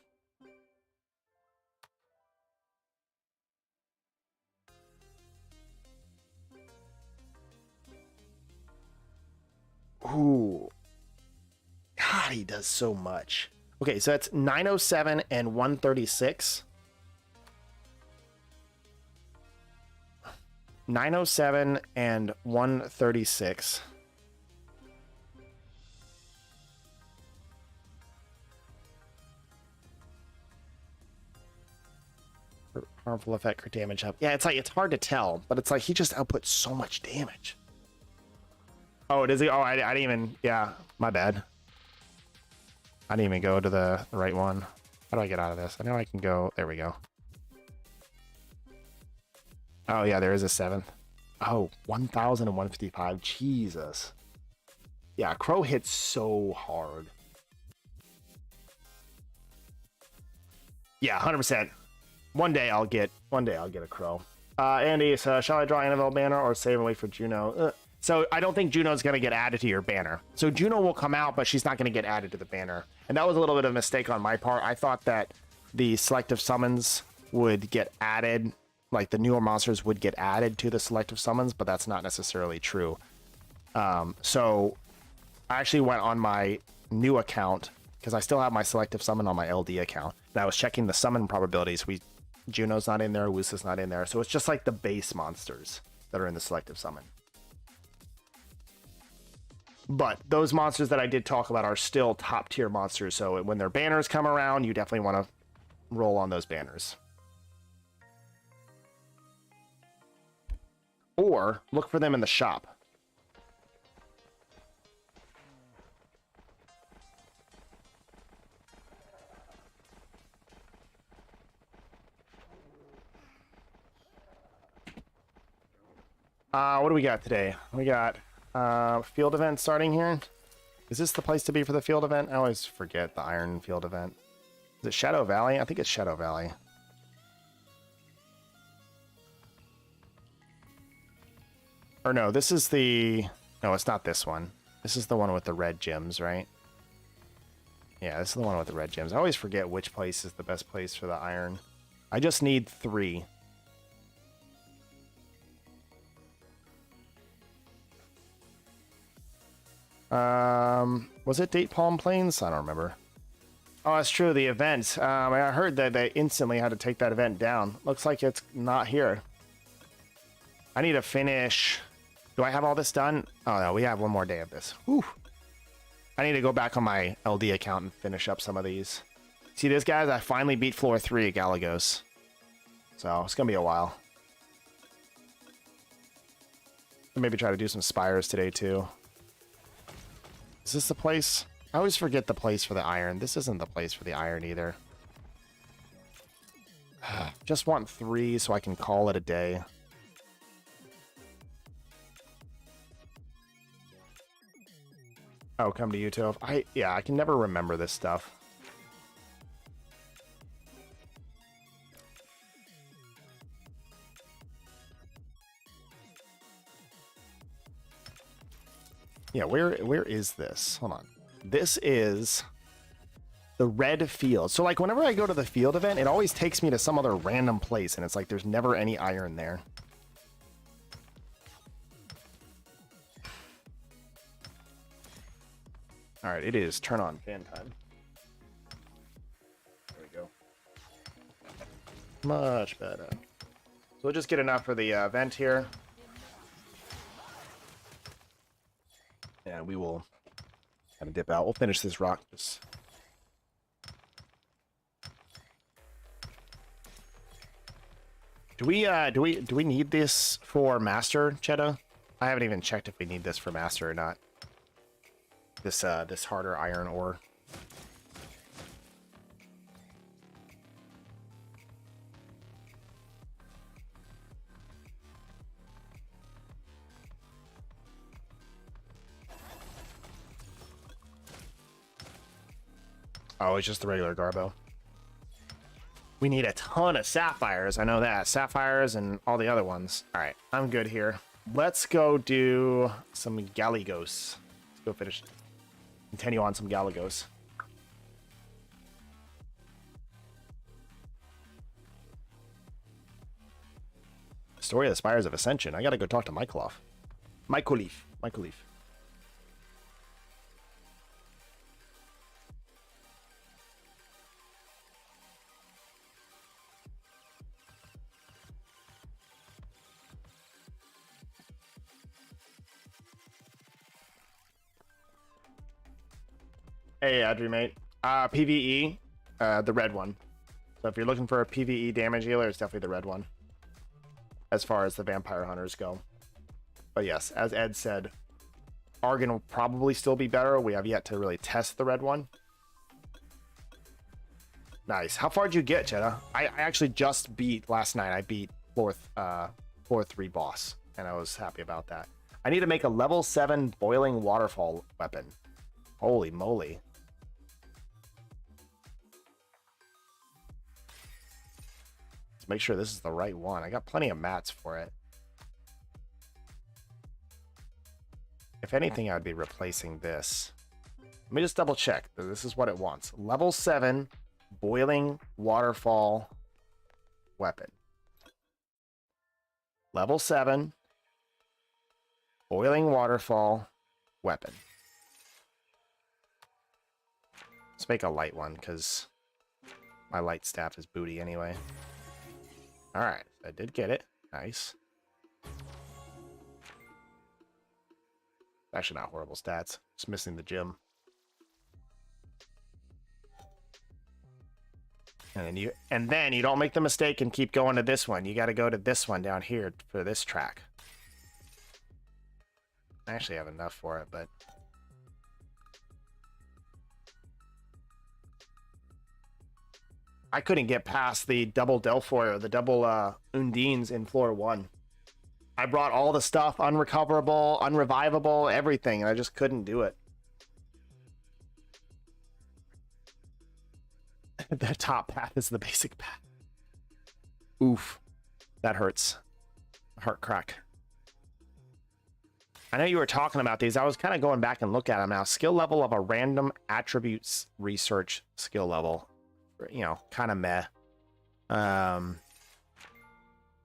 Ooh. God, he does so much. Okay, so that's 907 and 136. 907 and 136. Harmful effect or damage up. Yeah, it's like, it's hard to tell, but it's like he just outputs so much damage. Oh, does he? Oh, I didn't even, yeah, my bad. I didn't even go to the right one. How do I get out of this? I know I can go, there we go. Oh yeah, there is a 7th. Oh, 1,155, Jesus. Yeah, Crow hits so hard. Yeah, 100%. One day I'll get a Crow. Andy, so shall I draw Annabelle banner or save and wait for Juno? So I don't think Juno's going to get added to your banner. So Juno will come out, but she's not going to get added to the banner. And that was a little bit of a mistake on my part. I thought that the selective summons would get added, like the newer monsters would get added to the selective summons, but that's not necessarily true. So I actually went on my new account because I still have my selective summon on my LD account. And I was checking the summon probabilities. We Juno's not in there. Wusa's not in there. So it's just like the base monsters that are in the selective summon. But those monsters that I did talk about are still top tier monsters. So when their banners come around, you definitely want to roll on those banners. Or look for them in the shop. What do we got today? We got field event starting here. Is this the place to be for the field event? I always forget the Iron Field event. Is it Shadow Valley? I think it's Shadow Valley. Or no, this is the... No, it's not this one. This is the one with the red gems, right? Yeah, this is the one with the red gems. I always forget which place is the best place for the iron. I just need 3. Was it Date Palm Plains? I don't remember. Oh, that's true, the event. I heard that they instantly had to take that event down. Looks like it's not here. I need to finish... Do I have all this done? Oh, no, we have one more day of this. Whew. I need to go back on my LD account and finish up some of these. See this, guys? I finally beat floor 3 at Galagos. So, it's going to be a while. I'll maybe try to do some spires today, too. Is this the place? I always forget the place for the iron. This isn't the place for the iron either. Just want 3 so I can call it a day. Oh, come to you, Toph. Yeah, I can never remember this stuff. Yeah, where is this? Hold on. This is the red field. So, like, whenever I go to the field event, it always takes me to some other random place, and it's like there's never any iron there. All right, it is turn on fan time. There we go. Much better. So we'll just get enough for the event here. And we will kind of dip out. We'll finish this rock. Do we need this for master, Cheddar? I haven't even checked if we need this for master or not. This harder iron ore. Oh, it's just the regular Garbo. We need a ton of sapphires. I know that. Sapphires and all the other ones. All right, I'm good here. Let's go do some Galagos. Let's go finish. Continue on some Galagos. Story of the Spires of Ascension. I gotta go talk to Mykolov. Mykolif. Hey, Adri, mate. PvE, the red one. So if you're looking for a PvE damage healer, it's definitely the red one. As far as the vampire hunters go. But yes, as Ed said, Argon will probably still be better. We have yet to really test the red one. Nice. How far did you get, Cheddar? I actually just beat last night. I beat floor 3 boss, and I was happy about that. I need to make a level 7 boiling waterfall weapon. Holy moly. Let's make sure this is the right one. I got plenty of mats for it. If anything, I'd be replacing this. Let me just double check that this is what it wants. Level 7 boiling waterfall weapon. Level 7 boiling waterfall weapon. Let's make a light one because my light staff is booty anyway. All right, I did get it. Nice. Actually, not horrible stats. Just missing the gym. And then you don't make the mistake and keep going to this one. You got to go to this one down here for this track. I actually have enough for it, but I couldn't get past the double Delfoy or the double Undines in floor 1. I brought all the stuff, unrecoverable, unrevivable, everything, and I just couldn't do it. The top path is the basic path. Oof. That hurts. Heart crack. I know you were talking about these. I was kind of going back and look at them now. Skill level of a random attributes research skill level. You know, kind of meh.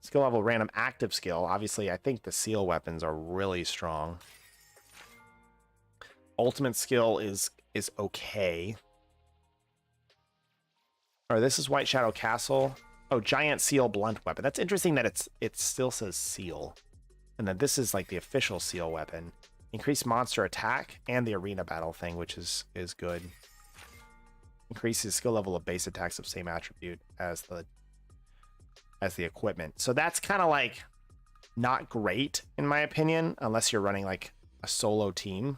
Skill level random active skill. Obviously, I think the seal weapons are really strong. Ultimate skill is okay. Or this is White Shadow Castle. Oh, giant seal blunt weapon. That's interesting that it still says seal. And then this is like the official seal weapon. Increased monster attack and the arena battle thing, which is good. Increases skill level of base attacks of same attribute as the equipment. So that's kind of like not great in my opinion, unless you're running like a solo team.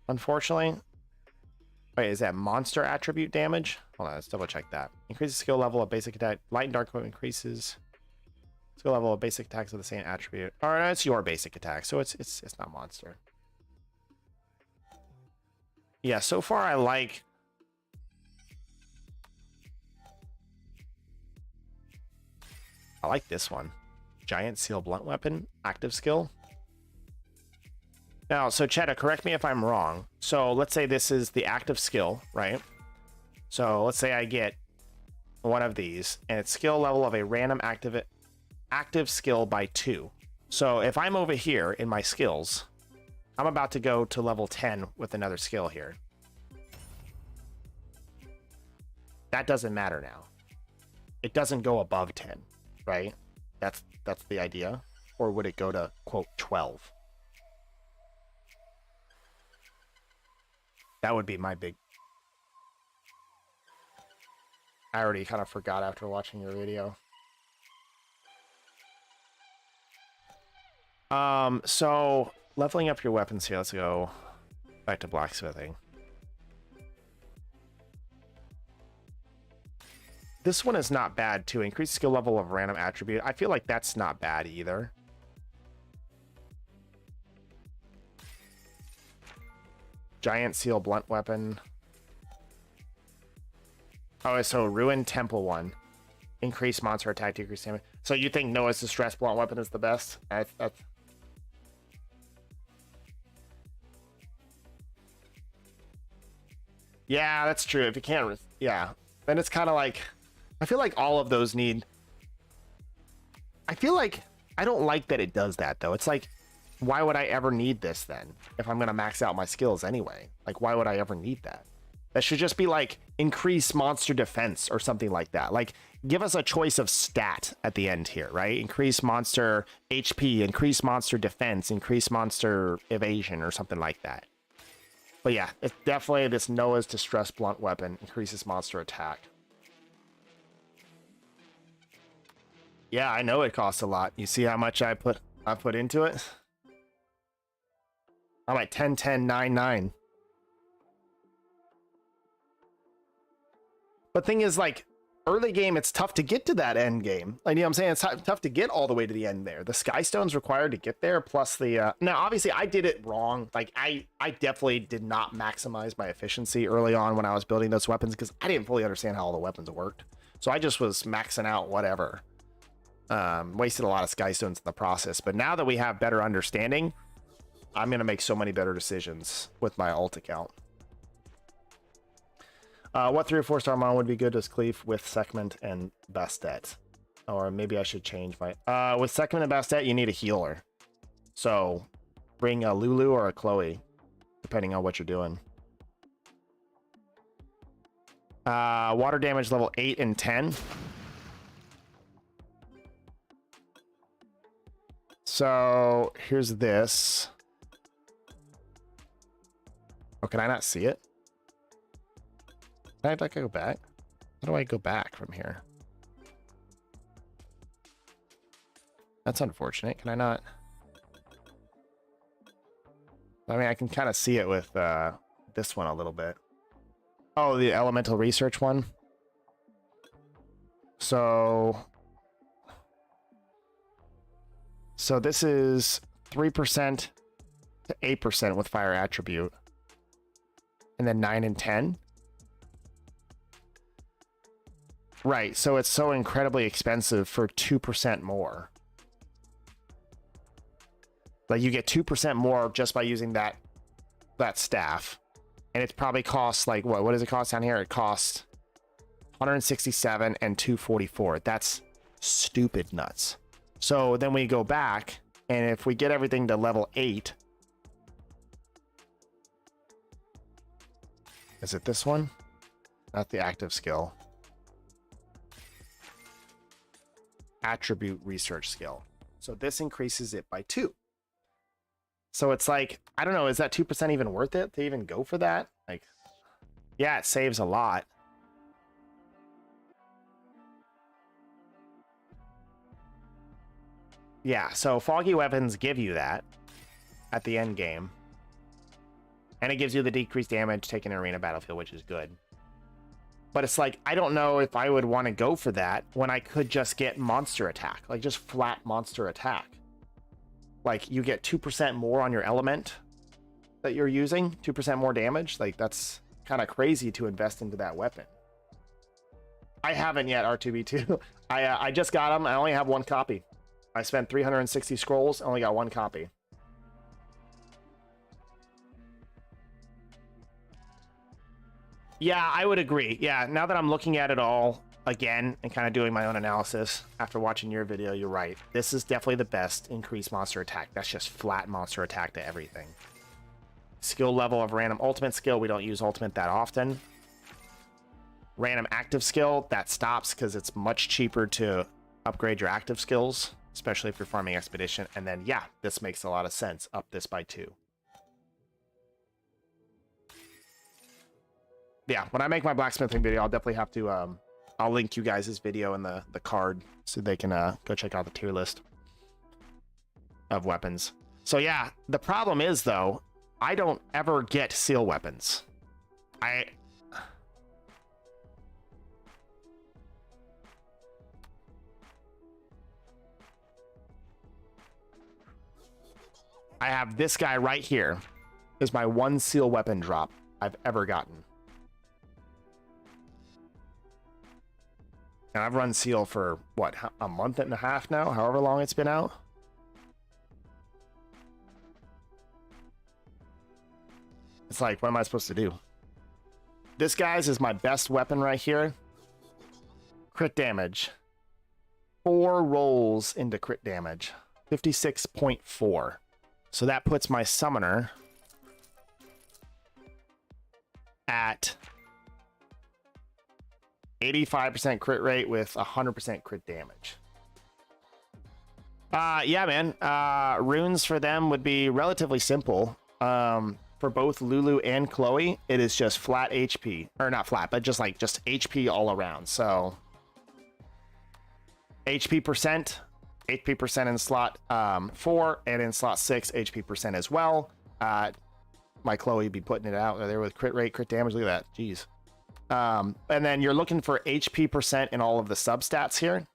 Unfortunately. Wait, is that monster attribute damage? Hold on, let's double check that. Increases skill level of basic attack. Light and dark equipment increases skill level of basic attacks of the same attribute. Or no, it's your basic attack, so it's not monster. Yeah, so far I like this one. Giant seal blunt weapon, active skill. Now, so Chetta, correct me if I'm wrong. So let's say this is the active skill, right? So let's say I get one of these, and it's skill level of a random active skill by 2. So if I'm over here in my skills, I'm about to go to level 10 with another skill here. That doesn't matter now. It doesn't go above 10, right? That's the idea. Or would it go to, quote, 12? That would be my big... I already kind of forgot after watching your video. So leveling up your weapons here. Let's go back to blacksmithing. This one is not bad too. Increase skill level of random attribute. I feel like that's not bad either. Giant seal blunt weapon. Oh, so Ruin Temple one. Increase monster attack, decrease damage. So you think Noah's Distress blunt weapon is the best? Yeah, that's true. If you can't, yeah. Then it's kind of like, I feel like all of those need. I feel like I don't like that it does that though. It's like, why would I ever need this then? If I'm gonna max out my skills anyway, like why would I ever need that? That should just be like increase monster defense or something like that. Like give us a choice of stat at the end here, right? Increase monster HP, increase monster defense, increase monster evasion or something like that. But yeah, it's definitely this Noah's Distress blunt weapon increases monster attack. Yeah, I know it costs a lot. You see how much I put into it? I'm at 10, 10, 9, 9. But thing is, like, early game, it's tough to get to that end game. Like, you know what I'm saying? It's tough to get all the way to the end there. The Sky Stone's required to get there, plus the... Now, obviously, I did it wrong. Like, I definitely did not maximize my efficiency early on when I was building those weapons, because I didn't fully understand how all the weapons worked. So I just was maxing out whatever. Wasted a lot of Sky Stones in the process. But now that we have better understanding, I'm going to make so many better decisions with my alt account. What 3 or 4 star mon would be good as cleave with Segment and Bastet? Or maybe I should change my... with Segment and Bastet, you need a healer. So bring a Lulu or a Chloe, depending on what you're doing. Water damage level 8 and 10. So here's this. Oh, can I not see it? Can I like go back? How do I go back from here? That's unfortunate. Can I not? I mean, I can kind of see it with this one a little bit. Oh, the elemental research one. So this is 3% to 8% with fire attribute. And then 9 and 10. Right, so it's so incredibly expensive for 2% more. Like you get 2% more just by using that staff. And it probably costs like what does it cost down here? It costs 167 and 244. That's stupid nuts. So then we go back, and if we get everything to level 8, is it this one? Not the active skill. Attribute research skill. So this increases it by 2. So it's like, I don't know, is that 2% even worth it to even go for that? Like, yeah, it saves a lot. Yeah, so foggy weapons give you that at the end game. And it gives you the decreased damage taken in arena battlefield, which is good. But it's like, I don't know if I would want to go for that when I could just get monster attack. Like, just flat monster attack. Like, you get 2% more on your element that you're using. 2% more damage. Like, that's kind of crazy to invest into that weapon. I haven't yet, R2B2. I just got them. I only have 1 copy. I spent 360 scrolls. Only got 1 copy. Yeah, I would agree. Yeah, now that I'm looking at it all again and kind of doing my own analysis after watching your video, you're right. This is definitely the best increased monster attack. That's just flat monster attack to everything. Skill level of random ultimate skill. We don't use ultimate that often. Random active skill, that stops because it's much cheaper to upgrade your active skills, especially if you're farming expedition. And then, yeah, this makes a lot of sense. Up this by 2. Yeah, when I make my blacksmithing video, I'll definitely have to, I'll link you guys this video in the card so they can go check out the tier list of weapons. So yeah, the problem is though, I don't ever get seal weapons. I have this guy right here. Is my 1 seal weapon drop I've ever gotten. And I've run seal for, what, a month and a half now? However long it's been out. It's like, what am I supposed to do? This, guys, is my best weapon right here. Crit damage. 4 rolls into crit damage. 56.4. So that puts my summoner at 85% crit rate with 100% crit damage. Yeah, man. Runes for them would be relatively simple. For both Lulu and Chloe, it is just flat HP. Or not flat, but just HP all around. So HP percent in slot 4, and in slot 6, HP percent as well. My Chloe be putting it out there with crit rate, crit damage. Look at that. Jeez. And then you're looking for HP percent in all of the substats here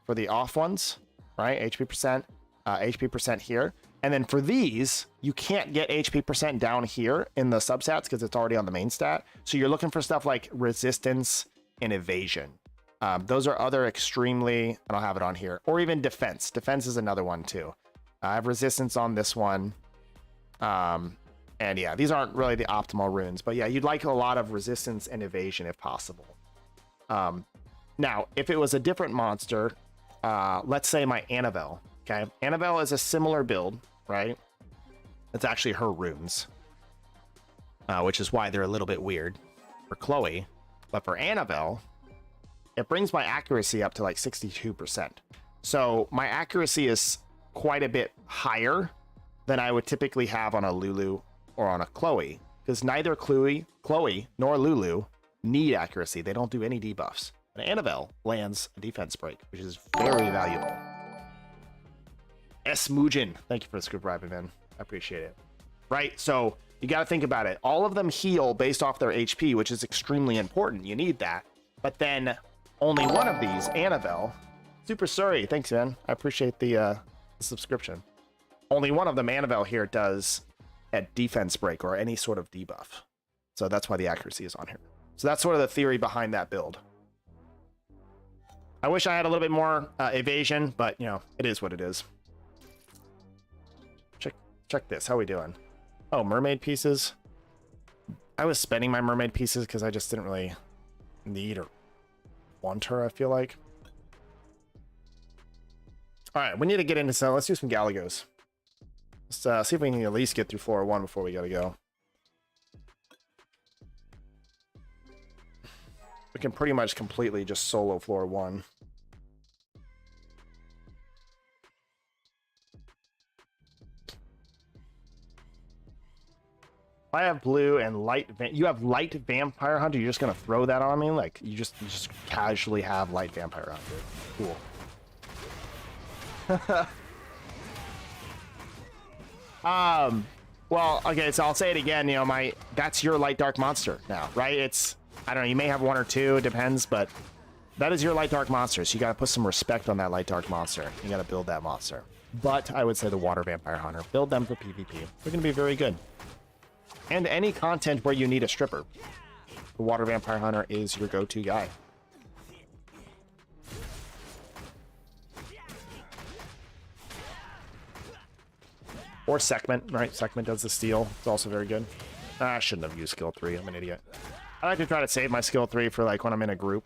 for the off ones, right? HP percent here. And then for these, you can't get HP percent down here in the substats because it's already on the main stat. So you're looking for stuff like resistance and evasion. Those are other extremely, I don't have it on here, or even defense. Defense is another one too. I have resistance on this one. And yeah, these aren't really the optimal runes, but yeah, you'd like a lot of resistance and evasion if possible. Now, if it was a different monster, let's say my Annabelle, okay? Annabelle is a similar build, right? It's actually her runes, which is why they're a little bit weird for Chloe. But for Annabelle, it brings my accuracy up to like 62%. So my accuracy is quite a bit higher than I would typically have on a Lulu or on a Chloe, because neither Chloe nor Lulu need accuracy. They don't do any debuffs. But Annabelle lands a defense break, which is very valuable. S. Mujin, thank you for the scoop ride, man. I appreciate it. Right, so you got to think about it. All of them heal based off their HP, which is extremely important. You need that. But then only one of these, Annabelle, Super Surrey, thanks, man. I appreciate the subscription. Only one of them, Annabelle, here does a defense break or any sort of debuff. So that's why the accuracy is on here. So that's sort of the theory behind that build. I wish I had a little bit more evasion, but, you know, it is what it is. Check this. How we doing? Oh, mermaid pieces. I was spending my mermaid pieces because I just didn't really need or want her, I feel like. All right, we need to get into some. Let's do some Galagos. Let's see if we can at least get through floor 1 before we gotta go. We can pretty much completely just solo floor 1. I have blue and light. You have light vampire hunter. You're just gonna throw that on me, like you just casually have light vampire hunter. Cool. Well, okay. So I'll say it again. You know, that's your light dark monster now, right? It's, I don't know. You may have 1 or 2. It depends, but that is your light dark monster. So you gotta put some respect on that light dark monster. You gotta build that monster. But I would say the water vampire hunter. Build them for PvP. They're gonna be very good. And any content where you need a stripper, the water vampire hunter is your go-to guy. Or Segment, right? Segment does the steal. It's also very good. I shouldn't have used skill 3. I'm an idiot. I like to try to save my skill 3 for like when I'm in a group.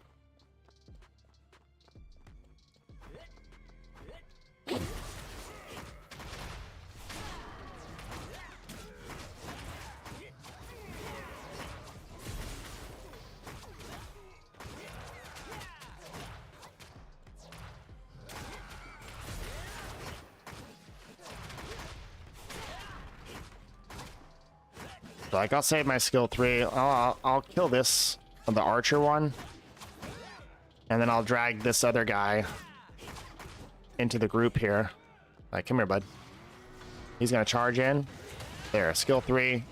Like, I'll save my skill 3. I'll kill this, the archer one. And then I'll drag this other guy into the group here. Like, come here, bud. He's going to charge in. There, skill 3.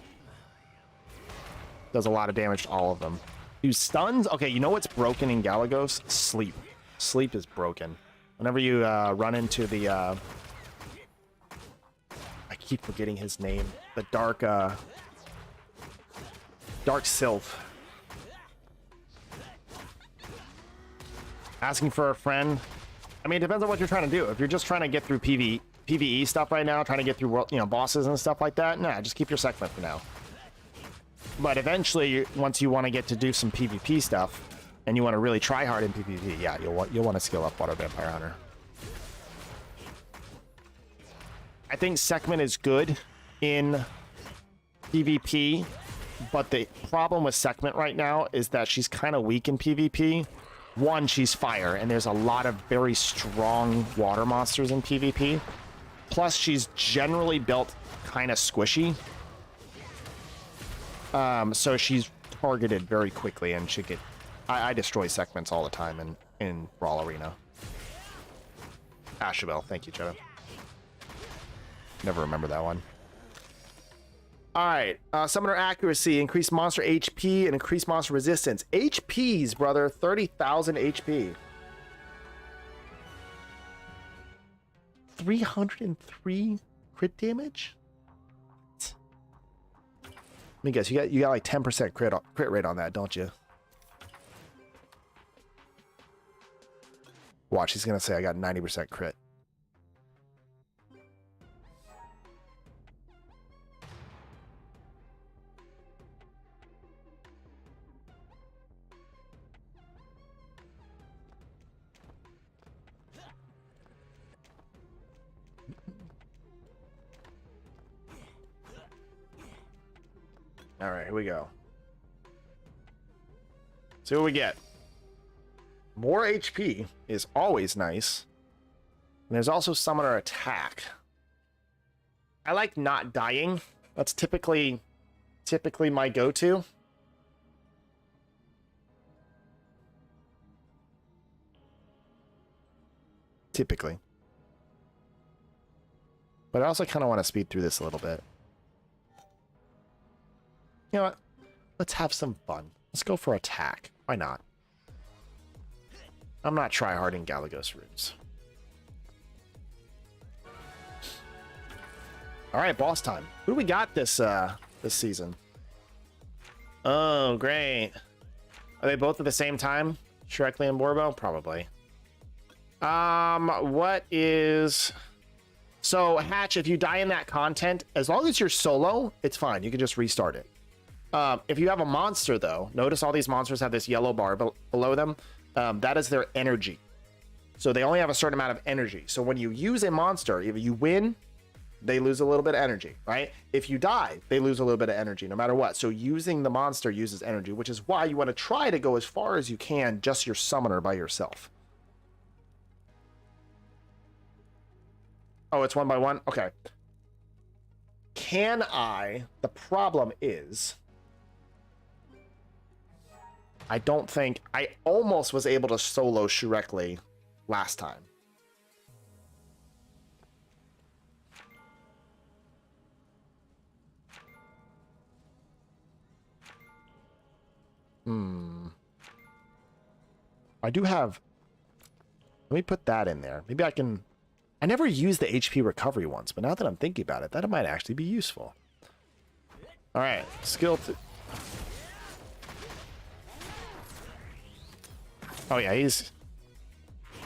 Does a lot of damage to all of them. Do stuns? Okay, you know what's broken in Galagos? Sleep. Sleep is broken. Whenever you run into the... I keep forgetting his name. The dark... Dark Sylph. Asking for a friend. I mean, it depends on what you're trying to do. If you're just trying to get through PvE stuff right now, trying to get through world, bosses and stuff like that, nah, just keep your segment for now. But eventually, once you want to get to do some PvP stuff, and you want to really try hard in PvP, yeah, you'll want to skill up Water Vampire Hunter. I think segment is good in PvP. But the problem with Segment right now is that she's kind of weak in PvP. One, she's fire, and there's a lot of very strong water monsters in PvP. Plus, she's generally built kind of squishy. So she's targeted very quickly, and she get... I destroy Segments all the time in Brawl Arena. Ashabel, thank you, Cheddar. Never remember that one. Alright, summoner accuracy, increase monster HP, and increase monster resistance. HPs, brother, 30,000 HP. 303 crit damage? Let me guess, you got like 10% crit rate on that, don't you? Watch, he's gonna say I got 90% crit. All right, here we go. See what we get. More HP is always nice. And there's also summoner attack. I like not dying. That's typically my go-to. Typically. But I also kind of want to speed through this a little bit. You know what? Let's have some fun. Let's go for attack. Why not? I'm not tryharding Galagos Roots. All right, boss time. Who do we got this season? Oh, great. Are they both at the same time? Shrekly and Borbo? Probably. What is... So, Hatch, if you die in that content, as long as you're solo, it's fine. You can just restart it. If you have a monster, though, notice all these monsters have this yellow bar below them. That is their energy. So they only have a certain amount of energy. So when you use a monster, if you win, they lose a little bit of energy, right? If you die, they lose a little bit of energy no matter what. So using the monster uses energy, which is why you want to try to go as far as you can, just your summoner by yourself. Oh, it's 1 by 1? Okay. Can I? The problem is... I don't think... I almost was able to solo Shrekly last time. I do have... Let me put that in there. Maybe I can... I never used the HP recovery once, but now that I'm thinking about it, that might actually be useful. All right, skill... Oh yeah, he's...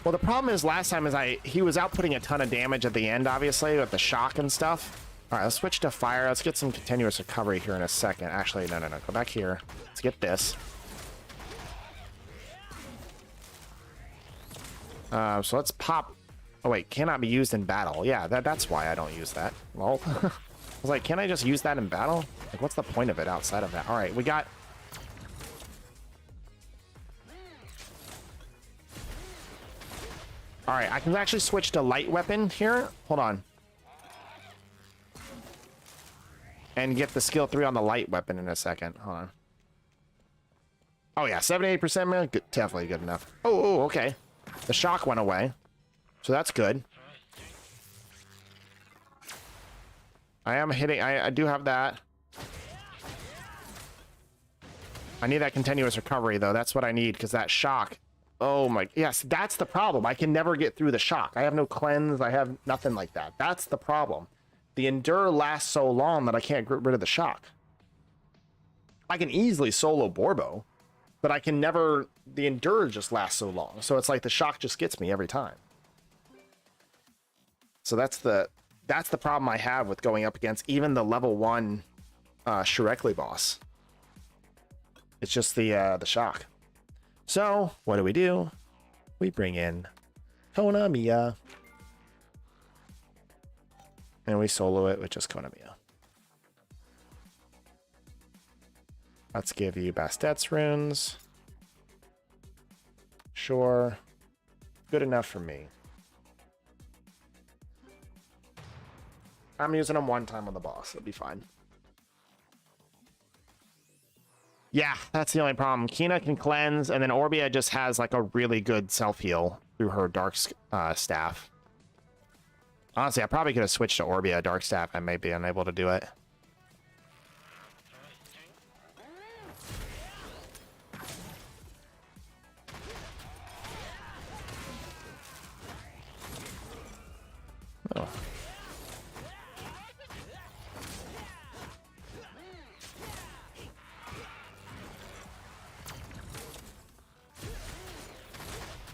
Well, the problem is last time is he was outputting a ton of damage at the end, obviously, with the shock and stuff. All right, let's switch to fire. Let's get some continuous recovery here in a second. Actually, no. Go back here. Let's get this. So let's pop... Oh, wait, cannot be used in battle. Yeah, that's why I don't use that. Well, I was like, can I just use that in battle? Like, what's the point of it outside of that? All right, we got... All right, I can actually switch to light weapon here. Hold on. And get the skill 3 on the light weapon in a second. Hold on. Oh, yeah, 78%, man. Good, definitely good enough. Oh, okay. The shock went away. So that's good. I am hitting... I do have that. I need that continuous recovery, though. That's what I need, because that shock... Oh my, yes, that's the problem. I can never get through the shock. I have no cleanse. I have nothing like that. That's the problem. The endure lasts so long that I can't get rid of the shock. I can easily solo Borbo, but I can never, the endure just lasts so long. So it's like the shock just gets me every time. So that's the problem I have with going up against even the level 1 Shrekly boss. It's just the shock. So, what do? We bring in Konamiya. And we solo it with just Konamiya. Let's give you Bastet's runes. Sure. Good enough for me. I'm using them one time on the boss. It'll be fine. Yeah, that's the only problem. Kina can cleanse, and then Orbia just has like a really good self-heal through her Dark Staff. Honestly, I probably could have switched to Orbia Dark Staff. I may be unable to do it. Oh.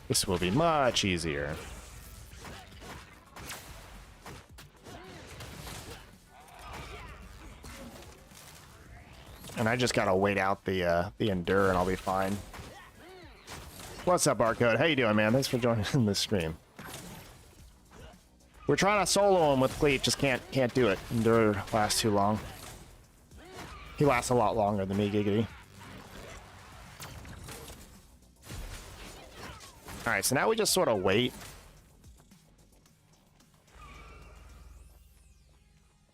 This will be much easier. And I just gotta wait out the endure and I'll be fine. What's up, Barcode? How you doing, man? Thanks for joining in this stream. We're trying to solo him with Cleat, just can't do it. Endure lasts too long. He lasts a lot longer than me, Giggity. All right, so now we just sort of wait.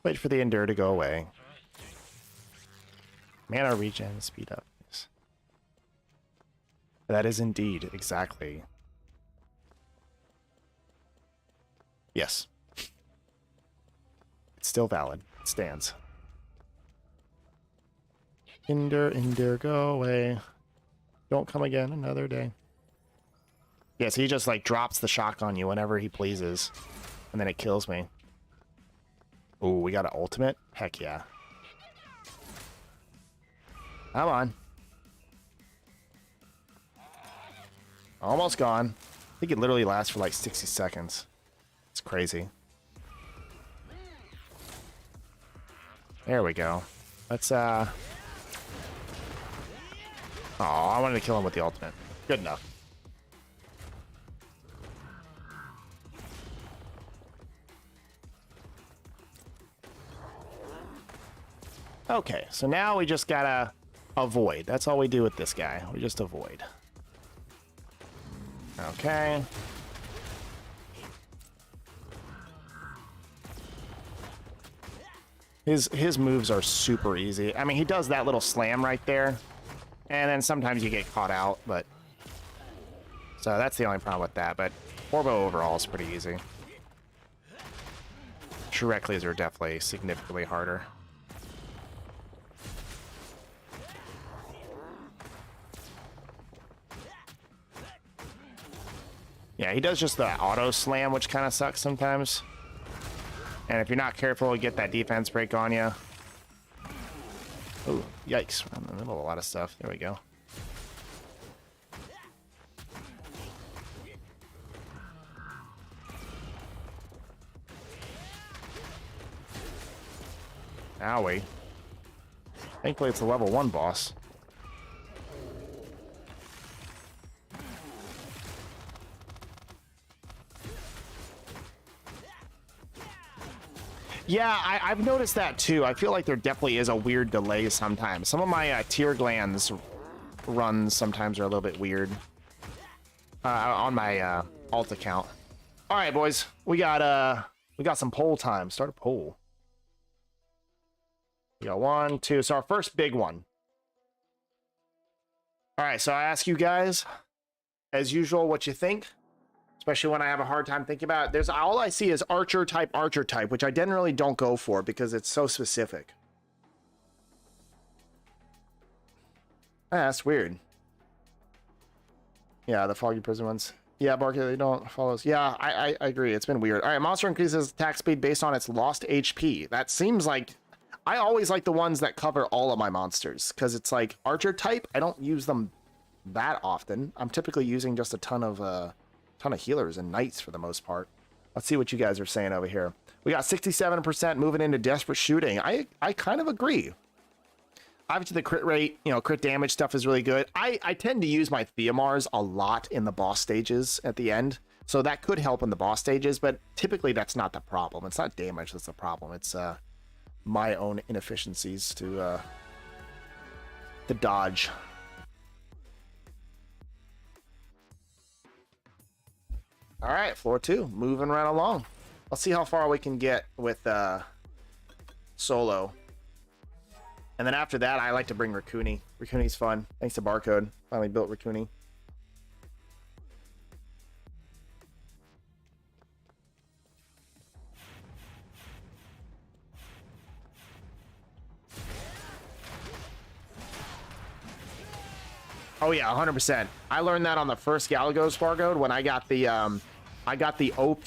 Wait for the endure to go away. Mana regen, speed up. That is indeed exactly. Yes. It's still valid. It stands. Endure, go away. Don't come again another day. Yes, he just like drops the shock on you whenever he pleases. And then it kills me. Ooh, we got an ultimate? Heck yeah. Come on. Almost gone. I think it literally lasts for like 60 seconds. It's crazy. There we go. Let's, Oh, I wanted to kill him with the ultimate. Good enough. Okay, so now we just gotta avoid. That's all we do with this guy. We just avoid. Okay. His moves are super easy. I mean, he does that little slam right there. And then sometimes you get caught out, but... So that's the only problem with that, but Orbo overall is pretty easy. Shreklies are definitely significantly harder. Yeah, he does just the auto slam, which kind of sucks sometimes. And if you're not careful, you get that defense break on you. Oh, yikes. We're in the middle of a lot of stuff. There we go. Owie. Thankfully, it's a level 1 boss. Yeah, I've noticed that too. I feel like there definitely is a weird delay sometimes. Some of my tier glands runs sometimes are a little bit weird on my alt account. All right, boys, we got some poll time. Start a poll. We got 1, 2. So our first big one. All right, so I ask you guys, as usual, what you think. Especially when I have a hard time thinking about it. There's all I see is archer type, which I generally don't go for because it's so specific. Ah, that's weird. Yeah, the foggy prison ones. Yeah, Barky, they don't follow us. Yeah, I agree. It's been weird. All right, monster increases attack speed based on its lost HP. That seems like... I always like the ones that cover all of my monsters because it's like archer type. I don't use them that often. I'm typically using just a ton of healers and knights for the most part. Let's see what you guys are saying over here. We got 67% moving into desperate shooting. I kind of agree. Obviously the crit rate, crit damage stuff is really good. I tend to use my Theomars a lot in the boss stages at the end. So that could help in the boss stages, but typically that's not the problem. It's not damage that's the problem. It's my own inefficiencies to dodge. All right, floor 2, moving right along. Let's see how far we can get with solo. And then after that, I like to bring Raccoony. Raccoony's fun. Thanks to Barcode. Finally built Raccoony. Oh yeah, 100%. I learned that on the first Galagos Barcode when I got the OP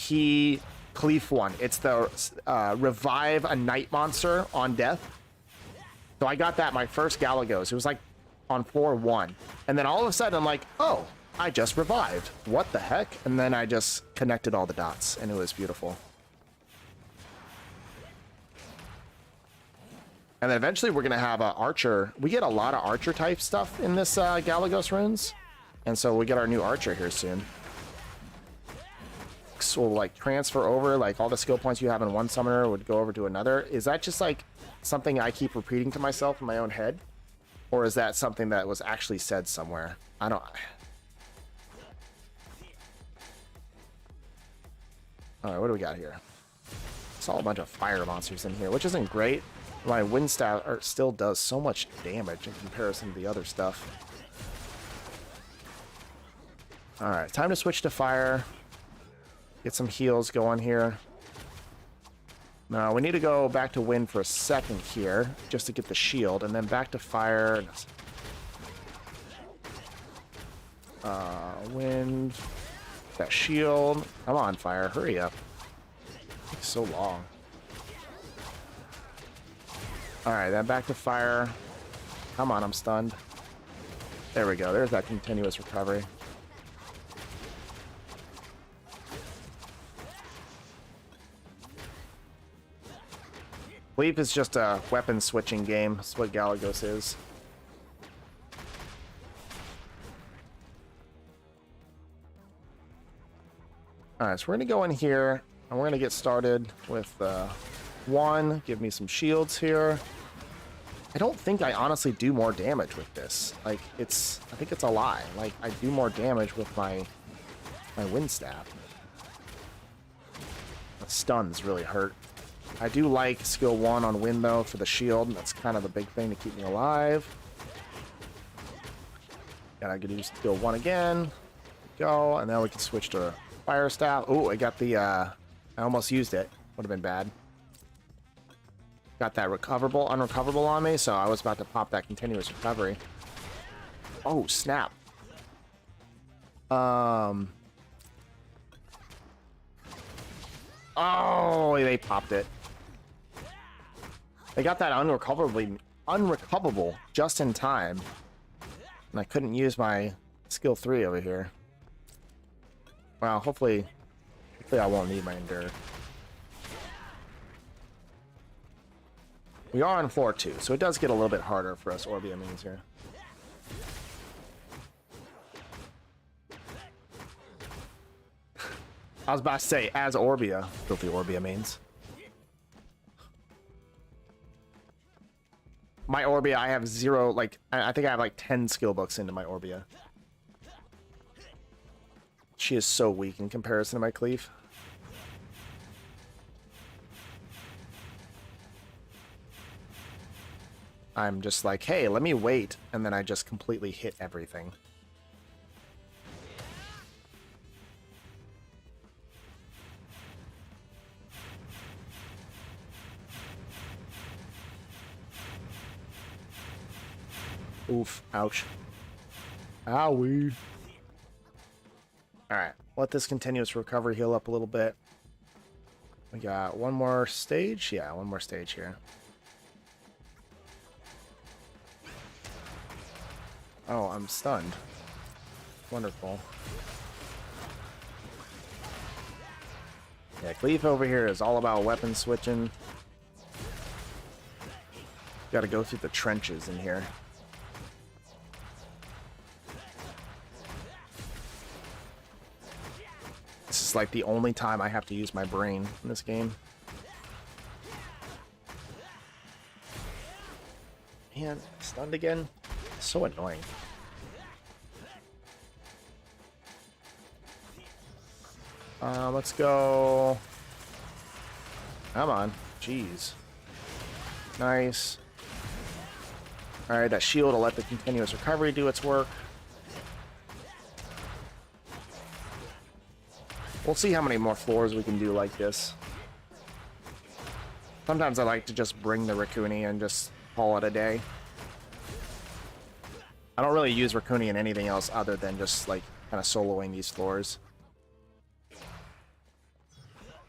Cleef one. It's the revive a night monster on death. So I got that my first Galagos. It was like on 4-1. And then all of a sudden I'm like, oh, I just revived. What the heck? And then I just connected all the dots and it was beautiful. And then eventually we're going to have an archer. We get a lot of archer type stuff in this Galagos runes. And so we get our new archer here soon. So we'll like transfer over, like all the skill points you have in one summoner would go over to another. Is that just like something I keep repeating to myself in my own head? Or is that something that was actually said somewhere? I don't... All right, what do we got here? Saw a bunch of fire monsters in here, which isn't great. My wind staff still does so much damage in comparison to the other stuff. Alright, time to switch to fire. Get some heals going here. Now, we need to go back to wind for a second here, just to get the shield, and then back to fire. Wind. That shield. Come on, fire. Hurry up. It takes so long. Alright, then back to fire. Come on, I'm stunned. There we go. There's that continuous recovery. Leap is just a weapon switching game. That's what Galagos is. Alright, so we're going to go in here, and we're going to get started with one. Give me some shields here. I don't think I honestly do more damage with this. Like, I think it's a lie. Like, I do more damage with my wind staff. The stuns really hurt. I do like skill 1 on wind, though, for the shield. That's kind of the big thing to keep me alive. Gotta do skill 1 again. Go, and now we can switch to fire staff. Oh, I got the, I almost used it. Would have been bad. Got that unrecoverable on me, so I was about to pop that continuous recovery. Oh, snap. Oh, they popped it. They got that unrecoverable just in time. And I couldn't use my skill 3 over here. Well, hopefully I won't need my endure. We are on floor 2, so it does get a little bit harder for us Orbia mains here. I was about to say, as Orbia, filthy Orbia mains. My Orbia, I have 0, like, I think I have like 10 skill books into my Orbia. She is so weak in comparison to my Cleave. I'm just like, hey, let me wait, and then I just completely hit everything. Oof, ouch. Owie. Alright, let this continuous recovery heal up a little bit. We got one more stage? Yeah, one more stage here. Oh, I'm stunned. Wonderful. Yeah, Cleave over here is all about weapon switching. Gotta go through the trenches in here. This is like the only time I have to use my brain in this game. Man, stunned again? So annoying. Let's go. Come on. Jeez. Nice. Alright, that shield will let the continuous recovery do its work. We'll see how many more floors we can do like this. Sometimes I like to just bring the Raccoony and just call it a day. I don't really use Raccoony in anything else other than just like kind of soloing these floors.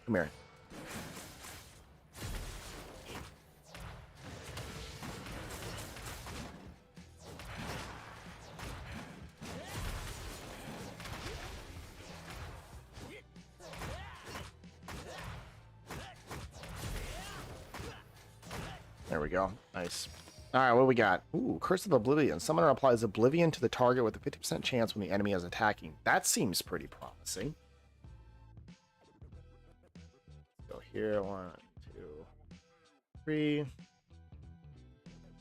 Come here. There we go. Nice. Alright, what do we got? Ooh, Curse of Oblivion. Summoner applies Oblivion to the target with a 50% chance when the enemy is attacking. That seems pretty promising. Go here. 1, 2, 3.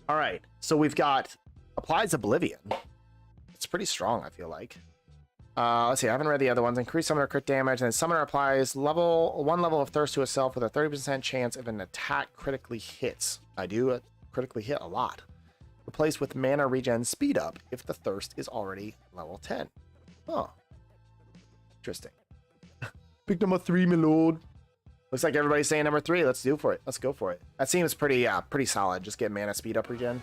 Alright, so we've got applies Oblivion. It's pretty strong, I feel like. Let's see. I haven't read the other ones. Increase summoner crit damage, and then summoner applies one level of thirst to itself with a 30% chance if an attack critically hits. I do critically hit a lot. Replace with mana regen speed up if the thirst is already level 10. Oh, interesting. Pick number 3, my lord. Looks like everybody's saying number 3. Let's do for it. Let's go for it. That seems pretty solid. Just get mana speed up regen.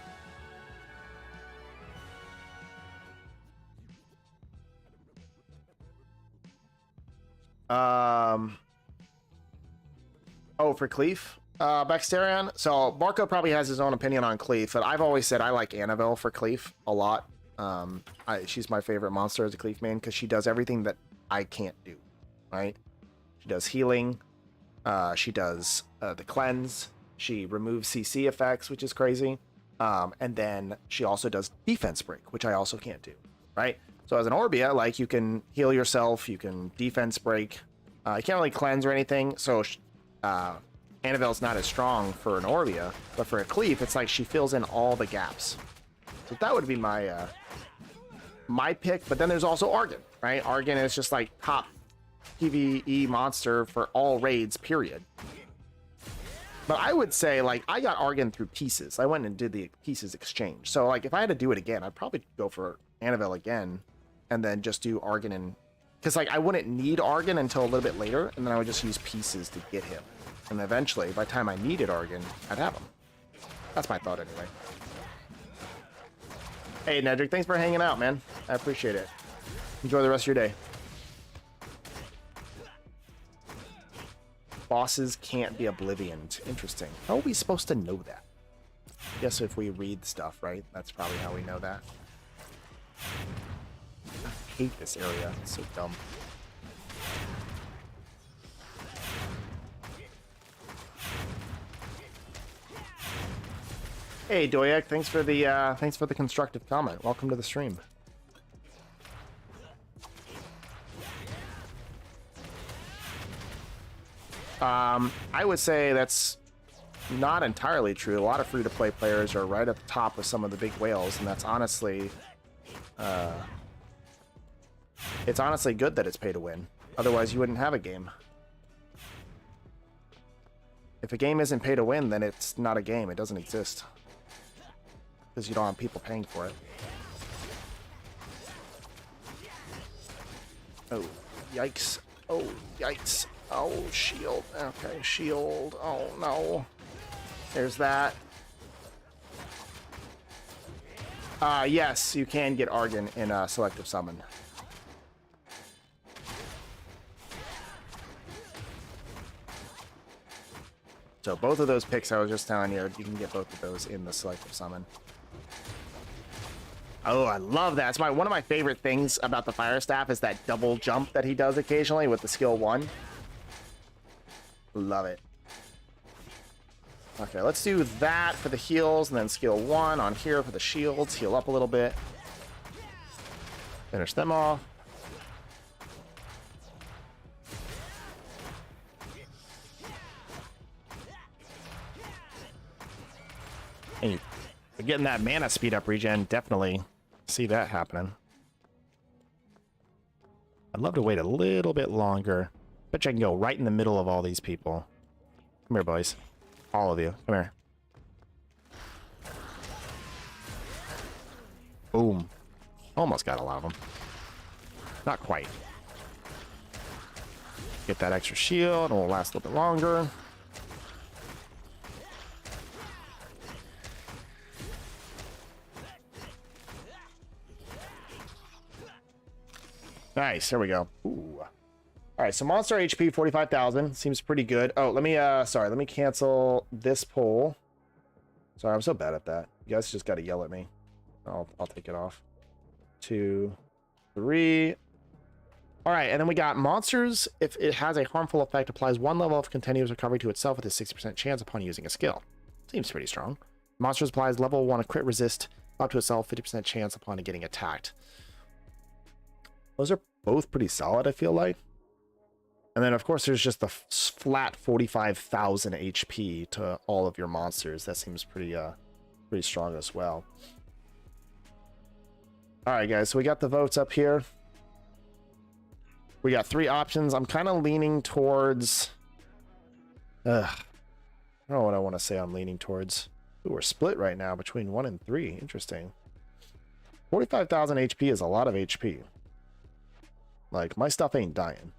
Oh, for Cleef, Baxterion. So Marco probably has his own opinion on Cleef, but I've always said I like Annabelle for Cleef a lot. She's my favorite monster as a Cleef main because she does everything that I can't do. Right? She does healing. She does the cleanse. She removes CC effects, which is crazy. And then she also does defense break, which I also can't do. Right? So as an Orbia, like, you can heal yourself, you can defense break. You can't really cleanse or anything, so Annabelle's not as strong for an Orbia, but for a Cleef, it's like she fills in all the gaps. So that would be my my pick, but then there's also Argon, right? Argon is just like top PvE monster for all raids, period. But I would say, like, I got Argon through pieces. I went and did the pieces exchange. So, like, if I had to do it again, I'd probably go for Annabelle again, and then just do Argon and... Because, like, I wouldn't need Argon until a little bit later, and then I would just use pieces to get him. And eventually, by the time I needed Argon, I'd have him. That's my thought, anyway. Hey, Nedrick, thanks for hanging out, man. I appreciate it. Enjoy the rest of your day. Bosses can't be Oblivion. Interesting. How are we supposed to know that? I guess if we read stuff, right? That's probably how we know that. I hate this area. It's so dumb. Hey, Doyak, thanks for the constructive comment. Welcome to the stream. I would say that's not entirely true. A lot of free-to-play players are right at the top of some of the big whales, and that's honestly, it's honestly good that it's pay to win. Otherwise, you wouldn't have a game. If a game isn't pay to win, then it's not a game. It doesn't exist. Because you don't have people paying for it. Oh, yikes. Oh, yikes. Oh, shield. Okay, shield. Oh, no. There's that. Yes, you can get Argon in a selective summon. So both of those picks I was just telling you, you can get both of those in the selective summon. Oh, I love that. It's one of my favorite things about the Fire Staff is that double jump that he does occasionally with the skill 1. Love it. Okay, let's do that for the heals, and then skill 1 on here for the shields. Heal up a little bit. Finish them off. And you're getting that mana speed up regen, definitely see that happening. I'd love to wait a little bit longer. Bet you I can go right in the middle of all these people. Come here, boys. All of you. Come here. Boom. Almost got a lot of them. Not quite. Get that extra shield, and we'll last a little bit longer. Nice, there we go. Ooh. All right, so monster HP 45,000 seems pretty good. Oh, let me cancel this poll. Sorry, I'm so bad at that. You guys just got to yell at me. I'll take it off. 2, 3. All right, and then we got monsters. If it has a harmful effect, applies 1 level of continuous recovery to itself with a 60% chance upon using a skill. Seems pretty strong. Monsters applies level 1 crit resist up to itself, 50% chance upon getting attacked. Those are both pretty solid, I feel like. And then, of course, there's just the flat 45,000 HP to all of your monsters. That seems pretty strong as well. All right, guys, so we got the votes up here. We got 3 options. I'm kind of leaning towards... I don't know what I want to say I'm leaning towards. Ooh, we're split right now between 1 and 3. Interesting. 45,000 HP is a lot of HP. Like, my stuff ain't dying.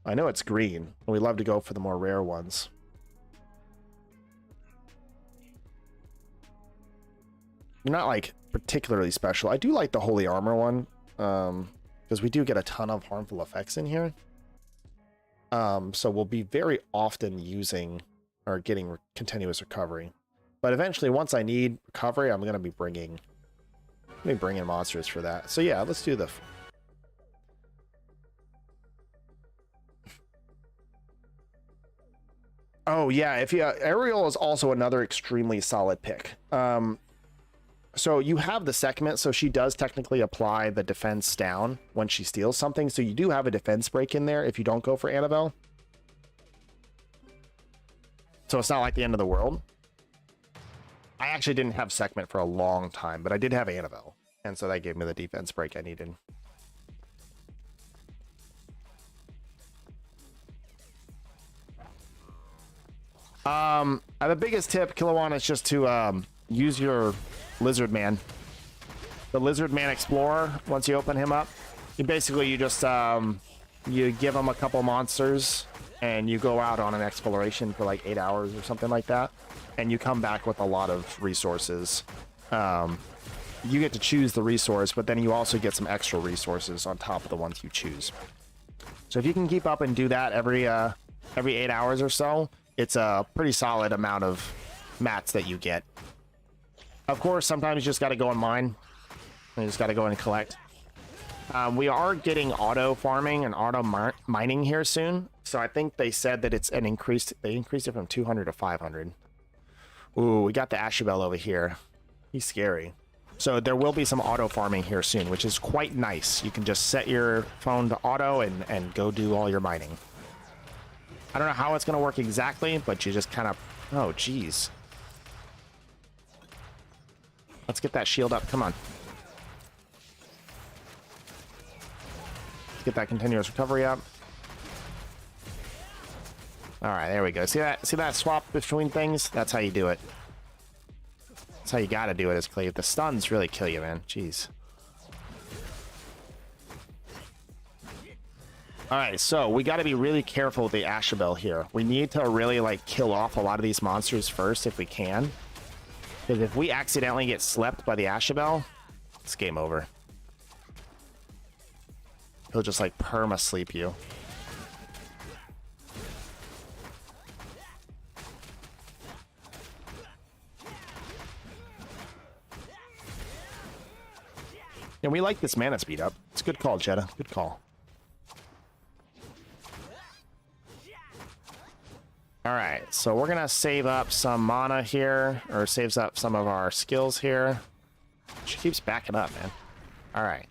I know it's green, and we love to go for the more rare ones. You're not, like, particularly special. I do like the Holy Armor one, because we do get a ton of harmful effects in here. So we'll be very often using or getting continuous recovery. But eventually, once I need recovery, I'm going to be bringing monsters for that. So yeah, let's do the... Oh yeah, if you Ariel is also another extremely solid pick. So you have the segment, so she does technically apply the defense down when she steals something. So you do have a defense break in there if you don't go for Annabelle. So it's not like the end of the world. I actually didn't have segment for a long time, but I did have Annabelle. And so that gave me the defense break I needed. The biggest tip, Kilowan, is just to use your Lizard Man. The Lizard Man Explorer, once you open him up, you just you give him a couple monsters and you go out on an exploration for like 8 hours or something like that, and you come back with a lot of resources. You get to choose the resource, but then you also get some extra resources on top of the ones you choose. So if you can keep up and do that every 8 hours or so, it's a pretty solid amount of mats that you get. Of course, sometimes you just got to go and mine. You just got to go and collect. We are getting auto farming and auto mining here soon. So I think they said that it's an increased... They increased it from 200 to 500. Ooh, we got the Ashabel over here. He's scary. So there will be some auto farming here soon, which is quite nice. You can just set your phone to auto and go do all your mining. I don't know how it's going to work exactly, but you just kind of... Oh, geez. Let's get that shield up. Come on. Let's get that continuous recovery up. All right, there we go. See that? See that swap between things? That's how you do it. That's how you got to do it, is Cleve. The stuns really kill you, man. Jeez. All right, so we got to be really careful with the Ashabel here. We need to really, like, kill off a lot of these monsters first if we can. Because if we accidentally get slept by the Ashabel, it's game over. He'll just, like, perma-sleep you. And we like this mana speed up. It's a good call, Jeddah. Good call. Alright, so we're going to save up some mana here, or saves up some of our skills here. She keeps backing up, man. Alright.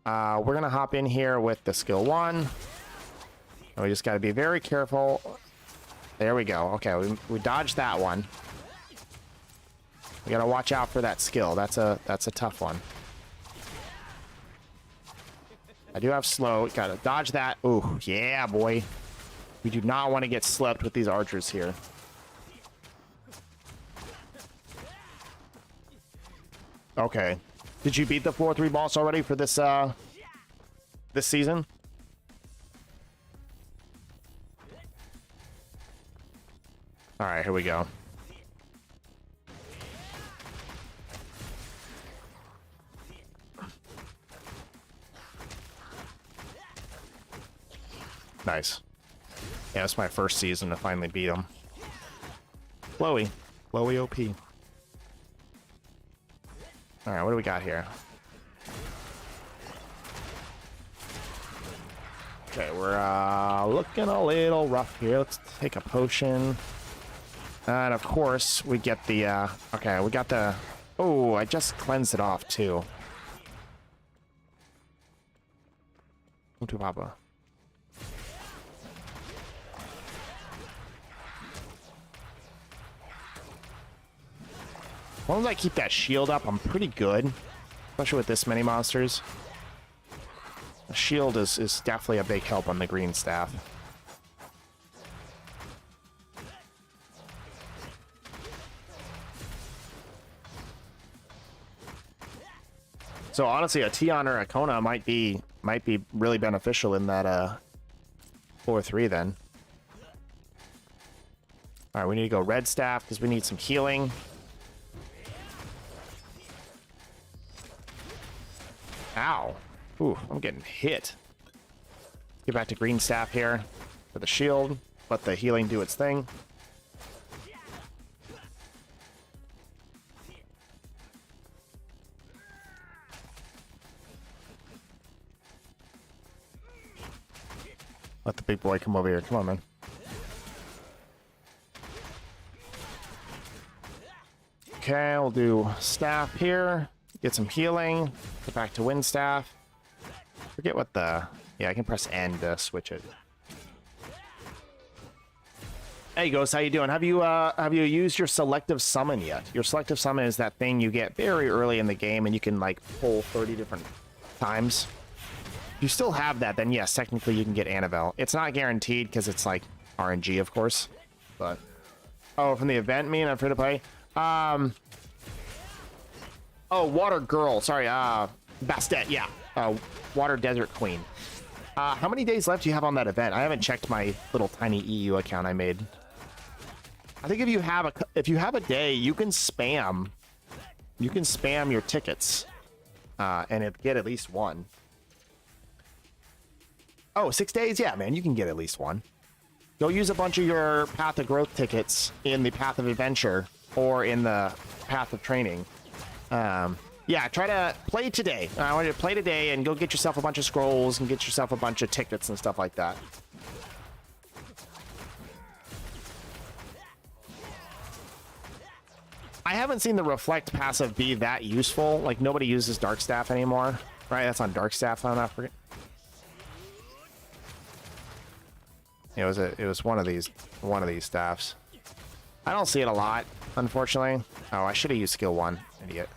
We're going to hop in here with the skill 1. And we just got to be very careful. There we go. Okay, we dodged that one. We got to watch out for that skill. That's a tough one. I do have slow. Gotta dodge that. Ooh, yeah, boy. We do not want to get slept with these archers here. Okay. Did you beat the 4-3 boss already for this this season? All right, here we go. Nice. Yeah, it's my first season to finally beat him. Chloe. Chloe OP. Alright, what do we got here? Okay, we're looking a little rough here. Let's take a potion. And of course, we get the... okay, we got the... Oh, I just cleansed it off, too. Papa. As long as I keep that shield up, I'm pretty good. Especially with this many monsters. A shield is definitely a big help on the green staff. So honestly, a Tion or a Kona might be really beneficial in that 4-3 then. All right, we need to go red staff because we need some healing. Ow. Ooh, I'm getting hit. Get back to green staff here for the shield. Let the healing do its thing. Let the big boy come over here. Come on, man. Okay, we'll do staff here. Get some healing. Go back to wind staff. Forget what the... Yeah, I can press N to switch it. Hey, Ghost, how you doing? Have you used your selective summon yet? Your selective summon is that thing you get very early in the game, and you can like pull 30 different times. If you still have that, then yes, technically you can get Annabelle. It's not guaranteed because it's like RNG, of course. But oh, from the event, me and I'm free to play. Oh, Water Girl. Sorry, Bastet. Yeah, Water Desert Queen. How many days left do you have on that event? I haven't checked my little tiny EU account I made. I think if you have a day, you can spam your tickets, and get at least one. Oh, 6 days? Yeah, man, you can get at least one. Go use a bunch of your Path of Growth tickets in the Path of Adventure or in the Path of Training. Yeah, try to play today. I want you to play today and go get yourself a bunch of scrolls and get yourself a bunch of tickets and stuff like that. I haven't seen the Reflect passive be that useful. Like, nobody uses Dark Staff anymore, right? That's on Dark Staff, I'm not forgetting. It was one of these staffs. I don't see it a lot, unfortunately. Oh, I should have used skill 1, idiot.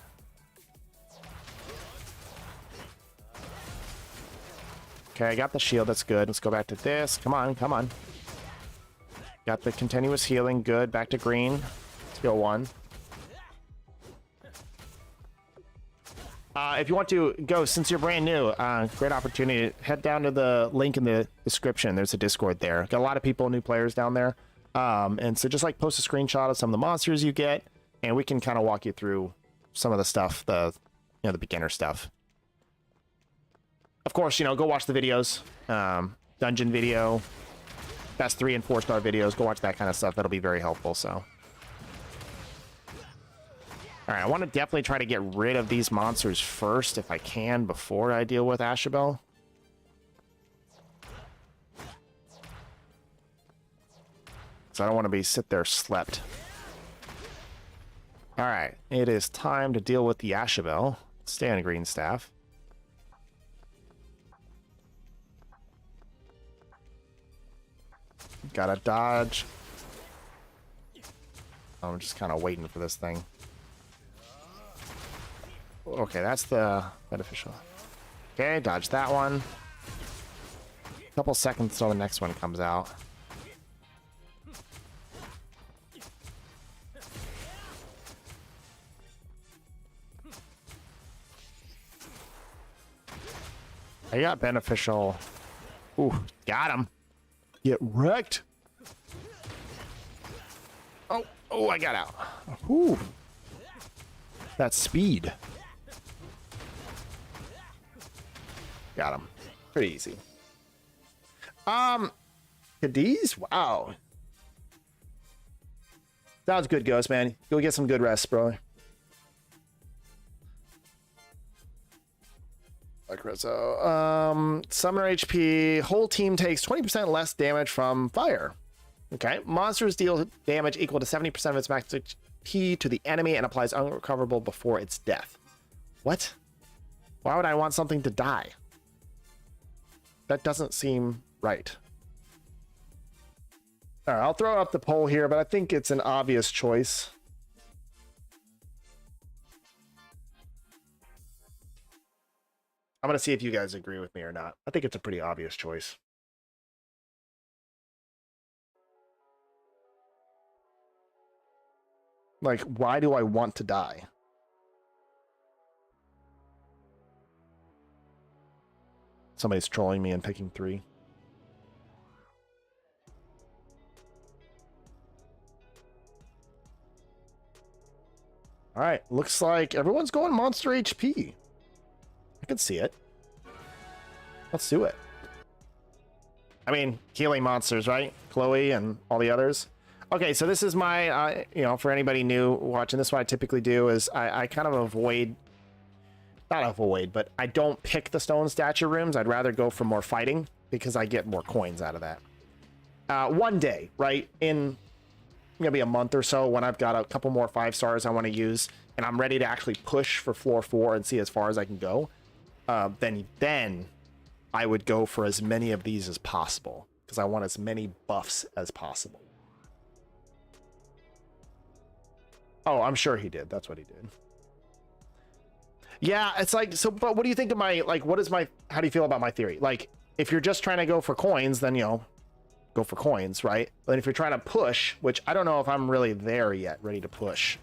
Okay, I got the shield, that's good. Let's go back to this. Come on, come on. Got the continuous healing, good. Back to green. Skill 1. If you want to go, since you're brand new, great opportunity. Head down to the link in the description. There's a Discord there. Got a lot of people, new players down there. And so just like post a screenshot of some of the monsters you get, and we can kind of walk you through some of the stuff, the beginner stuff. Of course, go watch the videos. Dungeon video, best 3 and 4 star videos. Go watch that kind of stuff. That'll be very helpful, so. All right, I want to definitely try to get rid of these monsters first if I can before I deal with Ashabel. So I don't want to be sit there slept. All right, it is time to deal with the Ashabel. Stay on green staff. Gotta dodge. I'm just kind of waiting for this thing. Okay, that's the beneficial. Okay, dodge that one. Couple seconds till the next one comes out. I got beneficial. Ooh, got him. Get wrecked. Oh, I got out. Ooh. That's speed. Got him. Pretty easy. Cadiz? Wow. Sounds good, Ghost, man. Go get some good rest, bro. So, summoner HP. Whole team takes 20% less damage from fire. Okay. Monsters deal damage equal to 70% of its max HP to the enemy and applies unrecoverable before its death. What? Why would I want something to die? That doesn't seem right. All right, I'll throw up the poll here, but I think it's an obvious choice. I'm going to see if you guys agree with me or not. I think it's a pretty obvious choice. Like, why do I want to die? Somebody's trolling me and picking 3. All right, looks like everyone's going monster HP. I can see it. Let's do it. I mean, healing monsters, right? Chloe and all the others. Okay, so this is my, you know, for anybody new watching, this, what I typically do is I kind of avoid, not avoid, but I don't pick the stone stature rooms. I'd rather go for more fighting because I get more coins out of that. One day, right, in maybe a month or so, when I've got a couple more 5 stars I want to use and I'm ready to actually push for floor 4 and see as far as I can go, then I would go for as many of these as possible because I want as many buffs as possible. Oh, I'm sure he did. That's what he did. Yeah, it's like, so, but what do you think of my, like, what is my, how do you feel about my theory? Like, if you're just trying to go for coins, then, you know, go for coins, right? But if you're trying to push, which I don't know if I'm really there yet, ready to push.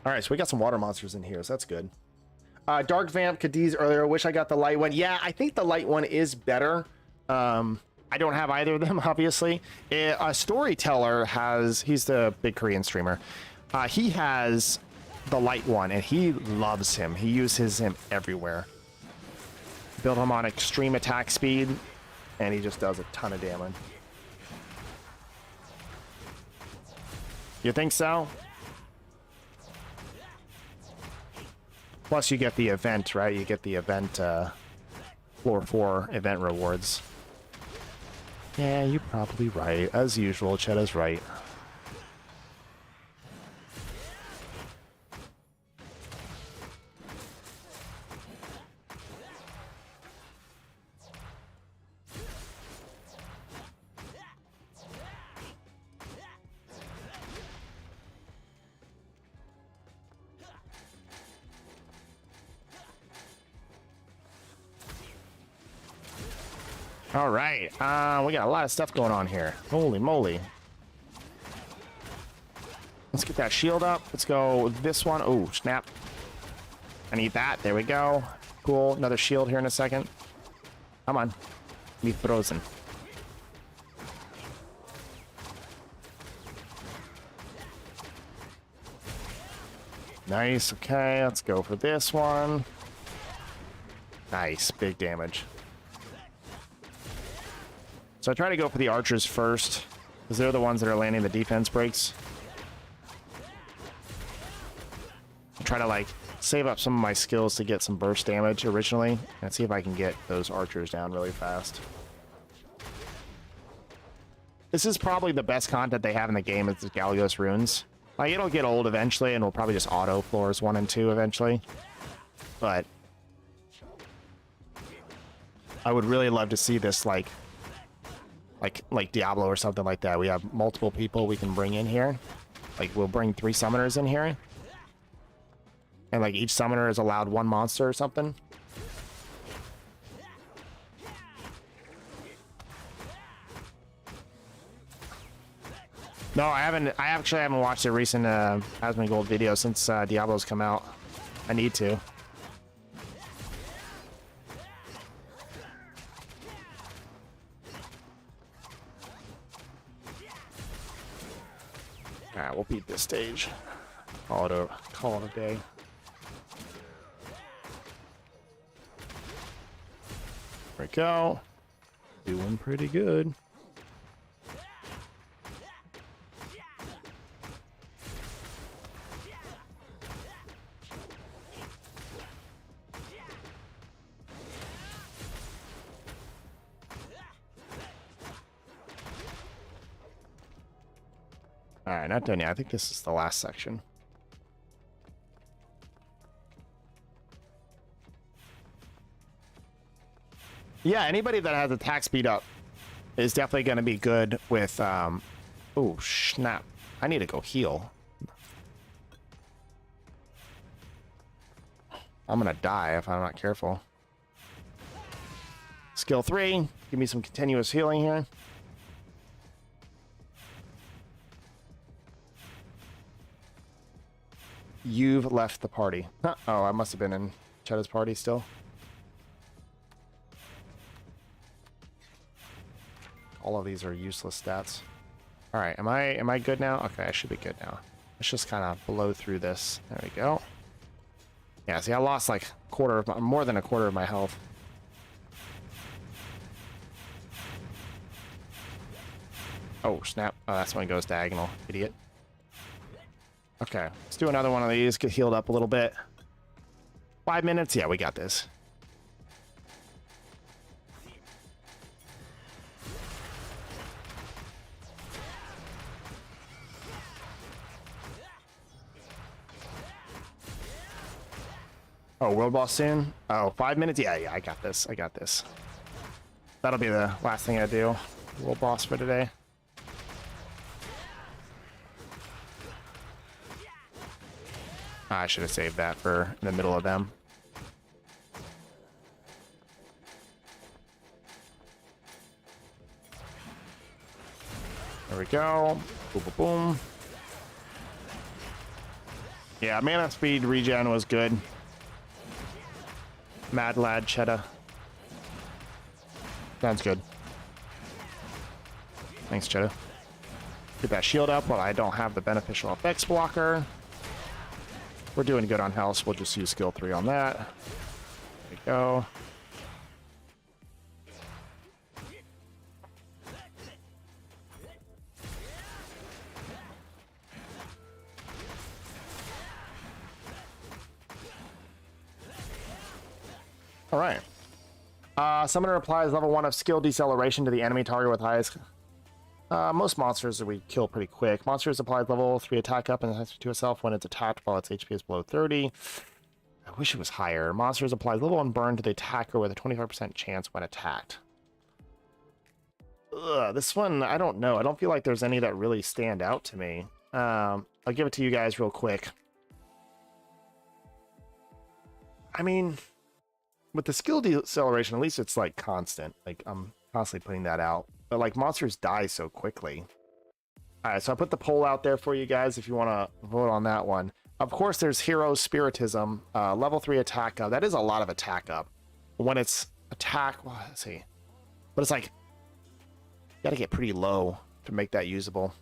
All right, so we got some water monsters in here, so that's good. Dark Vamp, Cadiz earlier. Wish I got the light one. Yeah, I think the light one is better. I don't have either of them, obviously. A Storyteller has, he's the big Korean streamer. He has the light one, and he loves him. He uses him everywhere. Build him on extreme attack speed, and he just does a ton of damage. You think so? Plus, you get the event, right? You get the event, floor 4 event rewards. Yeah, you're probably right. As usual, Cheddah's right. All right, we got a lot of stuff going on here. Holy moly. Let's get that shield up. Let's go this one. Oh, snap. I need that. There we go. Cool. Another shield here in a second. Come on. Be frozen. Nice. Okay, let's go for this one. Nice. Big damage. So I try to go for the archers first, because they're the ones that are landing the defense breaks. I try to, like, save up some of my skills to get some burst damage originally, and see if I can get those archers down really fast. This is probably the best content they have in the game, is the Galagos runes. Like, it'll get old eventually, and we'll probably just auto floors 1 and 2 eventually. But I would really love to see this, like Diablo or something like that. We have multiple people we can bring in here. Like, we'll bring 3 summoners in here. And, like, each summoner is allowed 1 monster or something. No, I actually haven't watched a recent Asmongold video since Diablo's come out. I need to. Alright, we'll beat this stage. Call it a day. There we go. Doing pretty good. Alright, not done yet. I think this is the last section. Yeah, anybody that has attack speed up is definitely going to be good with... oh, snap. I need to go heal. I'm gonna die if I'm not careful. Skill 3. Give me some continuous healing here. You've left the party. Huh. Oh, I must have been in Cheddah's party still. All of these are useless stats. All right, am I good now? Okay, I should be good now. Let's just kind of blow through this. There we go. Yeah, see, I lost like more than a quarter of my health. Oh, snap. Oh, that's when it goes diagonal. Idiot. Okay, let's do another one of these. Get healed up a little bit. 5 minutes? Yeah, we got this. Oh, world boss soon? Oh, 5 minutes? Yeah, I got this. I got this. That'll be the last thing I do. World boss for today. I should have saved that for the middle of them. There we go. Boom, boom, boom. Yeah, mana speed regen was good. Mad Lad Cheddar. Sounds good. Thanks, Cheddar. Get that shield up while I don't have the beneficial effects blocker. We're doing good on health, so we'll just use skill 3 on that. There we go. All right. Summoner applies level 1 of skill deceleration to the enemy target with highest. Most monsters we kill pretty quick. Monsters applies level 3 attack up and attacks to itself when it's attacked while its HP is below 30. I wish it was higher. Monsters applies level 1 burn to the attacker with a 25% chance when attacked. Ugh, this one, I don't know. I don't feel like there's any that really stand out to me. I'll give it to you guys real quick. I mean, with the skill deceleration, at least it's like constant. Like I'm constantly putting that out. But like monsters die so quickly. All right, so I put the poll out there for you guys if you want to vote on that one. Of course, there's Hero Spiritism, level 3 attack up. That is a lot of attack up. When it's attack, well, let's see. But it's like, you got to get pretty low to make that usable.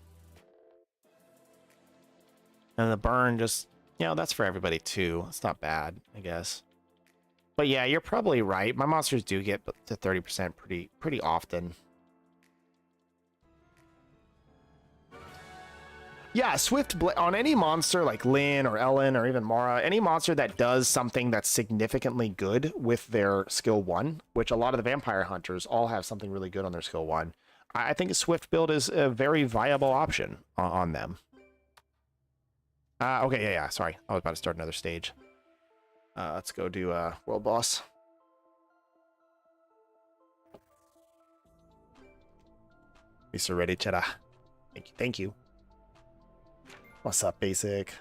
And the burn just, you know, that's for everybody too. It's not bad, I guess. But yeah, you're probably right. My monsters do get to 30% pretty often. Yeah, Swift on any monster like Lyn or Ellen or even Mara, any monster that does something that's significantly good with their skill 1, which a lot of the vampire hunters all have something really good on their skill 1. I think a Swift build is a very viable option on them. Okay, yeah, sorry. I was about to start another stage. Let's go do World Boss. Lisa ready, Cheddar. Thank you. What's up, basic?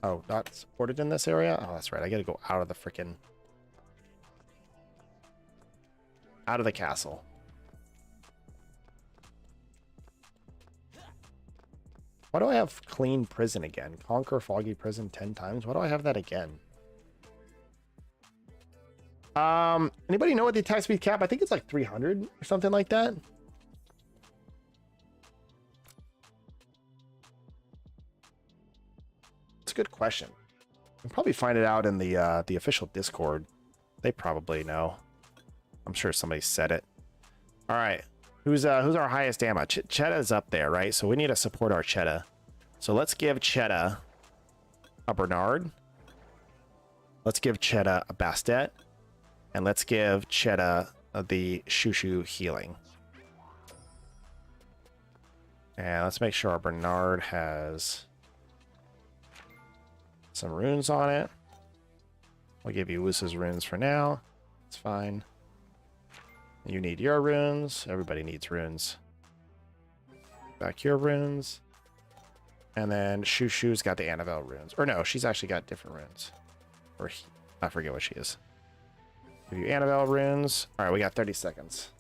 Oh, not supported in this area? Oh, that's right. I gotta go out of the frickin'... out of the castle. Why do I have clean prison again? Conquer foggy prison 10 times? Why do I have that again? Anybody know what the attack speed cap? I think it's like 300 or something like that. It's a good question. I'll probably find it out in the official Discord. They probably know. I'm sure somebody said it. All right. Who's our highest ammo? Cheddah's up there, right? So we need to support our Cheddar. So let's give Cheddar a Bernard. Let's give Cheddar a Bastet. And let's give Cheddar the Shushu healing. And let's make sure our Bernard has some runes on it. I'll give you Wusa's runes for now. It's fine. You need your runes. Everybody needs runes. Back your runes. And then Shushu's got the Annabelle runes. Or no, she's actually got different runes. Or I forget what she is. Give you Annabelle runes. All right, we got 30 seconds.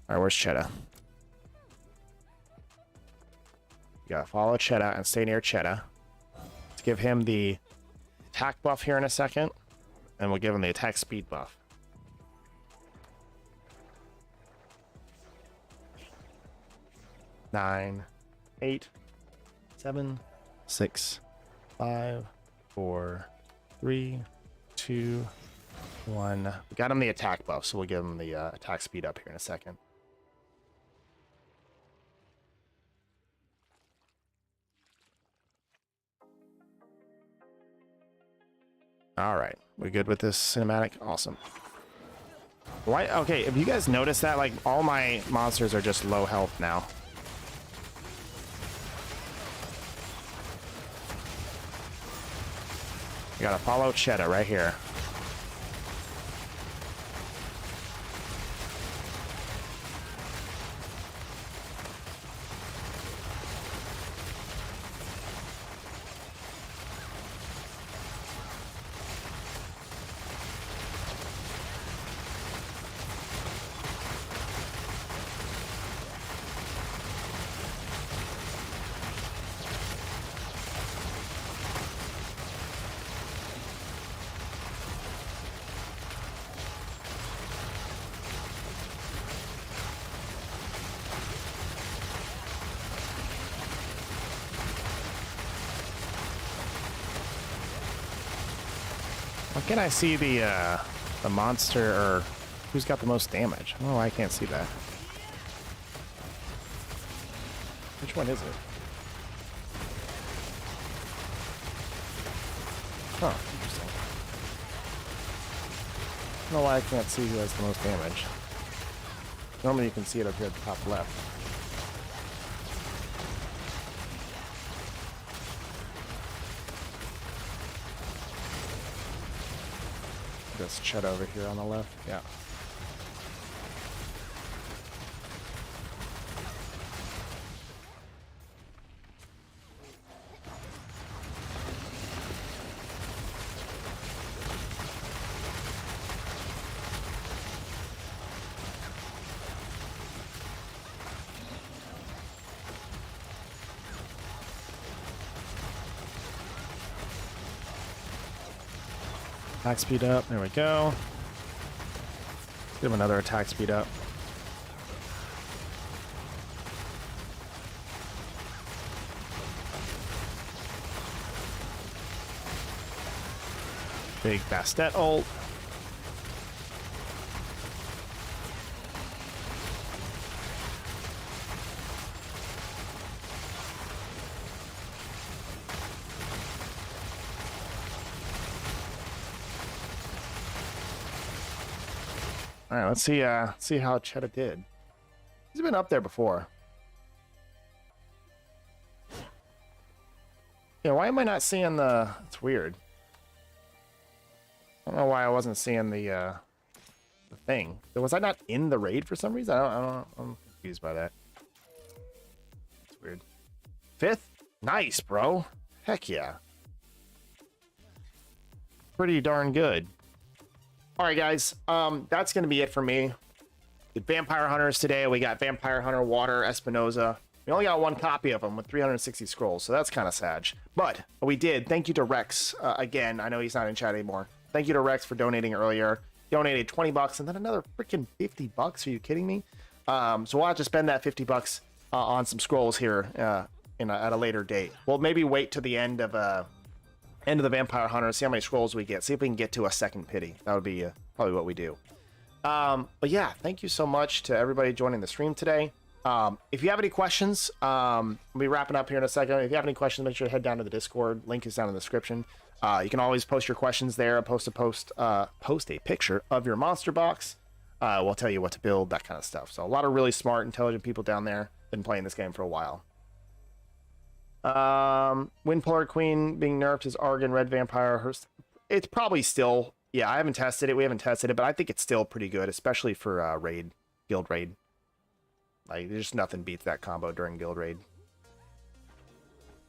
All right, where's Cheddar? You gotta follow Cheddar and stay near Cheddar. Let's give him the attack buff here in a second, and we'll give him the attack speed buff. Nine, 8, 7, 6, 5, 4, 3, 2, 1. We got him the attack buff, so we'll give him the attack speed up here in a second. All right, we good with this cinematic? Awesome. Why? Okay, if you guys notice that, like, all my monsters are just low health now. You gotta follow Cheddar right here. Why can't I see the monster, or who's got the most damage? Oh, I can't see that. Which one is it? Huh, interesting. I don't know why I can't see who has the most damage. Normally you can see it up here at the top left. This Chet over here on the left, yeah. Attack speed up, there we go. Let's give him another attack speed up. Big Bastet ult. All right, let's see how Cheddar did. He's been up there before. Yeah, why am I not seeing the? It's weird. I don't know why I wasn't seeing the thing. Was I not in the raid for some reason? I'm confused by that. It's weird. 5th? Nice, bro. Heck yeah. Pretty darn good. All right, guys. That's gonna be it for me. The Vampire Hunters today. We got Vampire Hunter, Water, Espinosa. We only got one copy of them with 360 scrolls, so that's kind of sad. But we did. Thank you to Rex again. I know he's not in chat anymore. Thank you to Rex for donating earlier. He donated 20 bucks and then another freaking 50 bucks. Are you kidding me? So we'll have to spend that 50 bucks on some scrolls here at a later date. We'll maybe wait to the end of the Vampire Hunter, see how many scrolls we get, see if we can get to a second pity. That would be probably what we do. But yeah, thank you so much to everybody joining the stream today. If you have any questions, we'll be wrapping up here in a second. If you have any questions, make sure to head down to the Discord. Link is down in the description. You can always post your questions there. Post a picture of your monster box. We'll tell you what to build, that kind of stuff. So a lot of really smart, intelligent people down there. Been playing this game for a while. Wind Polar Queen being nerfed is Argon Red Vampire. It's probably still, yeah, I haven't tested it. We haven't tested it, but I think it's still pretty good, especially for raid, guild raid. Like, there's nothing beats that combo during guild raid.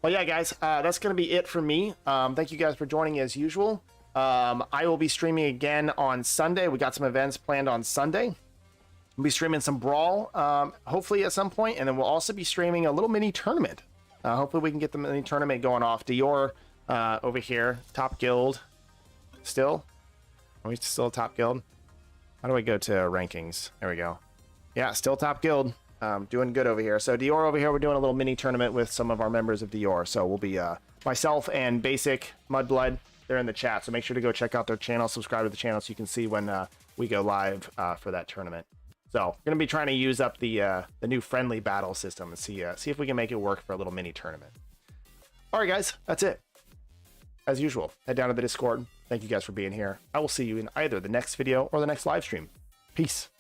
Well, yeah, guys, that's going to be it for me. Thank you guys for joining as usual. I will be streaming again on Sunday. We got some events planned on Sunday. We'll be streaming some Brawl, hopefully at some point, and then we'll also be streaming a little mini tournament. Hopefully we can get the mini tournament going off. Dior over here, top guild. Still? Are we still top guild? How do I go to rankings? There we go. Yeah, still top guild. Doing good over here. So Dior over here, we're doing a little mini tournament with some of our members of Dior. So we'll be myself and Basic Mudblood. They're in the chat. So make sure to go check out their channel, subscribe to the channel so you can see when we go live for that tournament. So we're gonna be trying to use up the new friendly battle system and see if we can make it work for a little mini tournament. All right, guys, that's it. As usual, head down to the Discord. Thank you guys for being here. I will see you in either the next video or the next live stream. Peace.